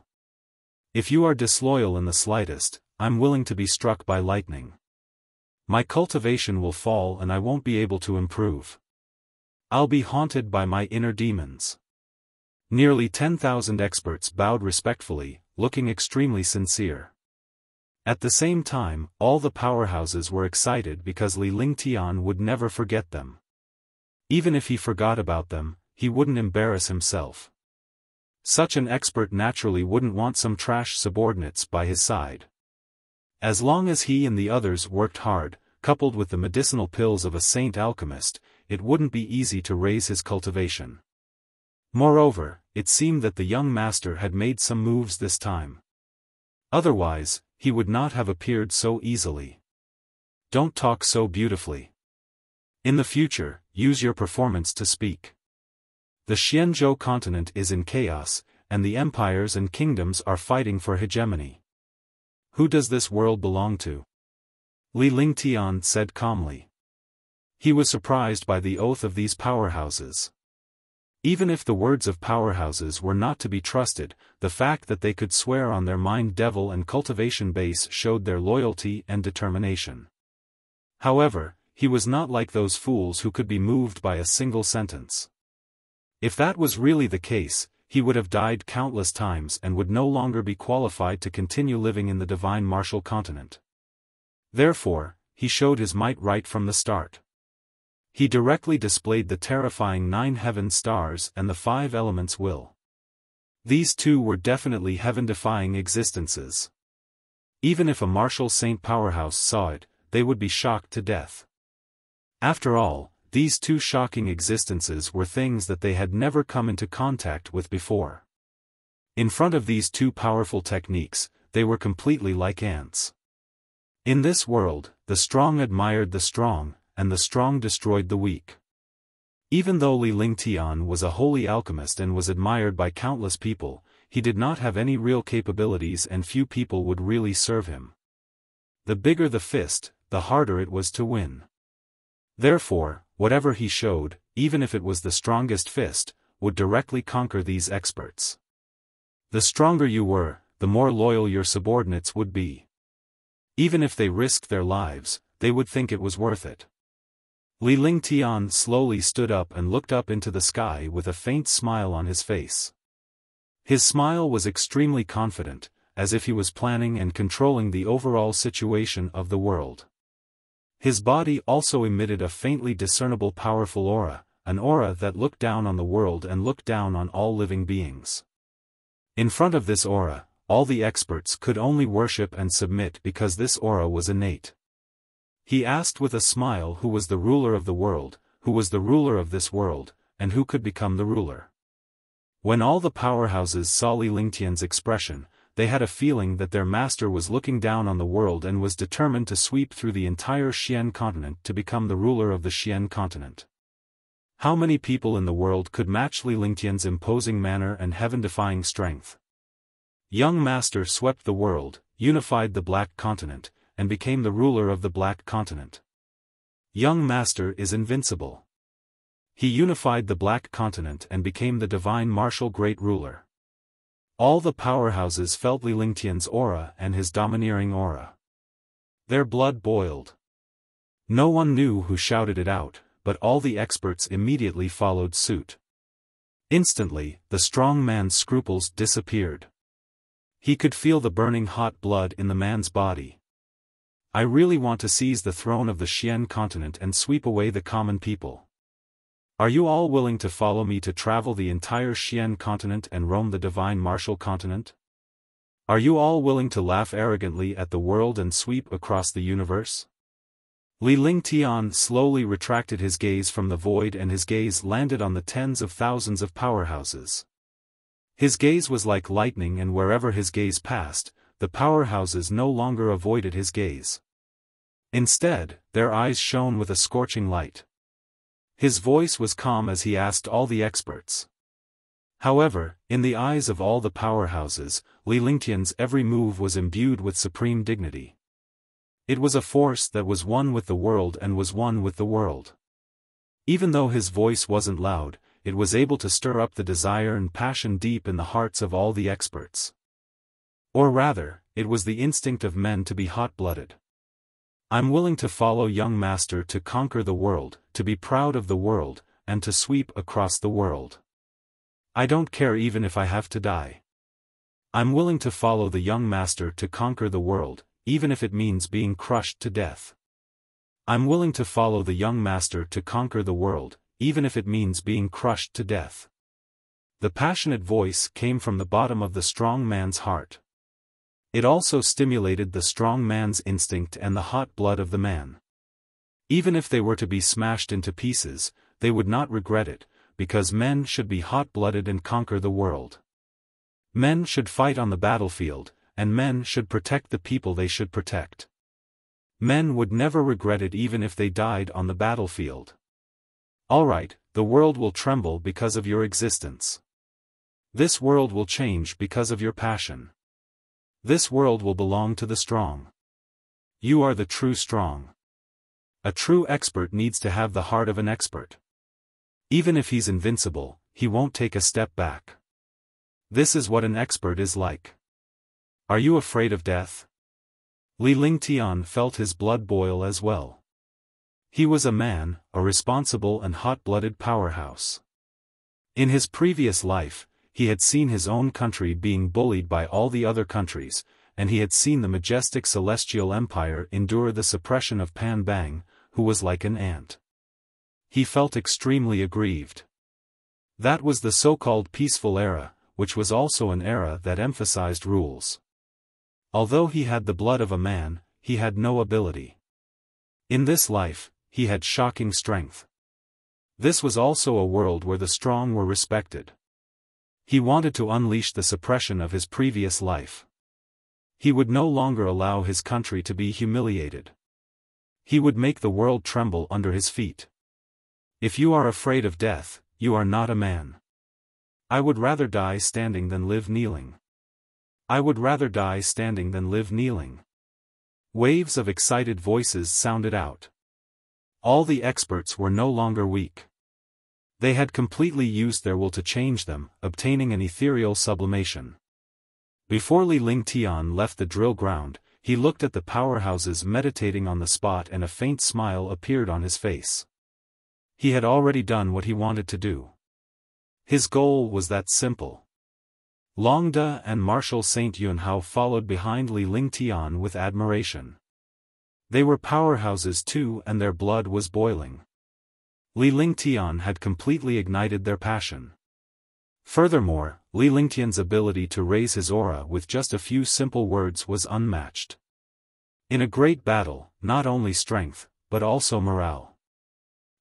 If you are disloyal in the slightest, I'm willing to be struck by lightning. My cultivation will fall and I won't be able to improve. I'll be haunted by my inner demons. Nearly 10,000 experts bowed respectfully, looking extremely sincere. At the same time, all the powerhouses were excited because Li Lingtian would never forget them. Even if he forgot about them, he wouldn't embarrass himself. Such an expert naturally wouldn't want some trash subordinates by his side. As long as he and the others worked hard, coupled with the medicinal pills of a saint alchemist, it wouldn't be easy to raise his cultivation. Moreover, it seemed that the young master had made some moves this time. Otherwise, he would not have appeared so easily. Don't talk so beautifully. In the future, use your performance to speak. The Xianzhou continent is in chaos, and the empires and kingdoms are fighting for hegemony. Who does this world belong to? Li Lingtian said calmly. He was surprised by the oath of these powerhouses. Even if the words of powerhouses were not to be trusted, the fact that they could swear on their mind devil and cultivation base showed their loyalty and determination. However, he was not like those fools who could be moved by a single sentence. If that was really the case, he would have died countless times and would no longer be qualified to continue living in the divine martial continent. Therefore, he showed his might right from the start. He directly displayed the terrifying 9 heaven stars and the 5 elements will. These two were definitely heaven-defying existences. Even if a martial saint powerhouse saw it, they would be shocked to death. After all, these two shocking existences were things that they had never come into contact with before. In front of these two powerful techniques, they were completely like ants. In this world, the strong admired the strong, and the strong destroyed the weak. Even though Li Lingtian was a holy alchemist and was admired by countless people, he did not have any real capabilities and few people would really serve him. The bigger the fist, the harder it was to win. Therefore, whatever he showed, even if it was the strongest fist, would directly conquer these experts. The stronger you were, the more loyal your subordinates would be. Even if they risked their lives, they would think it was worth it. Li Lingtian slowly stood up and looked up into the sky with a faint smile on his face. His smile was extremely confident, as if he was planning and controlling the overall situation of the world. His body also emitted a faintly discernible powerful aura, an aura that looked down on the world and looked down on all living beings. In front of this aura, all the experts could only worship and submit because this aura was innate. He asked with a smile who was the ruler of the world, who was the ruler of this world, and who could become the ruler. When all the powerhouses saw Li Lingtian's expression, they had a feeling that their master was looking down on the world and was determined to sweep through the entire Xian continent to become the ruler of the Xian continent. How many people in the world could match Li Lingtian's imposing manner and heaven-defying strength? Young master swept the world, unified the Black Continent, and became the ruler of the Black Continent. Young Master is invincible. He unified the Black Continent and became the divine martial great ruler. All the powerhouses felt Li Lingtian's aura and his domineering aura. Their blood boiled. No one knew who shouted it out, but all the experts immediately followed suit. Instantly, the strong man's scruples disappeared. He could feel the burning hot blood in the man's body. I really want to seize the throne of the Xian continent and sweep away the common people. Are you all willing to follow me to travel the entire Xian continent and roam the divine martial continent? Are you all willing to laugh arrogantly at the world and sweep across the universe? Li Lingtian slowly retracted his gaze from the void, and his gaze landed on the tens of thousands of powerhouses. His gaze was like lightning, and wherever his gaze passed, the powerhouses no longer avoided his gaze. Instead, their eyes shone with a scorching light. His voice was calm as he asked all the experts. However, in the eyes of all the powerhouses, Li Lingtian's every move was imbued with supreme dignity. It was a force that was one with the world and was one with the world. Even though his voice wasn't loud, it was able to stir up the desire and passion deep in the hearts of all the experts. Or rather, it was the instinct of men to be hot-blooded. I'm willing to follow young master to conquer the world, to be proud of the world, and to sweep across the world. I don't care even if I have to die. I'm willing to follow the young master to conquer the world, even if it means being crushed to death. I'm willing to follow the young master to conquer the world, even if it means being crushed to death. The passionate voice came from the bottom of the strong man's heart. It also stimulated the strong man's instinct and the hot blood of the man. Even if they were to be smashed into pieces, they would not regret it, because men should be hot-blooded and conquer the world. Men should fight on the battlefield, and men should protect the people they should protect. Men would never regret it even if they died on the battlefield. Alright, the world will tremble because of your existence. This world will change because of your passion. This world will belong to the strong. You are the true strong. A true expert needs to have the heart of an expert. Even if he's invincible, he won't take a step back. This is what an expert is like. Are you afraid of death? Li Lingtian felt his blood boil as well. He was a man, a responsible and hot-blooded powerhouse. In his previous life, he had seen his own country being bullied by all the other countries, and he had seen the majestic celestial empire endure the suppression of Pan Bang, who was like an ant. He felt extremely aggrieved. That was the so-called peaceful era, which was also an era that emphasized rules. Although he had the blood of a man, he had no ability. In this life, he had shocking strength. This was also a world where the strong were respected. He wanted to unleash the suppression of his previous life. He would no longer allow his country to be humiliated. He would make the world tremble under his feet. If you are afraid of death, you are not a man. I would rather die standing than live kneeling. I would rather die standing than live kneeling. Waves of excited voices sounded out. All the experts were no longer weak. They had completely used their will to change them, obtaining an ethereal sublimation. Before Li Lingtian left the drill ground, he looked at the powerhouses meditating on the spot, and a faint smile appeared on his face. He had already done what he wanted to do. His goal was that simple. Long De and Marshal Saint Yunhao followed behind Li Lingtian with admiration. They were powerhouses too, and their blood was boiling. Li Lingtian had completely ignited their passion. Furthermore, Li Lingtian's ability to raise his aura with just a few simple words was unmatched. In a great battle, not only strength, but also morale.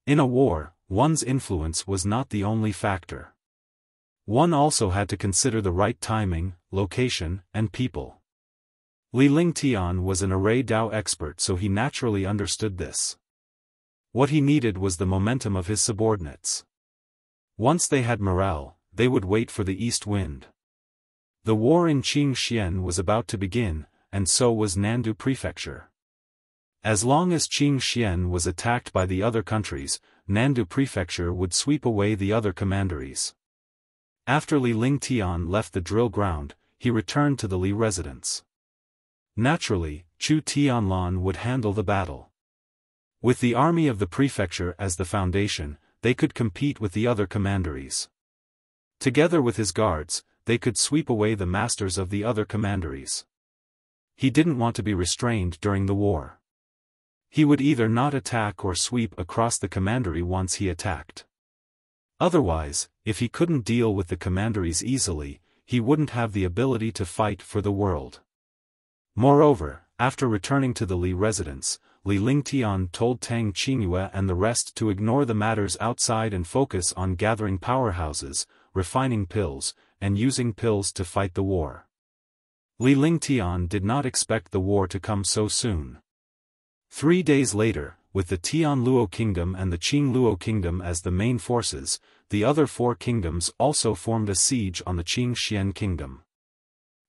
In a war, one's influence was not the only factor. One also had to consider the right timing, location, and people. Li Lingtian was an array Dao expert, so he naturally understood this. What he needed was the momentum of his subordinates. Once they had morale, they would wait for the east wind. The war in Qingxian was about to begin, and so was Nandu Prefecture. As long as Qingxian was attacked by the other countries, Nandu Prefecture would sweep away the other commanderies. After Li Lingtian left the drill ground, he returned to the Li residence. Naturally, Chu Tianlan would handle the battle. With the army of the prefecture as the foundation, they could compete with the other commanderies. Together with his guards, they could sweep away the masters of the other commanderies. He didn't want to be restrained during the war. He would either not attack or sweep across the commandery once he attacked. Otherwise, if he couldn't deal with the commanderies easily, he wouldn't have the ability to fight for the world. Moreover, after returning to the Li residence, Li Lingtian told Tang Qingyue and the rest to ignore the matters outside and focus on gathering powerhouses, refining pills, and using pills to fight the war. Li Lingtian did not expect the war to come so soon. 3 days later, with the Tianluo Kingdom and the Qingluo Kingdom as the main forces, the other 4 kingdoms also formed a siege on the Qingxian Kingdom.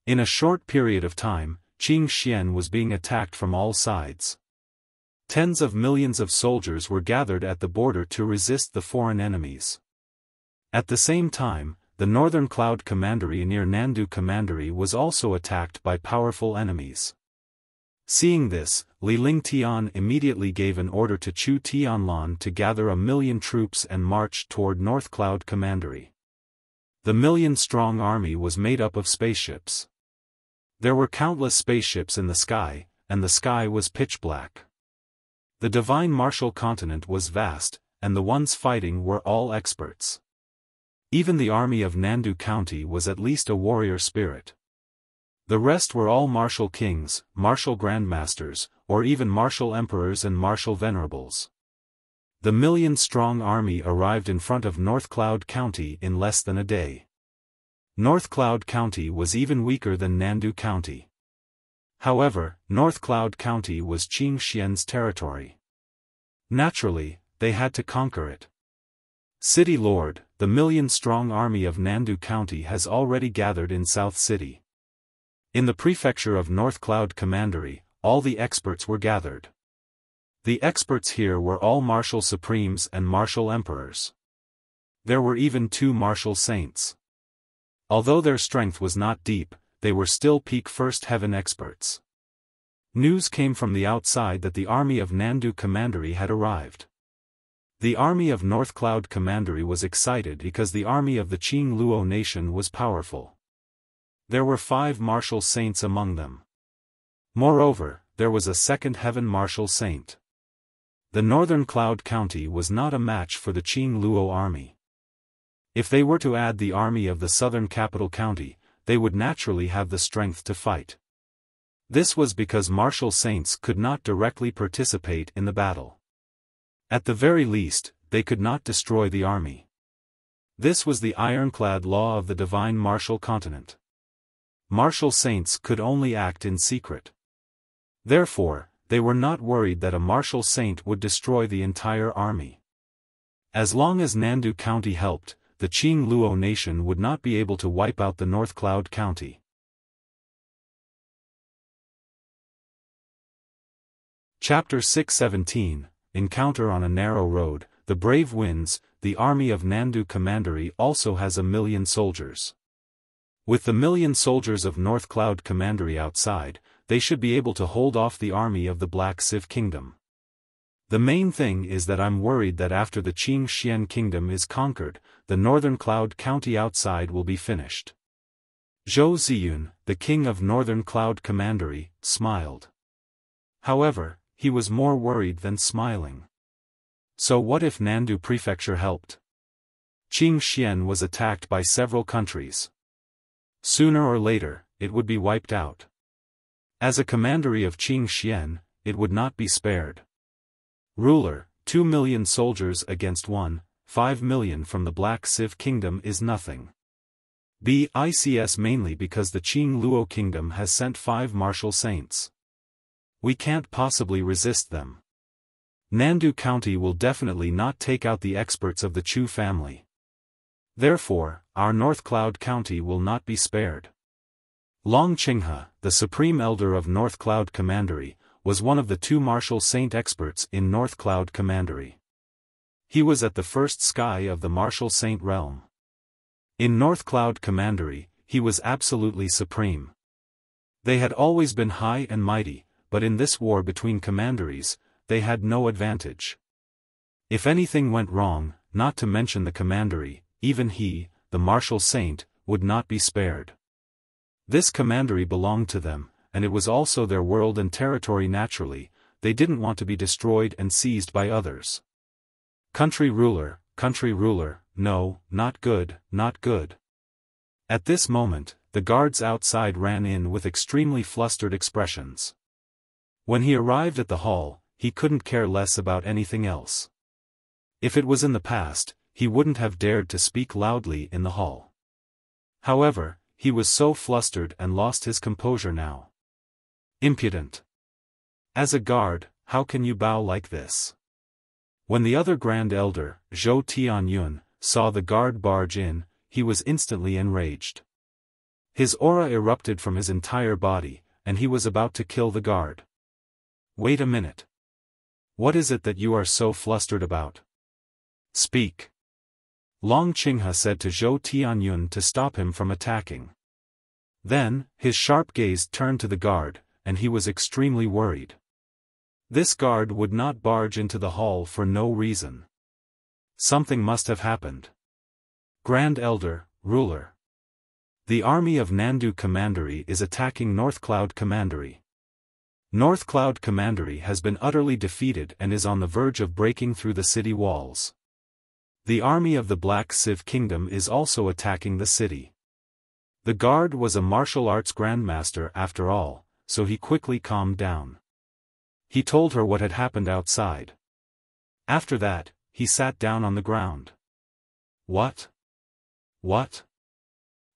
In a short period of time, Qingxian was being attacked from all sides. Tens of millions of soldiers were gathered at the border to resist the foreign enemies. At the same time, the Northern Cloud Commandery near Nandu Commandery was also attacked by powerful enemies. Seeing this, Li Lingtian immediately gave an order to Chu Tianlan to gather 1,000,000 troops and march toward North Cloud Commandery. The 1,000,000-strong army was made up of spaceships. There were countless spaceships in the sky, and the sky was pitch black. The divine martial continent was vast, and the ones fighting were all experts. Even the army of Nandu County was at least a warrior spirit. The rest were all martial kings, martial grandmasters, or even martial emperors and martial venerables. The 1,000,000-strong army arrived in front of North Cloud County in less than a day. North Cloud County was even weaker than Nandu County. However, North Cloud County was Qingxian's territory. Naturally, they had to conquer it. City Lord, the 1,000,000-strong army of Nandu County has already gathered in South City. In the prefecture of North Cloud Commandery, all the experts were gathered. The experts here were all martial supremes and martial emperors. There were even 2 martial saints. Although their strength was not deep, they were still peak first heaven experts. News came from the outside that the army of Nandu Commandery had arrived. The army of North Cloud Commandery was excited because the army of the Qingluo nation was powerful. There were 5 martial saints among them. Moreover, there was a second heaven martial saint. The Northern Cloud County was not a match for the Qingluo army. If they were to add the army of the Southern Capital County, they would naturally have the strength to fight. This was because martial saints could not directly participate in the battle. At the very least, they could not destroy the army. This was the ironclad law of the divine martial continent. Martial saints could only act in secret. Therefore, they were not worried that a martial saint would destroy the entire army. As long as Nandu County helped, the Qingluo nation would not be able to wipe out the North Cloud County. Chapter 617, Encounter on a Narrow Road. The brave wins. The army of Nandu Commandery also has 1,000,000 soldiers. With the 1,000,000 soldiers of North Cloud Commandery outside, they should be able to hold off the army of the Black Civ Kingdom. The main thing is that I'm worried that after the Qingxian Kingdom is conquered, the Northern Cloud County outside will be finished. Zhou Ziyun, the king of Northern Cloud Commandery, smiled. However, he was more worried than smiling. So what if Nandu Prefecture helped? Qingxian was attacked by several countries. Sooner or later, it would be wiped out. As a commandery of Qingxian, it would not be spared. Ruler, 2,000,000 soldiers against 5 million from the Black Civ Kingdom is nothing. BICS mainly because the Qingluo Kingdom has sent 5 martial saints. We can't possibly resist them. Nandu County will definitely not take out the experts of the Chu family. Therefore, our North Cloud County will not be spared. Long Qinghe, the supreme elder of North Cloud Commandery, was one of the two martial saint experts in North Cloud Commandery. He was at the first sky of the martial saint realm. In North Cloud Commandery, he was absolutely supreme. They had always been high and mighty, but in this war between commanderies, they had no advantage. If anything went wrong, not to mention the commandery, even he, the martial saint, would not be spared. This commandery belonged to them, and it was also their world and territory naturally. They didn't want to be destroyed and seized by others. Country ruler, no, not good, not good. At this moment, the guards outside ran in with extremely flustered expressions. When he arrived at the hall, he couldn't care less about anything else. If it was in the past, he wouldn't have dared to speak loudly in the hall. However, he was so flustered and lost his composure now. Impudent. As a guard, how can you bow like this? When the other Grand Elder, Zhou Tianyun, saw the guard barge in, he was instantly enraged. His aura erupted from his entire body, and he was about to kill the guard. Wait a minute. What is it that you are so flustered about? Speak. Long Qinghe said to Zhou Tianyun to stop him from attacking. Then, his sharp gaze turned to the guard, and he was extremely worried. This guard would not barge into the hall for no reason. Something must have happened. Grand Elder, Ruler. The army of Nandu Commandery is attacking North Cloud Commandery. North Cloud Commandery has been utterly defeated and is on the verge of breaking through the city walls. The army of the Black Civ Kingdom is also attacking the city. The guard was a martial arts grandmaster after all, so he quickly calmed down. He told her what had happened outside. After that, he sat down on the ground. What? What?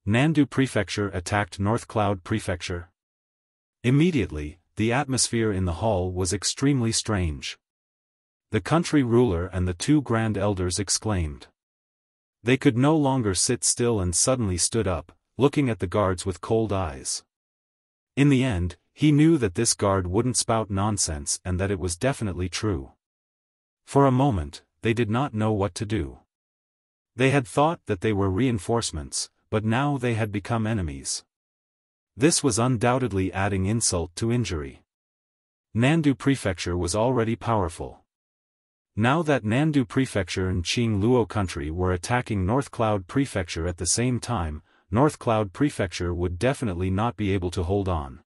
Nandu Prefecture attacked North Cloud Prefecture? Immediately, the atmosphere in the hall was extremely strange. The country ruler and the two Grand Elders exclaimed. They could no longer sit still and suddenly stood up, looking at the guards with cold eyes. In the end, he knew that this guard wouldn't spout nonsense and that it was definitely true. For a moment, they did not know what to do. They had thought that they were reinforcements, but now they had become enemies. This was undoubtedly adding insult to injury. Nandu Prefecture was already powerful. Now that Nandu Prefecture and Qing Luo Country were attacking North Cloud Prefecture at the same time, North Cloud Prefecture would definitely not be able to hold on.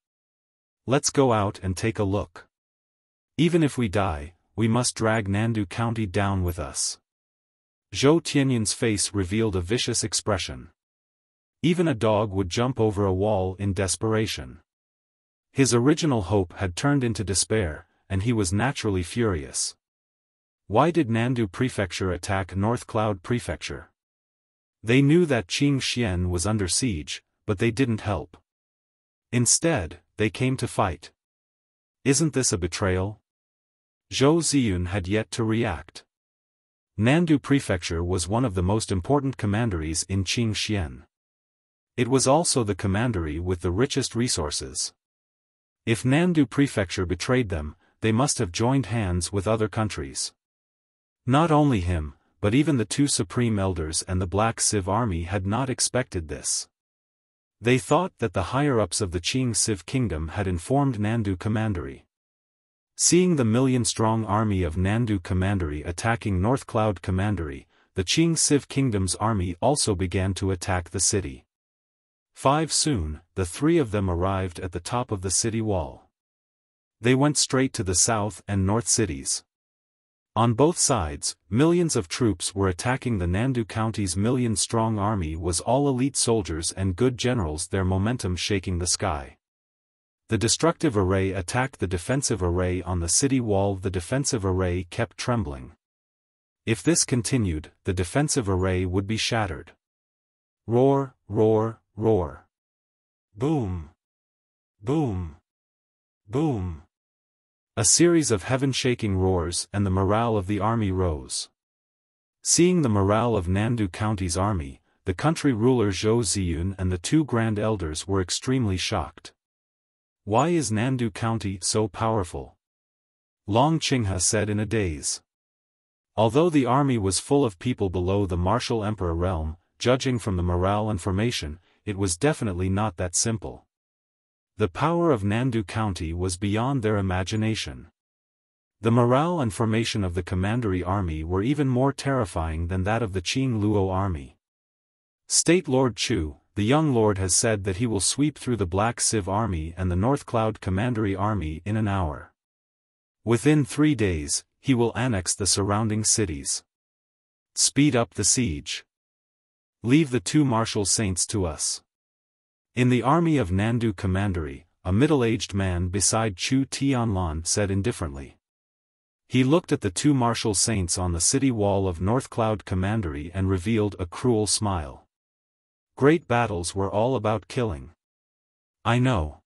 Let's go out and take a look. Even if we die, we must drag Nandu County down with us. Zhou Tianyun's face revealed a vicious expression. Even a dog would jump over a wall in desperation. His original hope had turned into despair, and he was naturally furious. Why did Nandu Prefecture attack North Cloud Prefecture? They knew that Qing Xian was under siege, but they didn't help. Instead, they came to fight. Isn't this a betrayal? Zhou Ziyun had yet to react. Nandu Prefecture was one of the most important commanderies in Qing Xian. It was also the commandery with the richest resources. If Nandu Prefecture betrayed them, they must have joined hands with other countries. Not only him, but even the two Supreme Elders and the Black Civ Army had not expected this. They thought that the higher-ups of the Qing Civ Kingdom had informed Nandu Commandery. Seeing the million-strong army of Nandu Commandery attacking North Cloud Commandery, the Qing Civ Kingdom's army also began to attack the city. Soon, the three of them arrived at the top of the city wall. They went straight to the south and north cities. On both sides, millions of troops were attacking the Nandu County's million-strong army was all elite soldiers and good generals, their momentum shaking the sky. The destructive array attacked the defensive array on the city wall. The defensive array kept trembling. If this continued, the defensive array would be shattered. Roar, roar, roar. Boom. Boom. Boom. A series of heaven-shaking roars, and the morale of the army rose. Seeing the morale of Nandu County's army, the country ruler Zhou Ziyun and the two Grand Elders were extremely shocked. Why is Nandu County so powerful? Long Qinghe said in a daze. Although the army was full of people below the martial emperor realm, judging from the morale and formation, it was definitely not that simple. The power of Nandu County was beyond their imagination. The morale and formation of the commandery army were even more terrifying than that of the Qing Luo army. State Lord Chu, the young lord, has said that he will sweep through the Black Civ army and the North Cloud commandery army in an hour. Within 3 days, he will annex the surrounding cities. Speed up the siege. Leave the 2 martial saints to us. In the army of Nandu Commandery, a middle-aged man beside Chu Tianlan said indifferently. He looked at the 2 martial saints on the city wall of North Cloud Commandery and revealed a cruel smile. Great battles were all about killing. I know.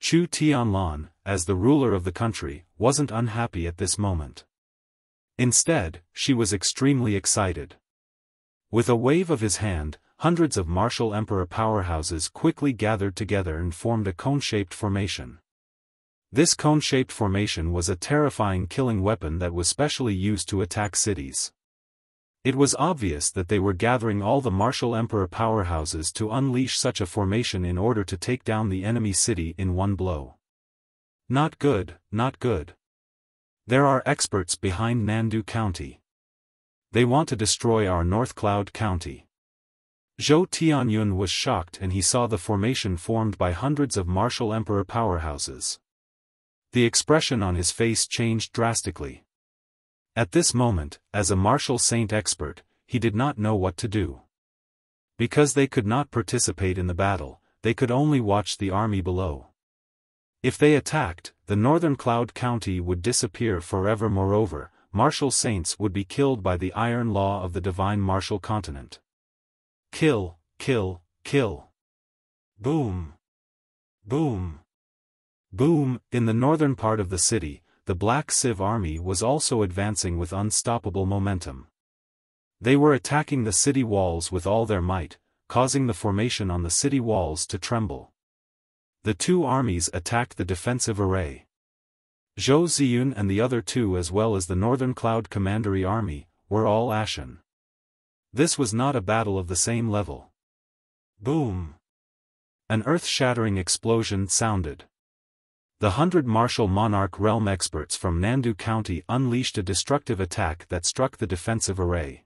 Chu Tianlan, as the ruler of the country, wasn't unhappy at this moment. Instead, she was extremely excited. With a wave of his hand, hundreds of martial emperor powerhouses quickly gathered together and formed a cone-shaped formation. This cone-shaped formation was a terrifying killing weapon that was specially used to attack cities. It was obvious that they were gathering all the martial emperor powerhouses to unleash such a formation in order to take down the enemy city in one blow. Not good, not good. There are experts behind Nandu County. They want to destroy our North Cloud County. Zhou Tianyun was shocked and he saw the formation formed by hundreds of martial emperor powerhouses. The expression on his face changed drastically. At this moment, as a martial saint expert, he did not know what to do. Because they could not participate in the battle, they could only watch the army below. If they attacked, the Northern Cloud County would disappear forever. Moreover, martial saints would be killed by the iron law of the divine martial continent. Kill, kill, kill. Boom. Boom. Boom. In the northern part of the city, the Black Civ army was also advancing with unstoppable momentum. They were attacking the city walls with all their might, causing the formation on the city walls to tremble. The 2 armies attacked the defensive array. Zhou Ziyun and the other 2, as well as the Northern Cloud Commandery army, were all ashen. This was not a battle of the same level. Boom! An earth-shattering explosion sounded. The 100 martial monarch realm experts from Nandu County unleashed a destructive attack that struck the defensive array.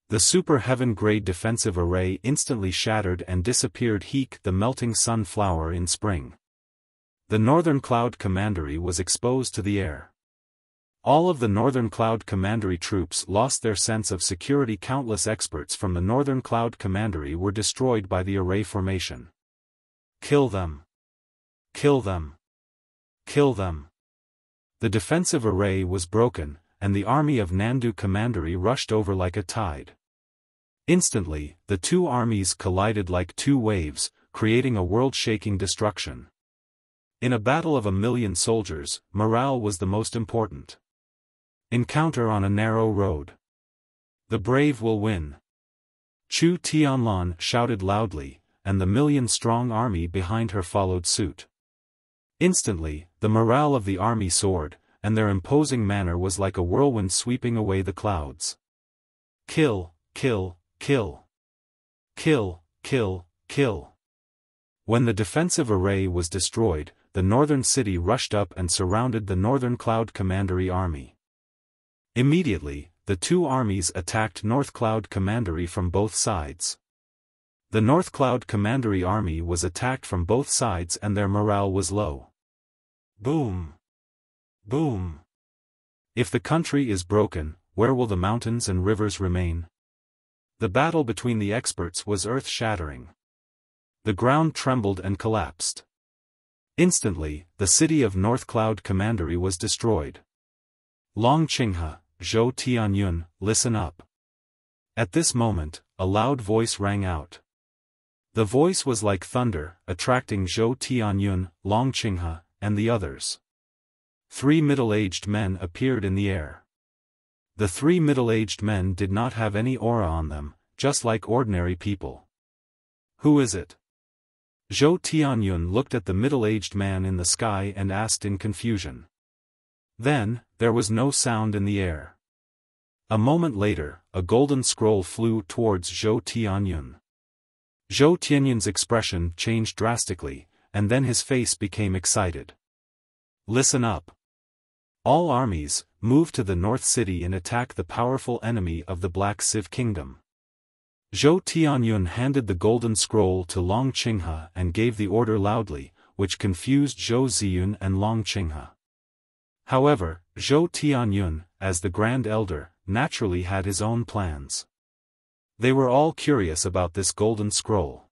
The super heaven-grade defensive array instantly shattered and disappeared. The melting sun flower in spring. The Northern Cloud Commandery was exposed to the air. All of the Northern Cloud Commandery troops lost their sense of security. Countless experts from the Northern Cloud Commandery were destroyed by the array formation. Kill them! Kill them! Kill them! The defensive array was broken, and the army of Nandu Commandery rushed over like a tide. Instantly, the 2 armies collided like 2 waves, creating a world-shaking destruction. In a battle of 1,000,000 soldiers, morale was the most important. Encounter on a narrow road. The brave will win. Chu Tianlan shouted loudly, and the 1,000,000-strong army behind her followed suit. Instantly, the morale of the army soared, and their imposing manner was like a whirlwind sweeping away the clouds. Kill, kill, kill. Kill, kill, kill. When the defensive array was destroyed, the northern city rushed up and surrounded the Northern Cloud Commandery army. Immediately, the 2 armies attacked North Cloud Commandery from both sides. The North Cloud Commandery army was attacked from both sides and their morale was low. Boom! Boom! If the country is broken, where will the mountains and rivers remain? The battle between the experts was earth-shattering. The ground trembled and collapsed. Instantly, the city of North Cloud Commandery was destroyed. Long Qinghe, Zhou Tianyun, listen up. At this moment, a loud voice rang out. The voice was like thunder, attracting Zhou Tianyun, Long Qinghe, and the others. 3 middle-aged men appeared in the air. The 3 middle-aged men did not have any aura on them, just like ordinary people. Who is it? Zhou Tianyun looked at the middle-aged man in the sky and asked in confusion. Then, there was no sound in the air. A moment later, a golden scroll flew towards Zhou Tianyun. Zhou Tianyun's expression changed drastically, and then his face became excited. Listen up. All armies, move to the North City and attack the powerful enemy of the Black Civ Kingdom. Zhou Tianyun handed the golden scroll to Long Qinghe and gave the order loudly, which confused Zhou Ziyun and Long Qinghe. However, Zhou Tianyun, as the Grand Elder, naturally had his own plans. They were all curious about this golden scroll.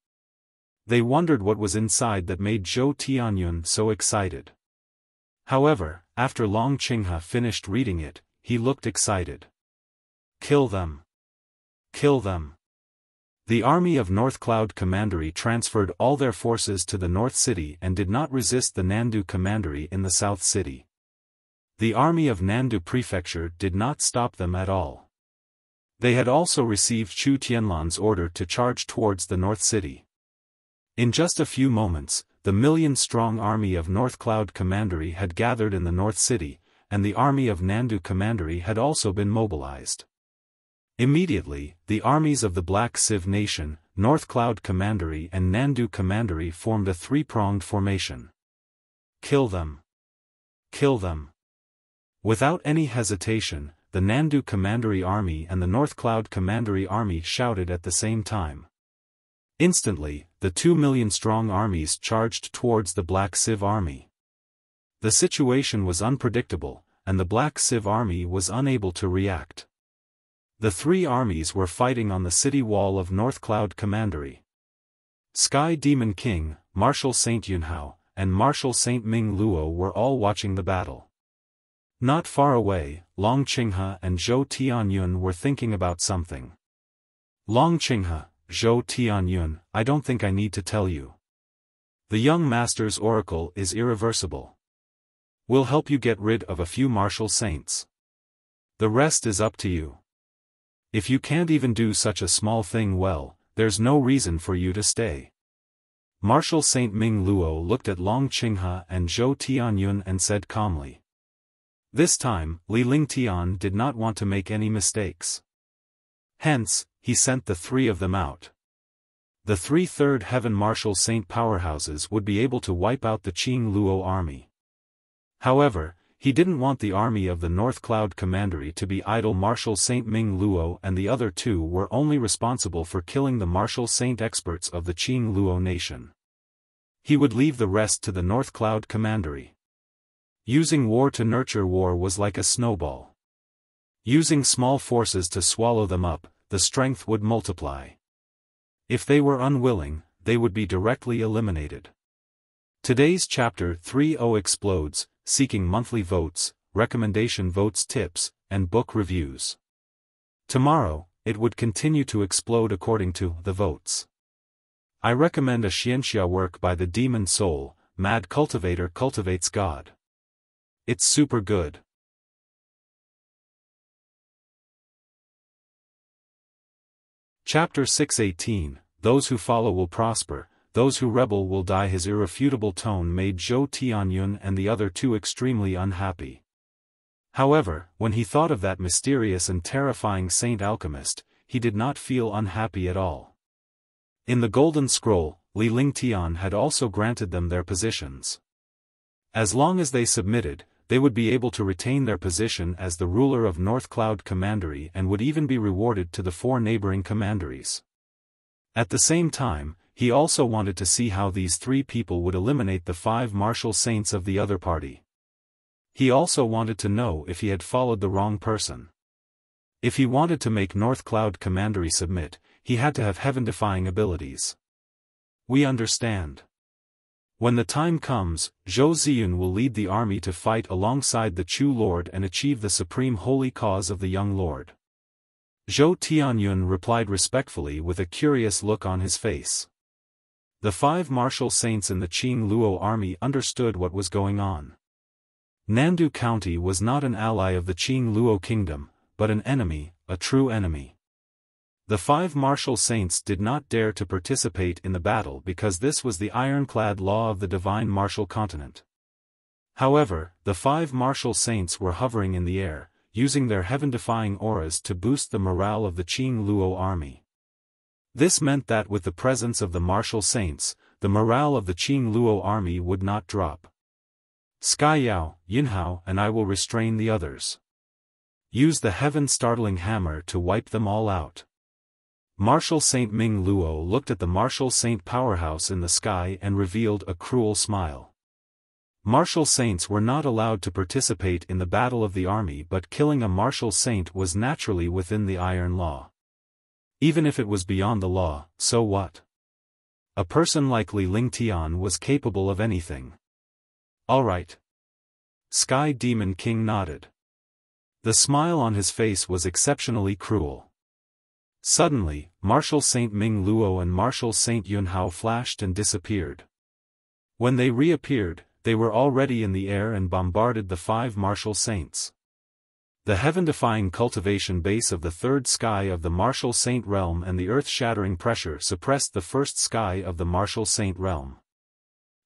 They wondered what was inside that made Zhou Tianyun so excited. However, after Long Qinghe finished reading it, he looked excited. Kill them! Kill them! The army of North Cloud Commandery transferred all their forces to the North City and did not resist the Nandu Commandery in the South City. The army of Nandu Prefecture did not stop them at all. They had also received Chu Tianlan's order to charge towards the North City. In just a few moments, the million-strong army of North Cloud Commandery had gathered in the North City, and the army of Nandu Commandery had also been mobilized. Immediately, the armies of the Black Civ Nation, North Cloud Commandery and Nandu Commandery formed a three-pronged formation. Kill them! Kill them! Without any hesitation, the Nandu Commandery army and the North Cloud Commandery army shouted at the same time. Instantly, the 2 million-strong armies charged towards the Black Civ army. The situation was unpredictable, and the Black Civ army was unable to react. The three armies were fighting on the city wall of North Cloud Commandery. Sky Demon King, Marshal Saint Yunhao, and Marshal Saint Ming Luo were all watching the battle. Not far away, Long Qinghe and Zhou Tianyun were thinking about something. Long Qinghe, Zhou Tianyun, I don't think I need to tell you. The young master's oracle is irreversible. We'll help you get rid of a few martial saints. The rest is up to you. If you can't even do such a small thing well, there's no reason for you to stay. Marshal Saint Ming Luo looked at Long Qinghe and Zhou Tianyun and said calmly. This time, Li Lingtian did not want to make any mistakes. Hence, he sent the three of them out. The 3 Third Heaven Marshal Saint powerhouses would be able to wipe out the Qing Luo army. However, he didn't want the army of the North Cloud Commandery to be idle. Marshal Saint Ming Luo and the other two were only responsible for killing the Marshal Saint experts of the Qing Luo nation. He would leave the rest to the North Cloud Commandery. Using war to nurture war was like a snowball. Using small forces to swallow them up, the strength would multiply. If they were unwilling, they would be directly eliminated. Today's Chapter 3.0 explodes, seeking monthly votes, recommendation votes, tips, and book reviews. Tomorrow, it would continue to explode according to the votes. I recommend a Xianxia work by the Demon Soul, Mad Cultivator Cultivates God. It's super good. Chapter 6:18, Those who follow will prosper, those who rebel will die. His irrefutable tone made Zhou Tianyun and the other two extremely unhappy. However, when he thought of that mysterious and terrifying saint alchemist, he did not feel unhappy at all. In the Golden Scroll, Li Lingtian had also granted them their positions. As long as they submitted, they would be able to retain their position as the ruler of North Cloud Commandery and would even be rewarded to the 4 neighboring commanderies. At the same time, he also wanted to see how these 3 people would eliminate the 5 martial saints of the other party. He also wanted to know if he had followed the wrong person. If he wanted to make North Cloud Commandery submit, he had to have heaven-defying abilities. We understand. When the time comes, Zhou Ziyun will lead the army to fight alongside the Chu Lord and achieve the supreme holy cause of the young lord. Zhou Tianyun replied respectfully with a curious look on his face. The 5 martial saints in the Qing Luo army understood what was going on. Nandu County was not an ally of the Qing Luo kingdom, but an enemy, a true enemy. The 5 martial saints did not dare to participate in the battle because this was the ironclad law of the divine martial continent. However, the 5 martial saints were hovering in the air, using their heaven-defying auras to boost the morale of the Qing Luo army. This meant that with the presence of the martial saints, the morale of the Qing Luo army would not drop. Sky Yao, Yinhao, and I will restrain the others. Use the heaven-startling hammer to wipe them all out. Martial Saint Ming Luo looked at the martial saint powerhouse in the sky and revealed a cruel smile. Martial saints were not allowed to participate in the battle of the army, but killing a martial saint was naturally within the iron law. Even if it was beyond the law, so what? A person like Li Lingtian was capable of anything. All right. Sky Demon King nodded. The smile on his face was exceptionally cruel. Suddenly, Martial Saint Ming Luo and Martial Saint Yunhao flashed and disappeared. When they reappeared, they were already in the air and bombarded the 5 martial saints. The heaven-defying cultivation base of the 3rd sky of the martial saint realm and the earth-shattering pressure suppressed the 1st sky of the martial saint realm.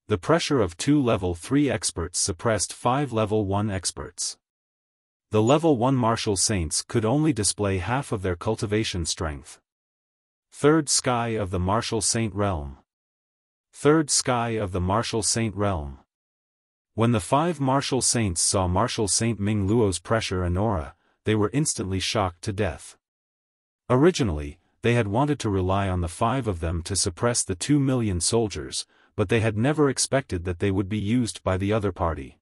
The pressure of 2 level 3 experts suppressed 5 level 1 experts. The level 1 martial saints could only display half of their cultivation strength. 3rd sky of the martial saint realm. 3rd sky of the martial saint realm. When the 5 martial saints saw Martial Saint Ming Luo's pressure and aura, they were instantly shocked to death. Originally, they had wanted to rely on the 5 of them to suppress the 2 million soldiers, but they had never expected that they would be used by the other party.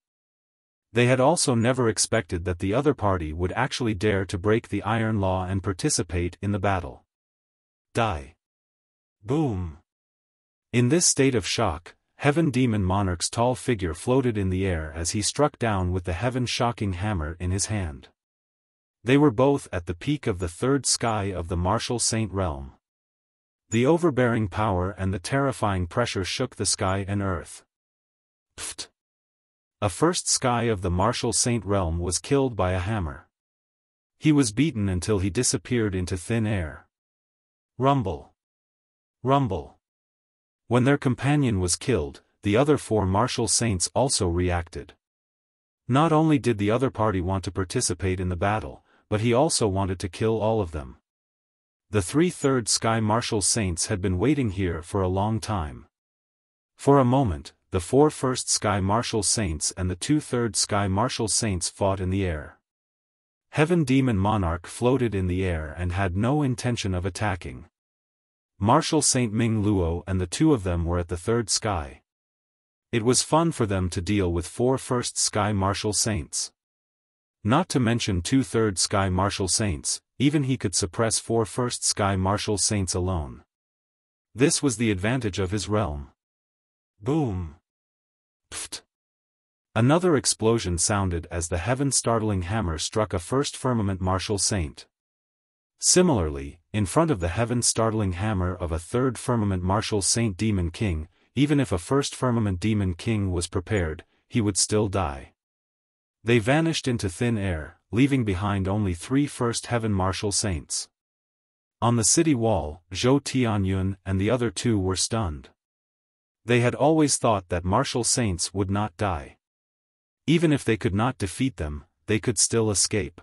They had also never expected that the other party would actually dare to break the iron law and participate in the battle. Die. Boom. In this state of shock, Heaven Demon Monarch's tall figure floated in the air as he struck down with the heaven-shocking hammer in his hand. They were both at the peak of the 3rd sky of the martial saint realm. The overbearing power and the terrifying pressure shook the sky and earth. Pfft. A 1st sky of the martial saint realm was killed by a hammer. He was beaten until he disappeared into thin air. Rumble. Rumble. When their companion was killed, the other 4 martial saints also reacted. Not only did the other party want to participate in the battle, but he also wanted to kill all of them. The 3 3rd sky martial saints had been waiting here for a long time. For a moment, the 4 1st sky martial saints and the 2 3rd sky martial saints fought in the air. Heaven Demon Monarch floated in the air and had no intention of attacking. Martial Saint Ming Luo and the 2 of them were at the 3rd sky. It was fun for them to deal with 4 1st sky martial saints. Not to mention 2 3rd sky martial saints, even he could suppress 4 1st sky martial saints alone. This was the advantage of his realm. Boom. Pfft. Another explosion sounded as the heaven-startling hammer struck a 1st firmament martial saint. Similarly, in front of the heaven-startling hammer of a 3rd firmament martial saint Demon King, even if a 1st firmament Demon King was prepared, he would still die. They vanished into thin air, leaving behind only 3 1st heaven martial saints. On the city wall, Zhou Tianyun and the other 2 were stunned. They had always thought that martial saints would not die. Even if they could not defeat them, they could still escape.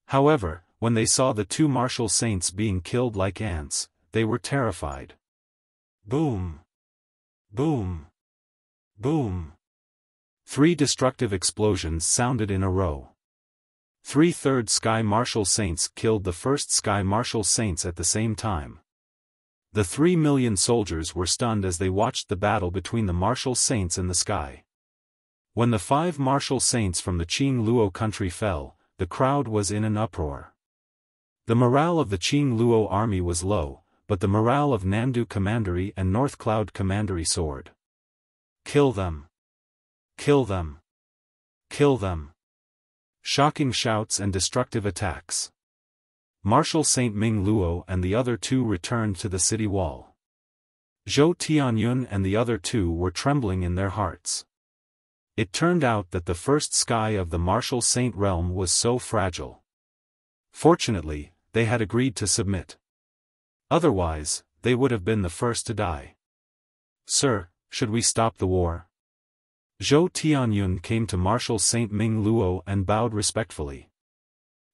However, when they saw the 2 martial saints being killed like ants, they were terrified. Boom. Boom. Boom. 3 destructive explosions sounded in a row. 3 3rd sky martial saints killed the 1st sky martial saints at the same time. The 3 million soldiers were stunned as they watched the battle between the martial saints in the sky. When the 5 martial saints from the Qing Luo country fell, the crowd was in an uproar. The morale of the Qing Luo army was low, but the morale of Nandu Commandery and North Cloud Commandery soared. Kill them! Kill them! Kill them! Shocking shouts and destructive attacks. Martial Saint Ming Luo and the other 2 returned to the city wall. Zhou Tianyun and the other 2 were trembling in their hearts. It turned out that the 1st sky of the martial saint realm was so fragile. Fortunately, they had agreed to submit. Otherwise, they would have been the first to die. Sir, should we stop the war? Zhou Tianyun came to Marshal Saint Ming Luo and bowed respectfully.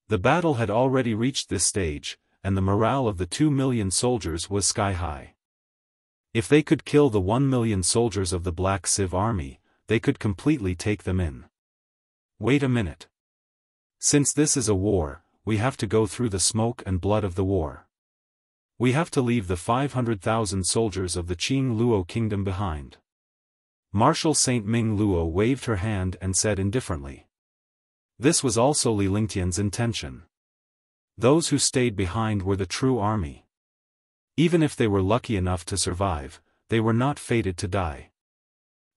The battle had already reached this stage, and the morale of the 2 million soldiers was sky-high. If they could kill the 1 million soldiers of the Black Civ army, they could completely take them in. Wait a minute. Since this is a war, we have to go through the smoke and blood of the war. We have to leave the 500,000 soldiers of the Qing Luo kingdom behind. Marshal Saint Ming Luo waved her hand and said indifferently. This was also Li Lingtian's intention. Those who stayed behind were the true army. Even if they were lucky enough to survive, they were not fated to die.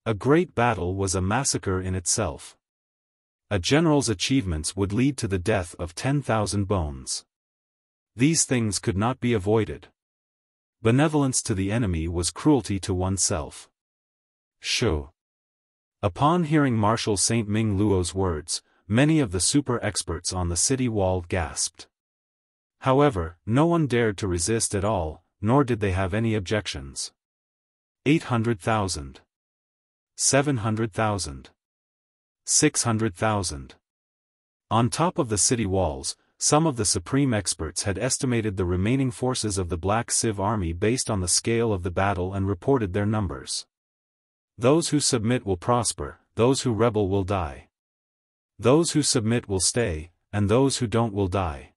A great battle was a massacre in itself. A general's achievements would lead to the death of 10,000 bones. These things could not be avoided. Benevolence to the enemy was cruelty to oneself. Shu. Upon hearing Marshal Saint Ming Luo's words, many of the super experts on the city wall gasped. However, no one dared to resist at all, nor did they have any objections. 800,000. 700,000. 600,000. On top of the city walls, some of the supreme experts had estimated the remaining forces of the Black Civ army based on the scale of the battle and reported their numbers. Those who submit will prosper, those who rebel will die. Those who submit will stay, and those who don't will die.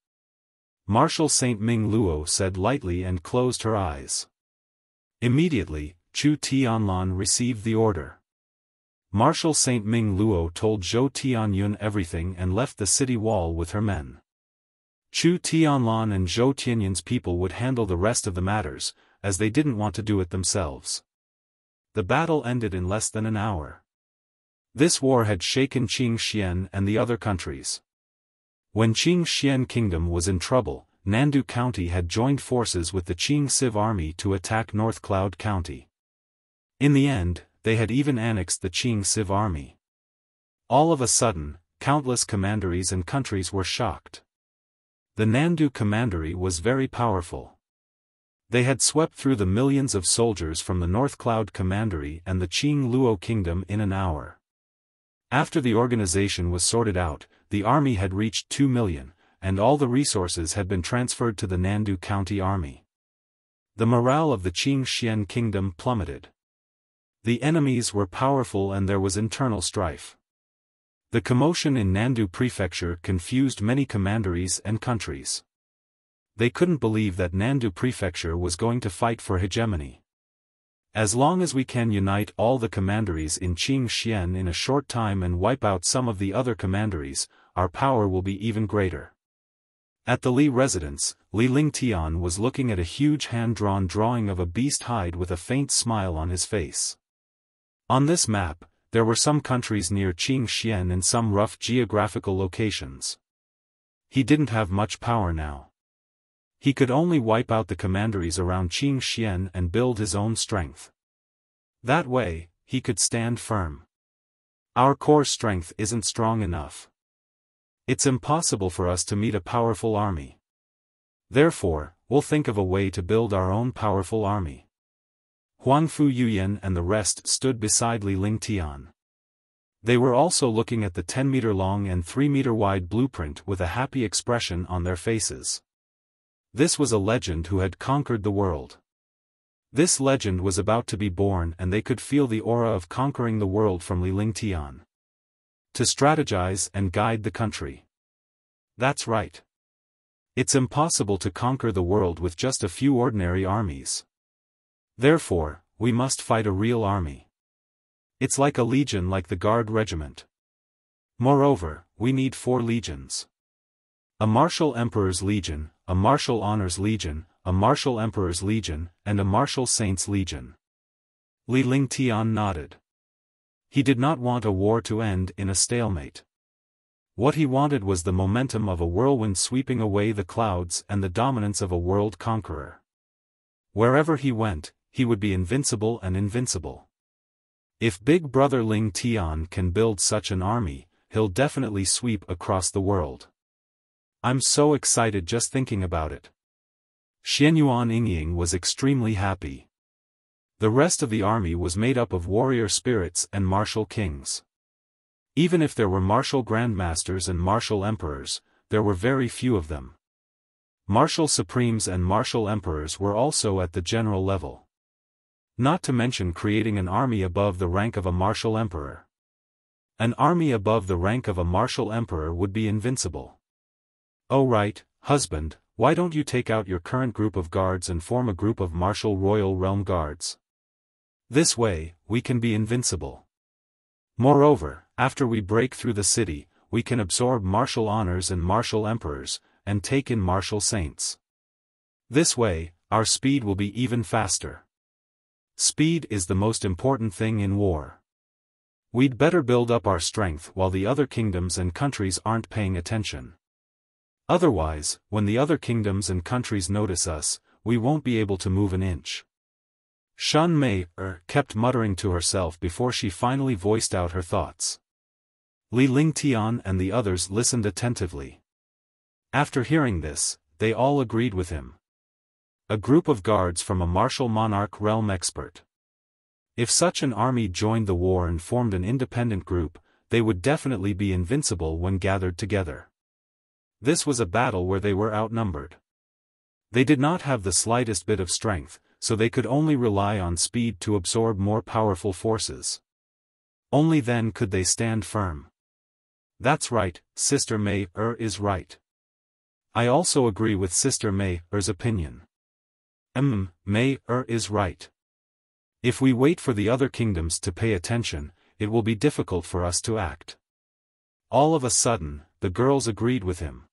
Marshal Saint Ming Luo said lightly and closed her eyes. Immediately, Chu Tianlan received the order. Marshal Saint Ming Luo told Zhou Tianyun everything and left the city wall with her men. Chu Tianlan and Zhou Tianyun's people would handle the rest of the matters, as they didn't want to do it themselves. The battle ended in less than an hour. This war had shaken Qing Xian and the other countries. When Qing Xian Kingdom was in trouble, Nandu County had joined forces with the Qing Civ army to attack North Cloud County. In the end, they had even annexed the Qing Civ army. All of a sudden, countless commanderies and countries were shocked. The Nandu commandery was very powerful. They had swept through the millions of soldiers from the North Cloud Commandery and the Qing Luo Kingdom in an hour. After the organization was sorted out, the army had reached 2 million, and all the resources had been transferred to the Nandu County Army. The morale of the Qing Xian Kingdom plummeted. The enemies were powerful and there was internal strife. The commotion in Nandu Prefecture confused many commanderies and countries. They couldn't believe that Nandu Prefecture was going to fight for hegemony. As long as we can unite all the commanderies in Qing Xian in a short time and wipe out some of the other commanderies, our power will be even greater. At the Li residence, Li Lingtian was looking at a huge hand-drawn drawing of a beast hide with a faint smile on his face. On this map, there were some countries near Qing Xian in some rough geographical locations. He didn't have much power now. He could only wipe out the commanderies around Qing Xian and build his own strength. That way, he could stand firm. Our core strength isn't strong enough. It's impossible for us to meet a powerful army. Therefore, we'll think of a way to build our own powerful army. Huangfu Yuyan and the rest stood beside Li Lingtian. They were also looking at the 10-meter-long and 3-meter-wide blueprint with a happy expression on their faces. This was a legend who had conquered the world. This legend was about to be born and they could feel the aura of conquering the world from Li Lingtian. To strategize and guide the country. That's right. It's impossible to conquer the world with just a few ordinary armies. Therefore, we must fight a real army. It's like a legion, like the Guard Regiment. Moreover, we need 4 legions. A Martial Emperor's Legion, a Martial Honor's Legion, a Martial Emperor's Legion, and a Martial Saint's Legion. Li Lingtian nodded. He did not want a war to end in a stalemate. What he wanted was the momentum of a whirlwind sweeping away the clouds and the dominance of a world conqueror. Wherever he went, he would be invincible and invincible. If Big Brother Lingtian can build such an army, he'll definitely sweep across the world. I'm so excited just thinking about it. Xianyuan Yingying was extremely happy. The rest of the army was made up of warrior spirits and martial kings. Even if there were martial grandmasters and martial emperors, there were very few of them. Martial supremes and martial emperors were also at the general level. Not to mention creating an army above the rank of a martial emperor. An army above the rank of a martial emperor would be invincible. Oh right, husband, why don't you take out your current group of guards and form a group of martial royal realm guards? This way, we can be invincible. Moreover, after we break through the city, we can absorb martial honors and martial emperors, and take in martial saints. This way, our speed will be even faster. Speed is the most important thing in war. We'd better build up our strength while the other kingdoms and countries aren't paying attention. Otherwise, when the other kingdoms and countries notice us, we won't be able to move an inch. Shen Mei kept muttering to herself before she finally voiced out her thoughts. Li Lingtian and the others listened attentively. After hearing this, they all agreed with him. A group of guards from a martial monarch realm expert. If such an army joined the war and formed an independent group, they would definitely be invincible when gathered together. This was a battle where they were outnumbered. They did not have the slightest bit of strength, so they could only rely on speed to absorb more powerful forces. Only then could they stand firm. That's right, Sister Mei is right. I also agree with Sister Mei's opinion. Mei is right. If we wait for the other kingdoms to pay attention, it will be difficult for us to act. All of a sudden, the girls agreed with him.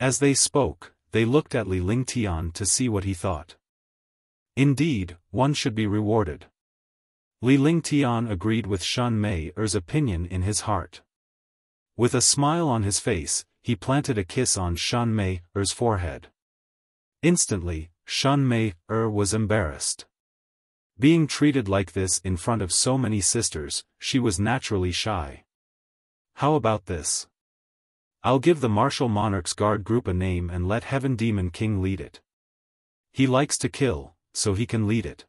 As they spoke, they looked at Li Lingtian to see what he thought. Indeed, one should be rewarded. Li Lingtian agreed with Shen Mei's opinion in his heart. With a smile on his face, he planted a kiss on Shen Mei's forehead. Instantly, Shen Mei was embarrassed. Being treated like this in front of so many sisters, she was naturally shy. How about this? I'll give the martial monarch's guard group a name and let Heaven Demon King lead it. He likes to kill, so he can lead it.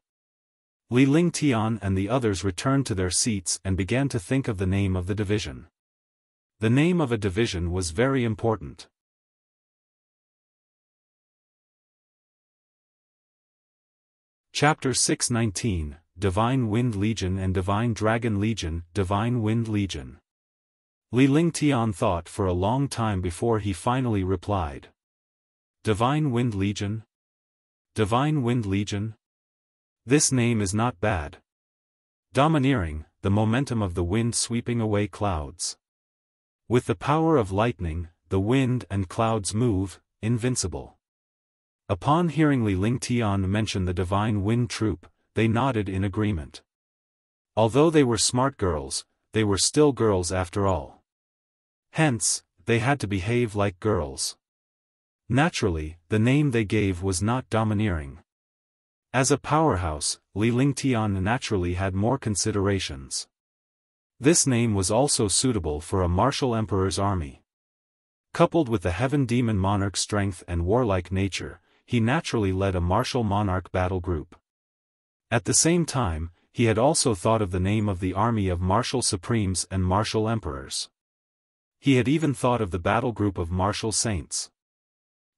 Li Lingtian and the others returned to their seats and began to think of the name of the division. The name of a division was very important. Chapter 619, Divine Wind Legion and Divine Dragon Legion, Divine Wind Legion. Li Lingtian thought for a long time before he finally replied. Divine Wind Legion? Divine Wind Legion? This name is not bad. Domineering, the momentum of the wind sweeping away clouds. With the power of lightning, the wind and clouds move, invincible. Upon hearing Li Lingtian mention the Divine Wind Troop, they nodded in agreement. Although they were smart girls, they were still girls after all. Hence, they had to behave like girls. Naturally, the name they gave was not domineering. As a powerhouse, Li Lingtian naturally had more considerations. This name was also suitable for a martial emperor's army. Coupled with the Heaven Demon Monarch's strength and warlike nature, he naturally led a martial monarch battle group. At the same time, he had also thought of the name of the army of martial supremes and martial emperors. He had even thought of the battle group of martial saints.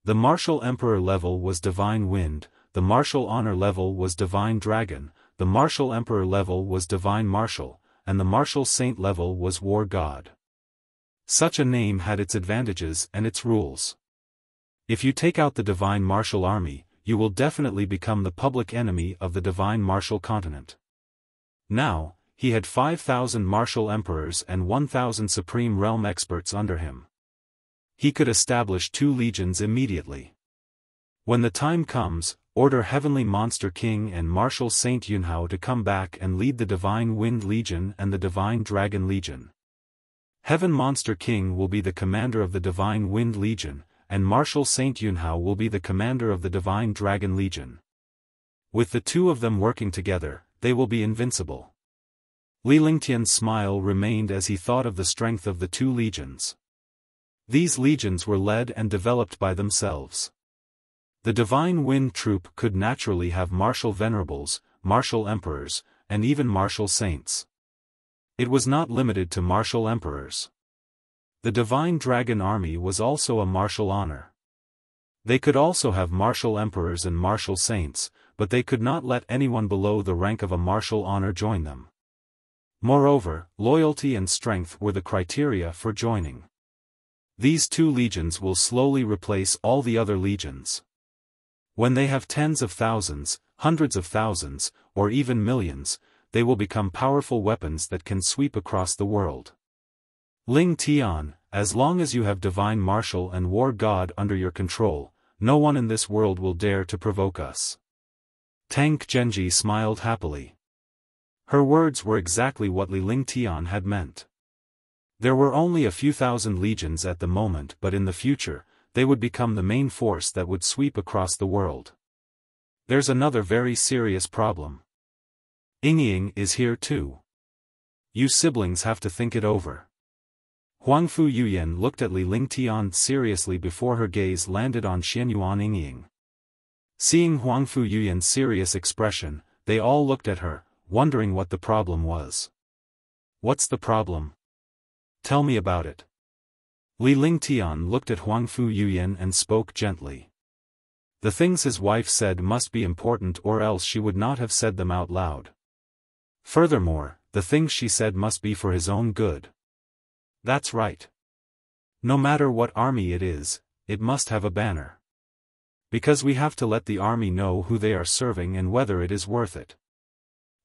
The martial emperor level was Divine Wind, the martial honor level was Divine Dragon, the martial emperor level was Divine Martial, and the martial saint level was War God. Such a name had its advantages and its rules. If you take out the Divine Martial Army, you will definitely become the public enemy of the Divine Martial Continent. Now, he had 5,000 martial emperors and 1,000 supreme realm experts under him. He could establish 2 legions immediately. When the time comes, order Heavenly Monster King and Martial Saint Yunhao to come back and lead the Divine Wind Legion and the Divine Dragon Legion. Heaven Monster King will be the commander of the Divine Wind Legion, and Martial Saint Yunhao will be the commander of the Divine Dragon Legion. With the 2 of them working together, they will be invincible. Li Lingtian's smile remained as he thought of the strength of the 2 legions. These legions were led and developed by themselves. The Divine Wind Troop could naturally have martial venerables, martial emperors, and even martial saints. It was not limited to martial emperors. The Divine Dragon Army was also a martial honor. They could also have martial emperors and martial saints, but they could not let anyone below the rank of a martial honor join them. Moreover, loyalty and strength were the criteria for joining. These 2 legions will slowly replace all the other legions. When they have tens of thousands, hundreds of thousands, or even millions, they will become powerful weapons that can sweep across the world. Ling Tian, as long as you have Divine Martial and War God under your control, no one in this world will dare to provoke us. Tang Genji smiled happily. Her words were exactly what Li Ling Tian had meant. There were only a few thousand legions at the moment, but in the future, they would become the main force that would sweep across the world. There's another very serious problem. Ying is here too. You siblings have to think it over. Huangfu Yuyan looked at Li Ling Tian seriously before her gaze landed on Xianyuan Ying. Seeing Huangfu Yuyan's serious expression, they all looked at her, wondering what the problem was. What's the problem? Tell me about it. Li Ling Tian looked at Huangfu Yuyan and spoke gently. The things his wife said must be important, or else she would not have said them out loud. Furthermore, the things she said must be for his own good. That's right. No matter what army it is, it must have a banner. Because we have to let the army know who they are serving and whether it is worth it.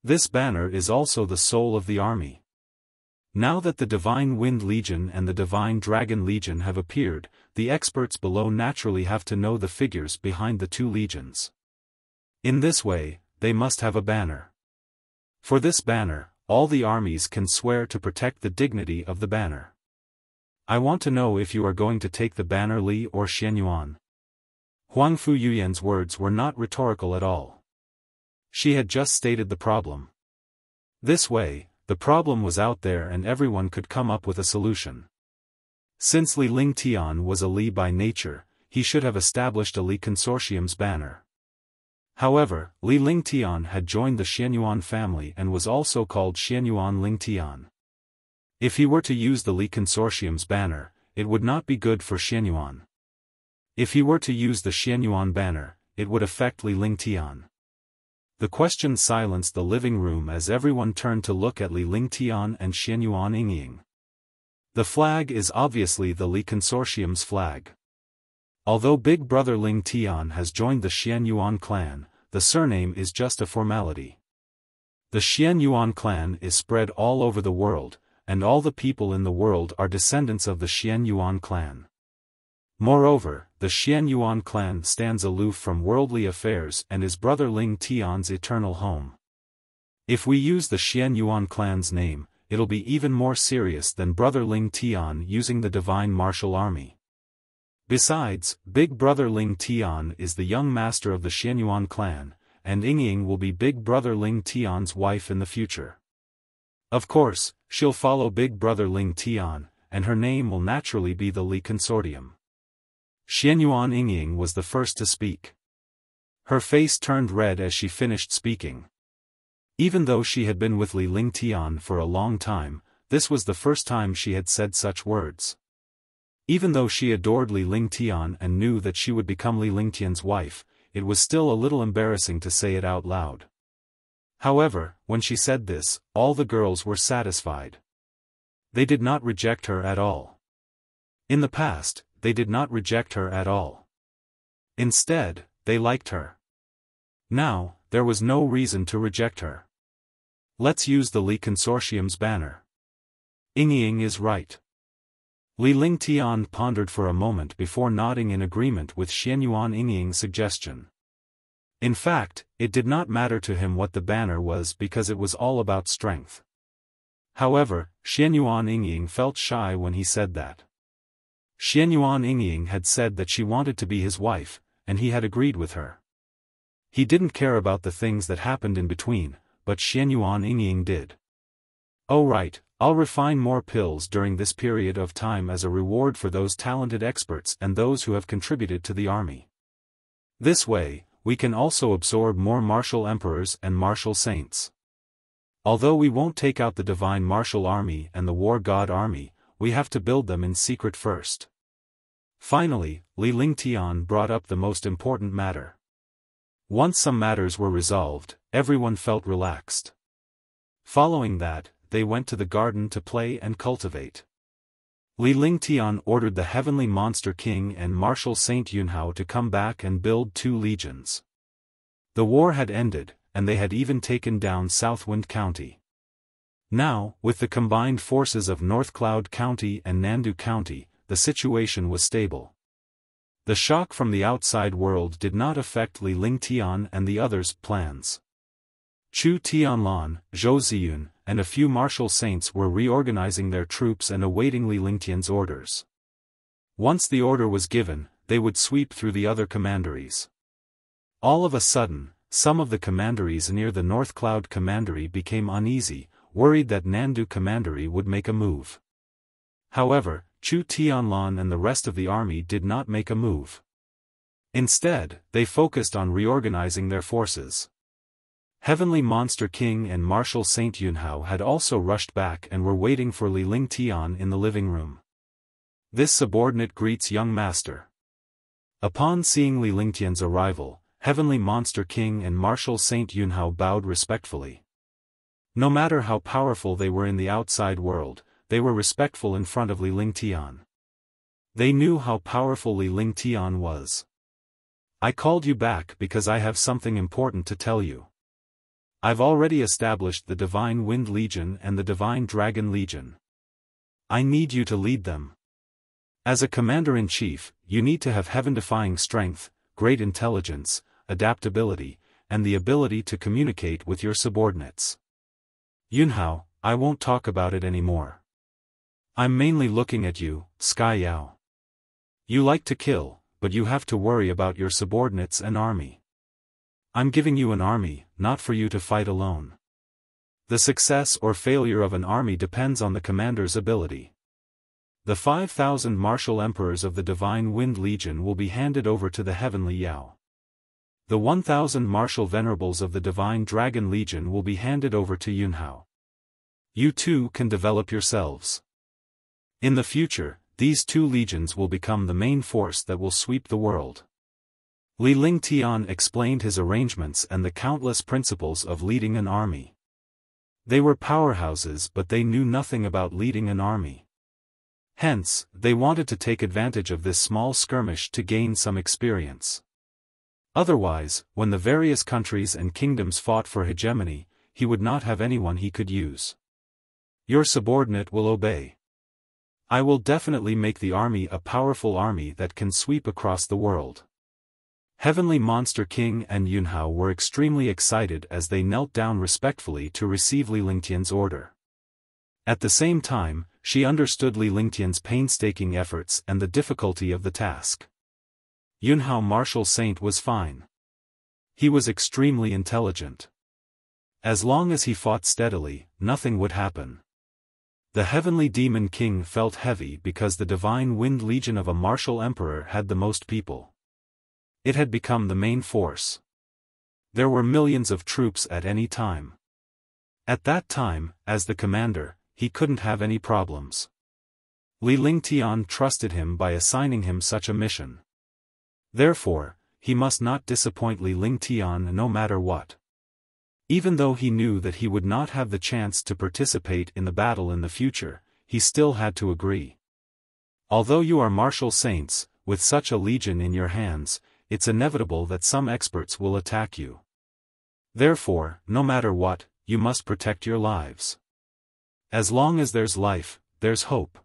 This banner is also the soul of the army. Now that the Divine Wind Legion and the Divine Dragon Legion have appeared, the experts below naturally have to know the figures behind the 2 legions. In this way, they must have a banner. For this banner, all the armies can swear to protect the dignity of the banner. I want to know if you are going to take the banner, Li or Xianyuan. Huangfu Yuyan's words were not rhetorical at all. She had just stated the problem. This way, the problem was out there and everyone could come up with a solution. Since Li Ling Tian was a Li by nature, he should have established a Li Consortium's banner. However, Li Ling Tian had joined the Xianyuan family and was also called Xianyuan Ling Tian. If he were to use the Li Consortium's banner, it would not be good for Xianyuan. If he were to use the Xianyuan banner, it would affect Li Ling Tian. The question silenced the living room as everyone turned to look at Li Ling Tian and Xianyuan Ying. The flag is obviously the Li Consortium's flag. Although Big Brother Ling Tian has joined the Xianyuan clan, the surname is just a formality. The Xianyuan clan is spread all over the world, and all the people in the world are descendants of the Xianyuan clan. Moreover, the Xianyuan clan stands aloof from worldly affairs and is Brother Ling Tian's eternal home. If we use the Xianyuan clan's name, it'll be even more serious than Brother Ling Tian using the Divine Martial Army. Besides, Big Brother Ling Tian is the young master of the Xianyuan clan, and Ying will be Big Brother Ling Tian's wife in the future. Of course, she'll follow Big Brother Ling Tian, and her name will naturally be the Li Consortium. Xianyuan Ying was the first to speak. Her face turned red as she finished speaking. Even though she had been with Li Ling Tian for a long time, this was the first time she had said such words. Even though she adored Li Ling Tian and knew that she would become Li Ling Tian's wife, it was still a little embarrassing to say it out loud. However, when she said this, all the girls were satisfied. They did not reject her at all. In the past, they did not reject her at all. Instead, they liked her. Now, there was no reason to reject her. Let's use the Li Consortium's banner. Ying is right. Li Ling Tian pondered for a moment before nodding in agreement with Xianyuan Ying's suggestion. In fact, it did not matter to him what the banner was because it was all about strength. However, Xianyuan Ying felt shy when he said that. Xianyuan Ying had said that she wanted to be his wife, and he had agreed with her. He didn't care about the things that happened in between, but Xianyuan Ying did. Oh right, I'll refine more pills during this period of time as a reward for those talented experts and those who have contributed to the army. This way, we can also absorb more martial emperors and martial saints. Although we won't take out the divine martial army and the war god army, we have to build them in secret first. Finally, Li Lingtian brought up the most important matter. Once some matters were resolved, everyone felt relaxed. Following that, they went to the garden to play and cultivate. Li Lingtian ordered the Heavenly Monster King and Martial Saint Yunhao to come back and build 2 legions. The war had ended, and they had even taken down Southwind County. Now, with the combined forces of North Cloud County and Nandu County, the situation was stable. The shock from the outside world did not affect Li Lingtian and the others' plans. Chu Tianlan, Zhou Ziyun, and a few martial saints were reorganizing their troops and awaiting Li Lingtian's orders. Once the order was given, they would sweep through the other commanderies. All of a sudden, some of the commanderies near the North Cloud Commandery became uneasy, worried that Nandu Commandery would make a move. However, Chu Tianlan and the rest of the army did not make a move. Instead, they focused on reorganizing their forces. Heavenly Monster King and Martial Saint Yunhao had also rushed back and were waiting for Li Lingtian in the living room. This subordinate greets young master. Upon seeing Li Lingtian's arrival, Heavenly Monster King and Martial Saint Yunhao bowed respectfully. No matter how powerful they were in the outside world, they were respectful in front of Li Lingtian. They knew how powerful Li Lingtian was. I called you back because I have something important to tell you. I've already established the Divine Wind Legion and the Divine Dragon Legion. I need you to lead them. As a commander-in-chief, you need to have heaven-defying strength, great intelligence, adaptability, and the ability to communicate with your subordinates. Yunhao, I won't talk about it anymore. I'm mainly looking at you, Sky Yao. You like to kill, but you have to worry about your subordinates and army. I'm giving you an army, not for you to fight alone. The success or failure of an army depends on the commander's ability. The 5,000 martial emperors of the Divine Wind Legion will be handed over to the Heavenly Yao. The 1,000 martial venerables of the Divine Dragon Legion will be handed over to Yunhao. You two can develop yourselves. In the future, these 2 legions will become the main force that will sweep the world. Li Lingtian explained his arrangements and the countless principles of leading an army. They were powerhouses, but they knew nothing about leading an army. Hence, they wanted to take advantage of this small skirmish to gain some experience. Otherwise, when the various countries and kingdoms fought for hegemony, he would not have anyone he could use. Your subordinate will obey. I will definitely make the army a powerful army that can sweep across the world. Heavenly Monster King and Yunhao were extremely excited as they knelt down respectfully to receive Li Lingtian's order. At the same time, she understood Li Lingtian's painstaking efforts and the difficulty of the task. Yunhao Martial Saint was fine. He was extremely intelligent. As long as he fought steadily, nothing would happen. The Heavenly Demon King felt heavy because the Divine Wind Legion of a martial emperor had the most people. It had become the main force. There were millions of troops at any time. At that time, as the commander, he couldn't have any problems. Li Lingtian trusted him by assigning him such a mission. Therefore, he must not disappoint Li Lingtian no matter what. Even though he knew that he would not have the chance to participate in the battle in the future, he still had to agree. Although you are martial saints, with such a legion in your hands, it's inevitable that some experts will attack you. Therefore, no matter what, you must protect your lives. As long as there's life, there's hope.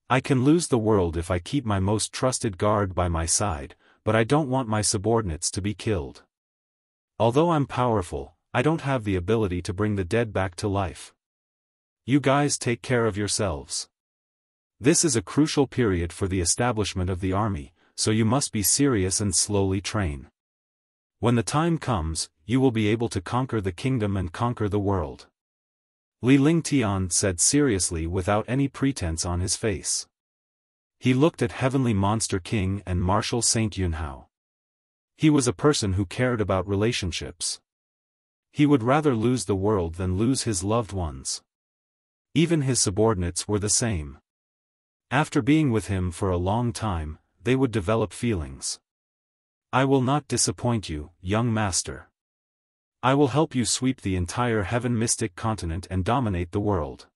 I can lose the world if I keep my most trusted guard by my side, but I don't want my subordinates to be killed. Although I'm powerful, I don't have the ability to bring the dead back to life. You guys take care of yourselves. This is a crucial period for the establishment of the army, so you must be serious and slowly train. When the time comes, you will be able to conquer the kingdom and conquer the world. Li Lingtian said seriously without any pretense on his face. He looked at Heavenly Monster King and Martial Saint Yunhao. He was a person who cared about relationships. He would rather lose the world than lose his loved ones. Even his subordinates were the same. After being with him for a long time, they would develop feelings. I will not disappoint you, young master. I will help you sweep the entire heaven mystic continent and dominate the world.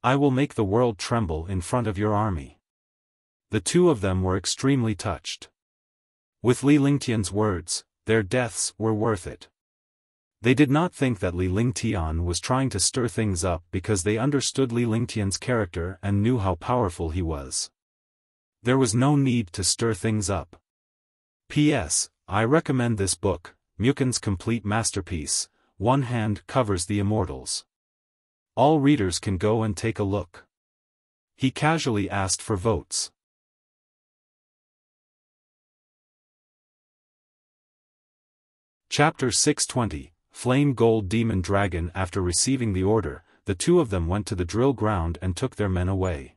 I will make the world tremble in front of your army. The two of them were extremely touched. With Li Lingtian's words, their deaths were worth it. They did not think that Li Lingtian was trying to stir things up because they understood Li Lingtian's character and knew how powerful he was. There was no need to stir things up. P.S. I recommend this book, Mukin's complete masterpiece, One Hand Covers the Immortals. All readers can go and take a look. He casually asked for votes. Chapter 620, Flame Gold Demon Dragon. After receiving the order, the two of them went to the drill ground and took their men away.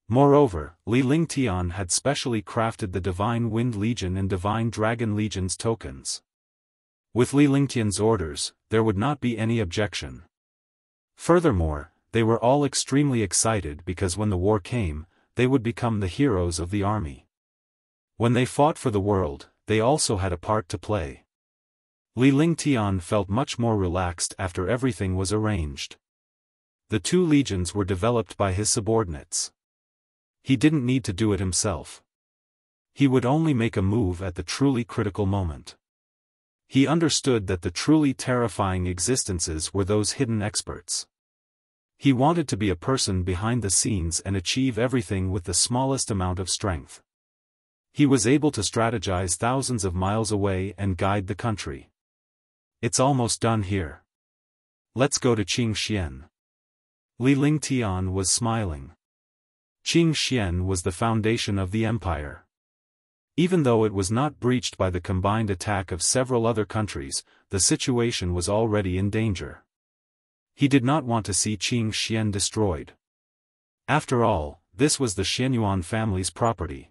Moreover, Li Lingtian had specially crafted the Divine Wind Legion and Divine Dragon Legion's tokens. With Li Lingtian's orders, there would not be any objection. Furthermore, they were all extremely excited because when the war came, they would become the heroes of the army. When they fought for the world, they also had a part to play. Li Lingtian felt much more relaxed after everything was arranged. The two legions were developed by his subordinates. He didn't need to do it himself. He would only make a move at the truly critical moment. He understood that the truly terrifying existences were those hidden experts. He wanted to be a person behind the scenes and achieve everything with the smallest amount of strength. He was able to strategize thousands of miles away and guide the country. It's almost done here. Let's go to Qingxian. Li Lingtian was smiling. Qingxian was the foundation of the empire. Even though it was not breached by the combined attack of several other countries, the situation was already in danger. He did not want to see Qingxian destroyed. After all, this was the Xianyuan family's property.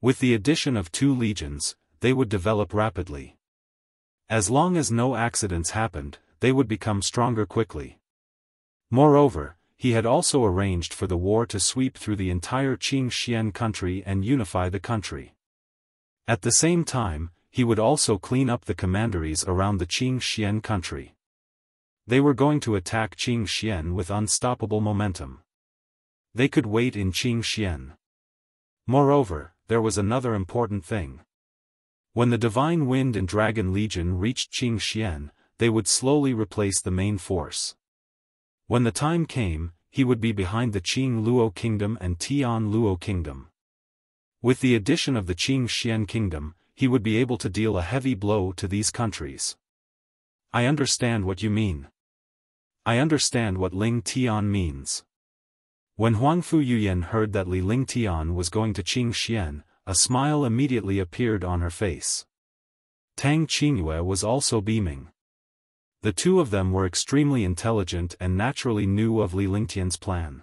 With the addition of two legions, they would develop rapidly. As long as no accidents happened, they would become stronger quickly. Moreover, he had also arranged for the war to sweep through the entire Qingxian country and unify the country. At the same time, he would also clean up the commanderies around the Qingxian country. They were going to attack Qingxian with unstoppable momentum. They could wait in Qingxian. Moreover, there was another important thing. When the Divine Wind and Dragon Legion reached Qingxian, they would slowly replace the main force. When the time came, he would be behind the Qing Luo Kingdom and Tian Luo Kingdom. With the addition of the Qingxian Kingdom, he would be able to deal a heavy blow to these countries. I understand what you mean. I understand what Ling Tian means. When Huangfu Yuyan heard that Li Lingtian was going to Qingxian, a smile immediately appeared on her face. Tang Qingyue was also beaming. The two of them were extremely intelligent and naturally knew of Li Lingtian's plan.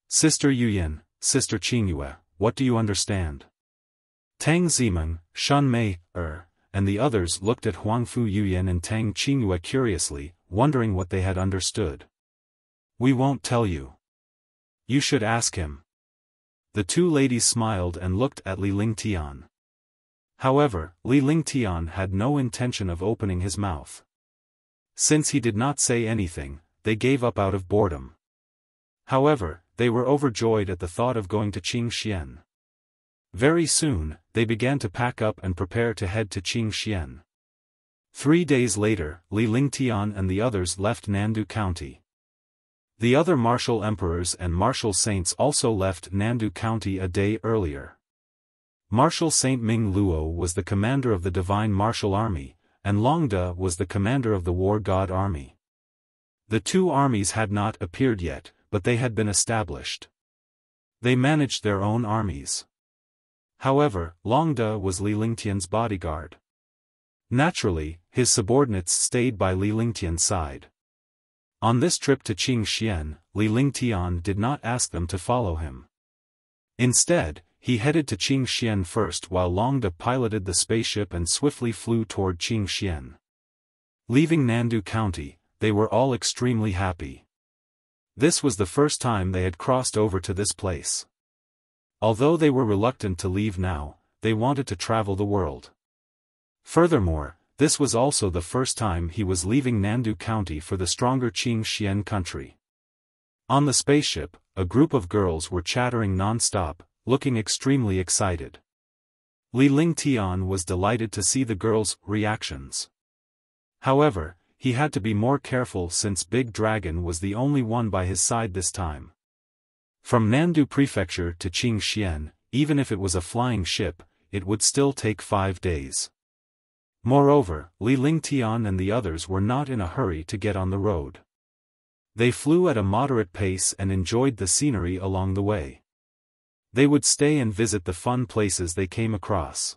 Sister Yuyan, Sister Qingyue, what do you understand? Tang Zimeng, Shan Mei, and the others looked at Huangfu Yuyan and Tang Qingyue curiously, wondering what they had understood. We won't tell you. You should ask him. The two ladies smiled and looked at Li Lingtian. However, Li Lingtian had no intention of opening his mouth. Since he did not say anything, they gave up out of boredom. However, they were overjoyed at the thought of going to Qingxian. Very soon, they began to pack up and prepare to head to Qingxian. 3 days later, Li Lingtian and the others left Nandu County. The other martial emperors and martial saints also left Nandu County a day earlier. Martial Saint Ming Luo was the commander of the Divine Martial Army, and Longda was the commander of the War God Army. The two armies had not appeared yet, but they had been established. They managed their own armies. However, Longda was Li Lingtian's bodyguard. Naturally, his subordinates stayed by Li Lingtian's side. On this trip to Qingxian, Li Lingtian did not ask them to follow him. Instead, he headed to Qingxian first while Longda piloted the spaceship and swiftly flew toward Qingxian. Leaving Nandu County, they were all extremely happy. This was the first time they had crossed over to this place. Although they were reluctant to leave now, they wanted to travel the world. Furthermore, this was also the first time he was leaving Nandu County for the stronger Qingxian country. On the spaceship, a group of girls were chattering non-stop, looking extremely excited. Li Lingtian was delighted to see the girls' reactions. However, he had to be more careful since Big Dragon was the only one by his side this time. From Nandu Prefecture to Qingxian, even if it was a flying ship, it would still take 5 days. Moreover, Li Lingtian and the others were not in a hurry to get on the road. They flew at a moderate pace and enjoyed the scenery along the way. They would stay and visit the fun places they came across.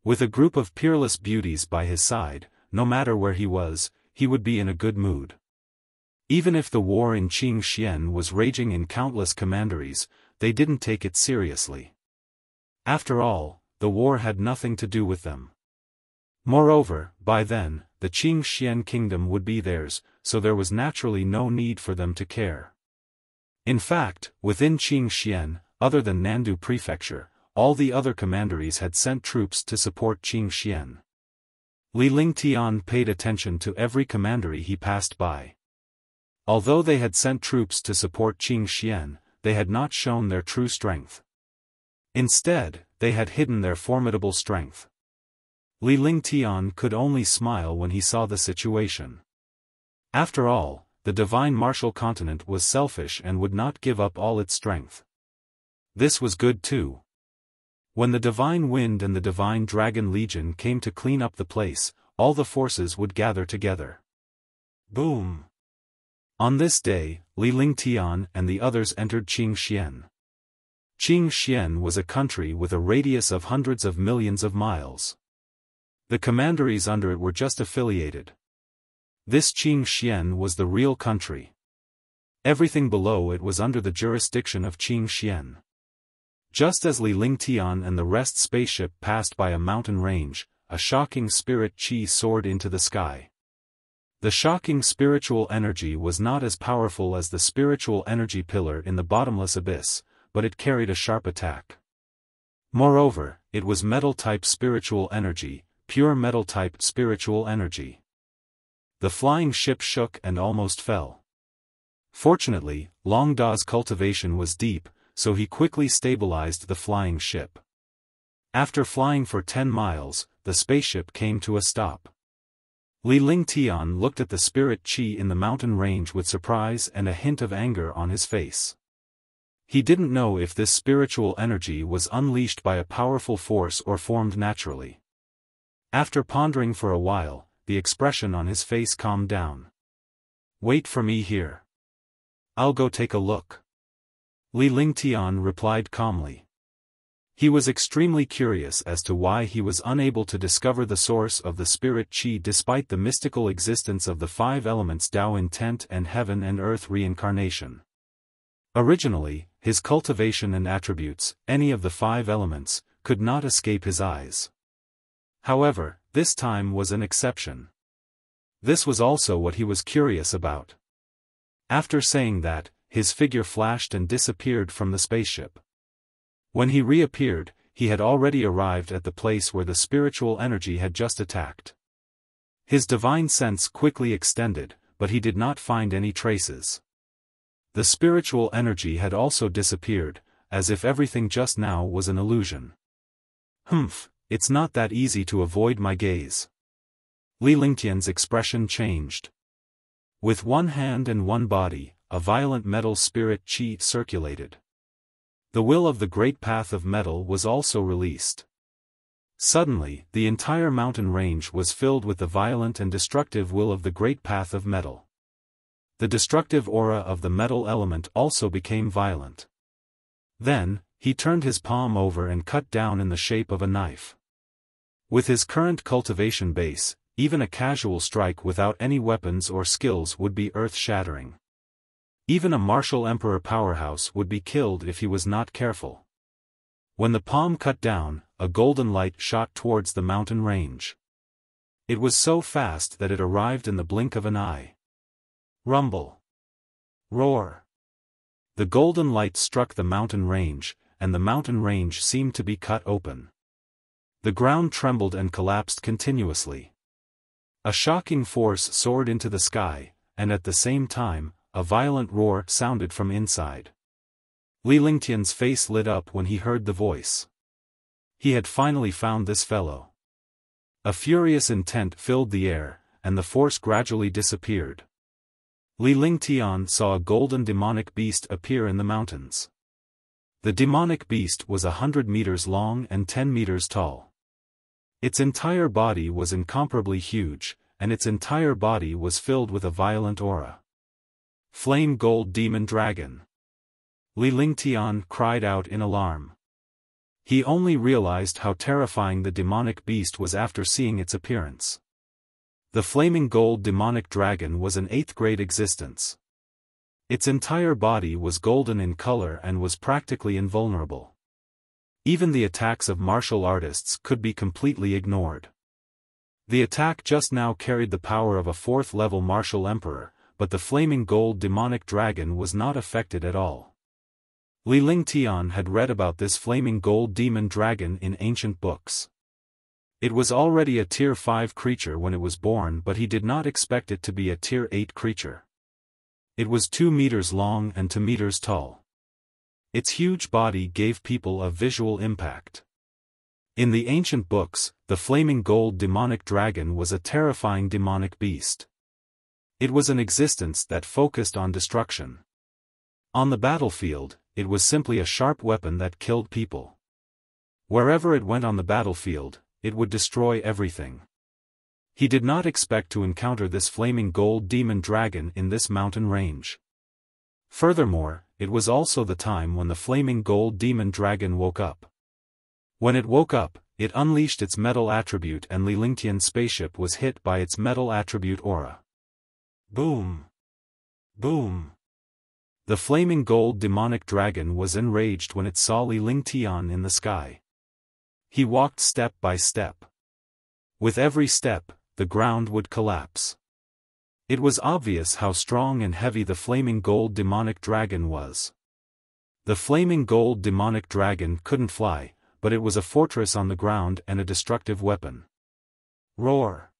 With a group of peerless beauties by his side, no matter where he would be in a good mood. Even if the war in Qingxian was raging in countless commanderies, they didn't take it seriously. After all, the war had nothing to do with them. Moreover, by then, the Qingxian kingdom would be theirs, so there was naturally no need for them to care. In fact, within Qingxian, other than Nandu Prefecture, all the other commanderies had sent troops to support Qingxian. Li Lingtian paid attention to every commandery he passed by. Although they had sent troops to support Qingxian, they had not shown their true strength. Instead, they had hidden their formidable strength. Li Lingtian could only smile when he saw the situation. After all, the divine martial continent was selfish and would not give up all its strength. This was good too. When the divine wind and the divine dragon legion came to clean up the place, all the forces would gather together. Boom! On this day, Li Lingtian and the others entered Qingxian. Qingxian was a country with a radius of hundreds of millions of miles. The commanderies under it were just affiliated. This Qingxian was the real country. Everything below it was under the jurisdiction of Qingxian. Just as Li Lingtian and the rest spaceship passed by a mountain range, a shocking spirit qi soared into the sky. The shocking spiritual energy was not as powerful as the spiritual energy pillar in the bottomless abyss, but it carried a sharp attack. Moreover, it was metal-type spiritual energy, pure metal-type spiritual energy. The flying ship shook and almost fell. Fortunately, Longda's cultivation was deep, so he quickly stabilized the flying ship. After flying for 10 miles, the spaceship came to a stop. Li Lingtian looked at the spirit qi in the mountain range with surprise and a hint of anger on his face. He didn't know if this spiritual energy was unleashed by a powerful force or formed naturally. After pondering for a while, the expression on his face calmed down. "Wait for me here. I'll go take a look." Li Lingtian replied calmly. He was extremely curious as to why he was unable to discover the source of the spirit qi despite the mystical existence of the 5 elements Tao intent and heaven and earth reincarnation. Originally, his cultivation and attributes, any of the 5 elements, could not escape his eyes. However, this time was an exception. This was also what he was curious about. After saying that, his figure flashed and disappeared from the spaceship. When he reappeared, he had already arrived at the place where the spiritual energy had just attacked. His divine sense quickly extended, but he did not find any traces. The spiritual energy had also disappeared, as if everything just now was an illusion. Humph, it's not that easy to avoid my gaze. Li Lingtian's expression changed. With one hand and one body, a violent metal spirit qi circulated. The will of the great path of metal was also released. Suddenly, the entire mountain range was filled with the violent and destructive will of the great path of metal. The destructive aura of the metal element also became violent. Then, he turned his palm over and cut down in the shape of a knife. With his current cultivation base, even a casual strike without any weapons or skills would be earth-shattering. Even a martial emperor powerhouse would be killed if he was not careful. When the palm cut down, a golden light shot towards the mountain range. It was so fast that it arrived in the blink of an eye. Rumble. Roar. The golden light struck the mountain range, and the mountain range seemed to be cut open. The ground trembled and collapsed continuously. A shocking force soared into the sky, and at the same time, a violent roar sounded from inside. Li Lingtian's face lit up when he heard the voice. He had finally found this fellow. A furious intent filled the air, and the force gradually disappeared. Li Lingtian saw a golden demonic beast appear in the mountains. The demonic beast was 100 meters long and 10 meters tall. Its entire body was incomparably huge, and its entire body was filled with a violent aura. Flame Gold Demon Dragon. Li Lingtian cried out in alarm. He only realized how terrifying the demonic beast was after seeing its appearance. The flaming gold demonic dragon was an 8th-grade existence. Its entire body was golden in color and was practically invulnerable. Even the attacks of martial artists could be completely ignored. The attack just now carried the power of a 4th-level martial emperor, but the flaming gold demonic dragon was not affected at all. Li Lingtian had read about this flaming gold demon dragon in ancient books. It was already a Tier 5 creature when it was born, but he did not expect it to be a Tier 8 creature. It was 2 meters long and 2 meters tall. Its huge body gave people a visual impact. In the ancient books, the flaming gold demonic dragon was a terrifying demonic beast. It was an existence that focused on destruction. On the battlefield, it was simply a sharp weapon that killed people. Wherever it went on the battlefield, it would destroy everything. He did not expect to encounter this flaming gold demon dragon in this mountain range. Furthermore, it was also the time when the flaming gold demon dragon woke up. When it woke up, it unleashed its metal attribute and Li Lingtian's spaceship was hit by its metal attribute aura. Boom! Boom! The flaming gold demonic dragon was enraged when it saw Li Lingtian in the sky. He walked step by step. With every step, the ground would collapse. It was obvious how strong and heavy the flaming gold demonic dragon was. The flaming gold demonic dragon couldn't fly, but it was a fortress on the ground and a destructive weapon. Roar!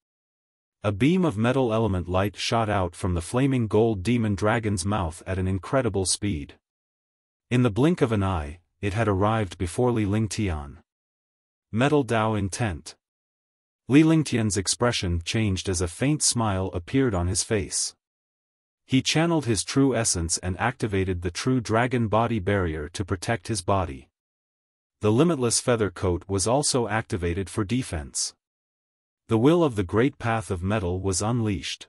A beam of metal element light shot out from the flaming gold demon dragon's mouth at an incredible speed. In the blink of an eye, it had arrived before Li Lingtian. Metal Dao Intent. Li Lingtian's expression changed as a faint smile appeared on his face. He channeled his true essence and activated the true dragon body barrier to protect his body. The limitless feather coat was also activated for defense. The will of the great path of metal was unleashed.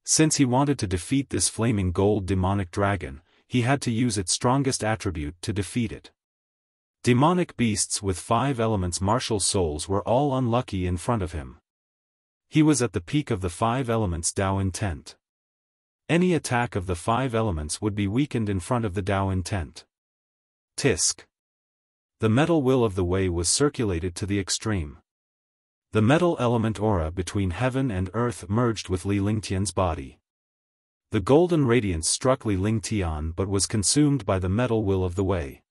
Since he wanted to defeat this flaming gold demonic dragon, he had to use its strongest attribute to defeat it. Demonic beasts with 5 elements martial souls were all unlucky in front of him. He was at the peak of the 5 elements Dao intent. Any attack of the 5 elements would be weakened in front of the Dao intent. Tisk. The metal will of the way was circulated to the extreme. The metal element aura between heaven and earth merged with Li Lingtian's body. The golden radiance struck Li Lingtian but was consumed by the metal will of the way.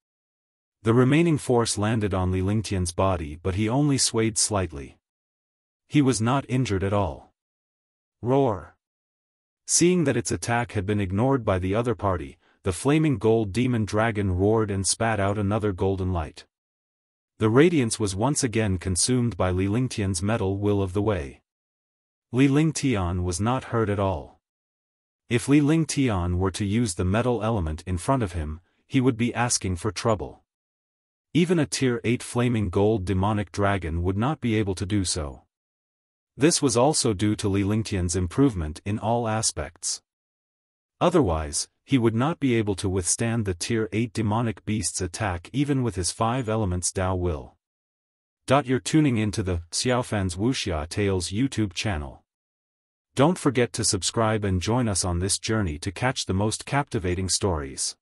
The remaining force landed on Li Lingtian's body but he only swayed slightly. He was not injured at all. Roar! Seeing that its attack had been ignored by the other party, the flaming gold demon dragon roared and spat out another golden light. The radiance was once again consumed by Li Lingtian's metal will of the way. Li Lingtian was not hurt at all. If Li Lingtian were to use the metal element in front of him, he would be asking for trouble. Even a Tier 8 flaming gold demonic dragon would not be able to do so. This was also due to Li Lingtian's improvement in all aspects. Otherwise, he would not be able to withstand the Tier 8 demonic beast's attack even with his 5 elements Dao will. You're tuning into the Xiaofan's Wuxia Tales YouTube channel. Don't forget to subscribe and join us on this journey to catch the most captivating stories.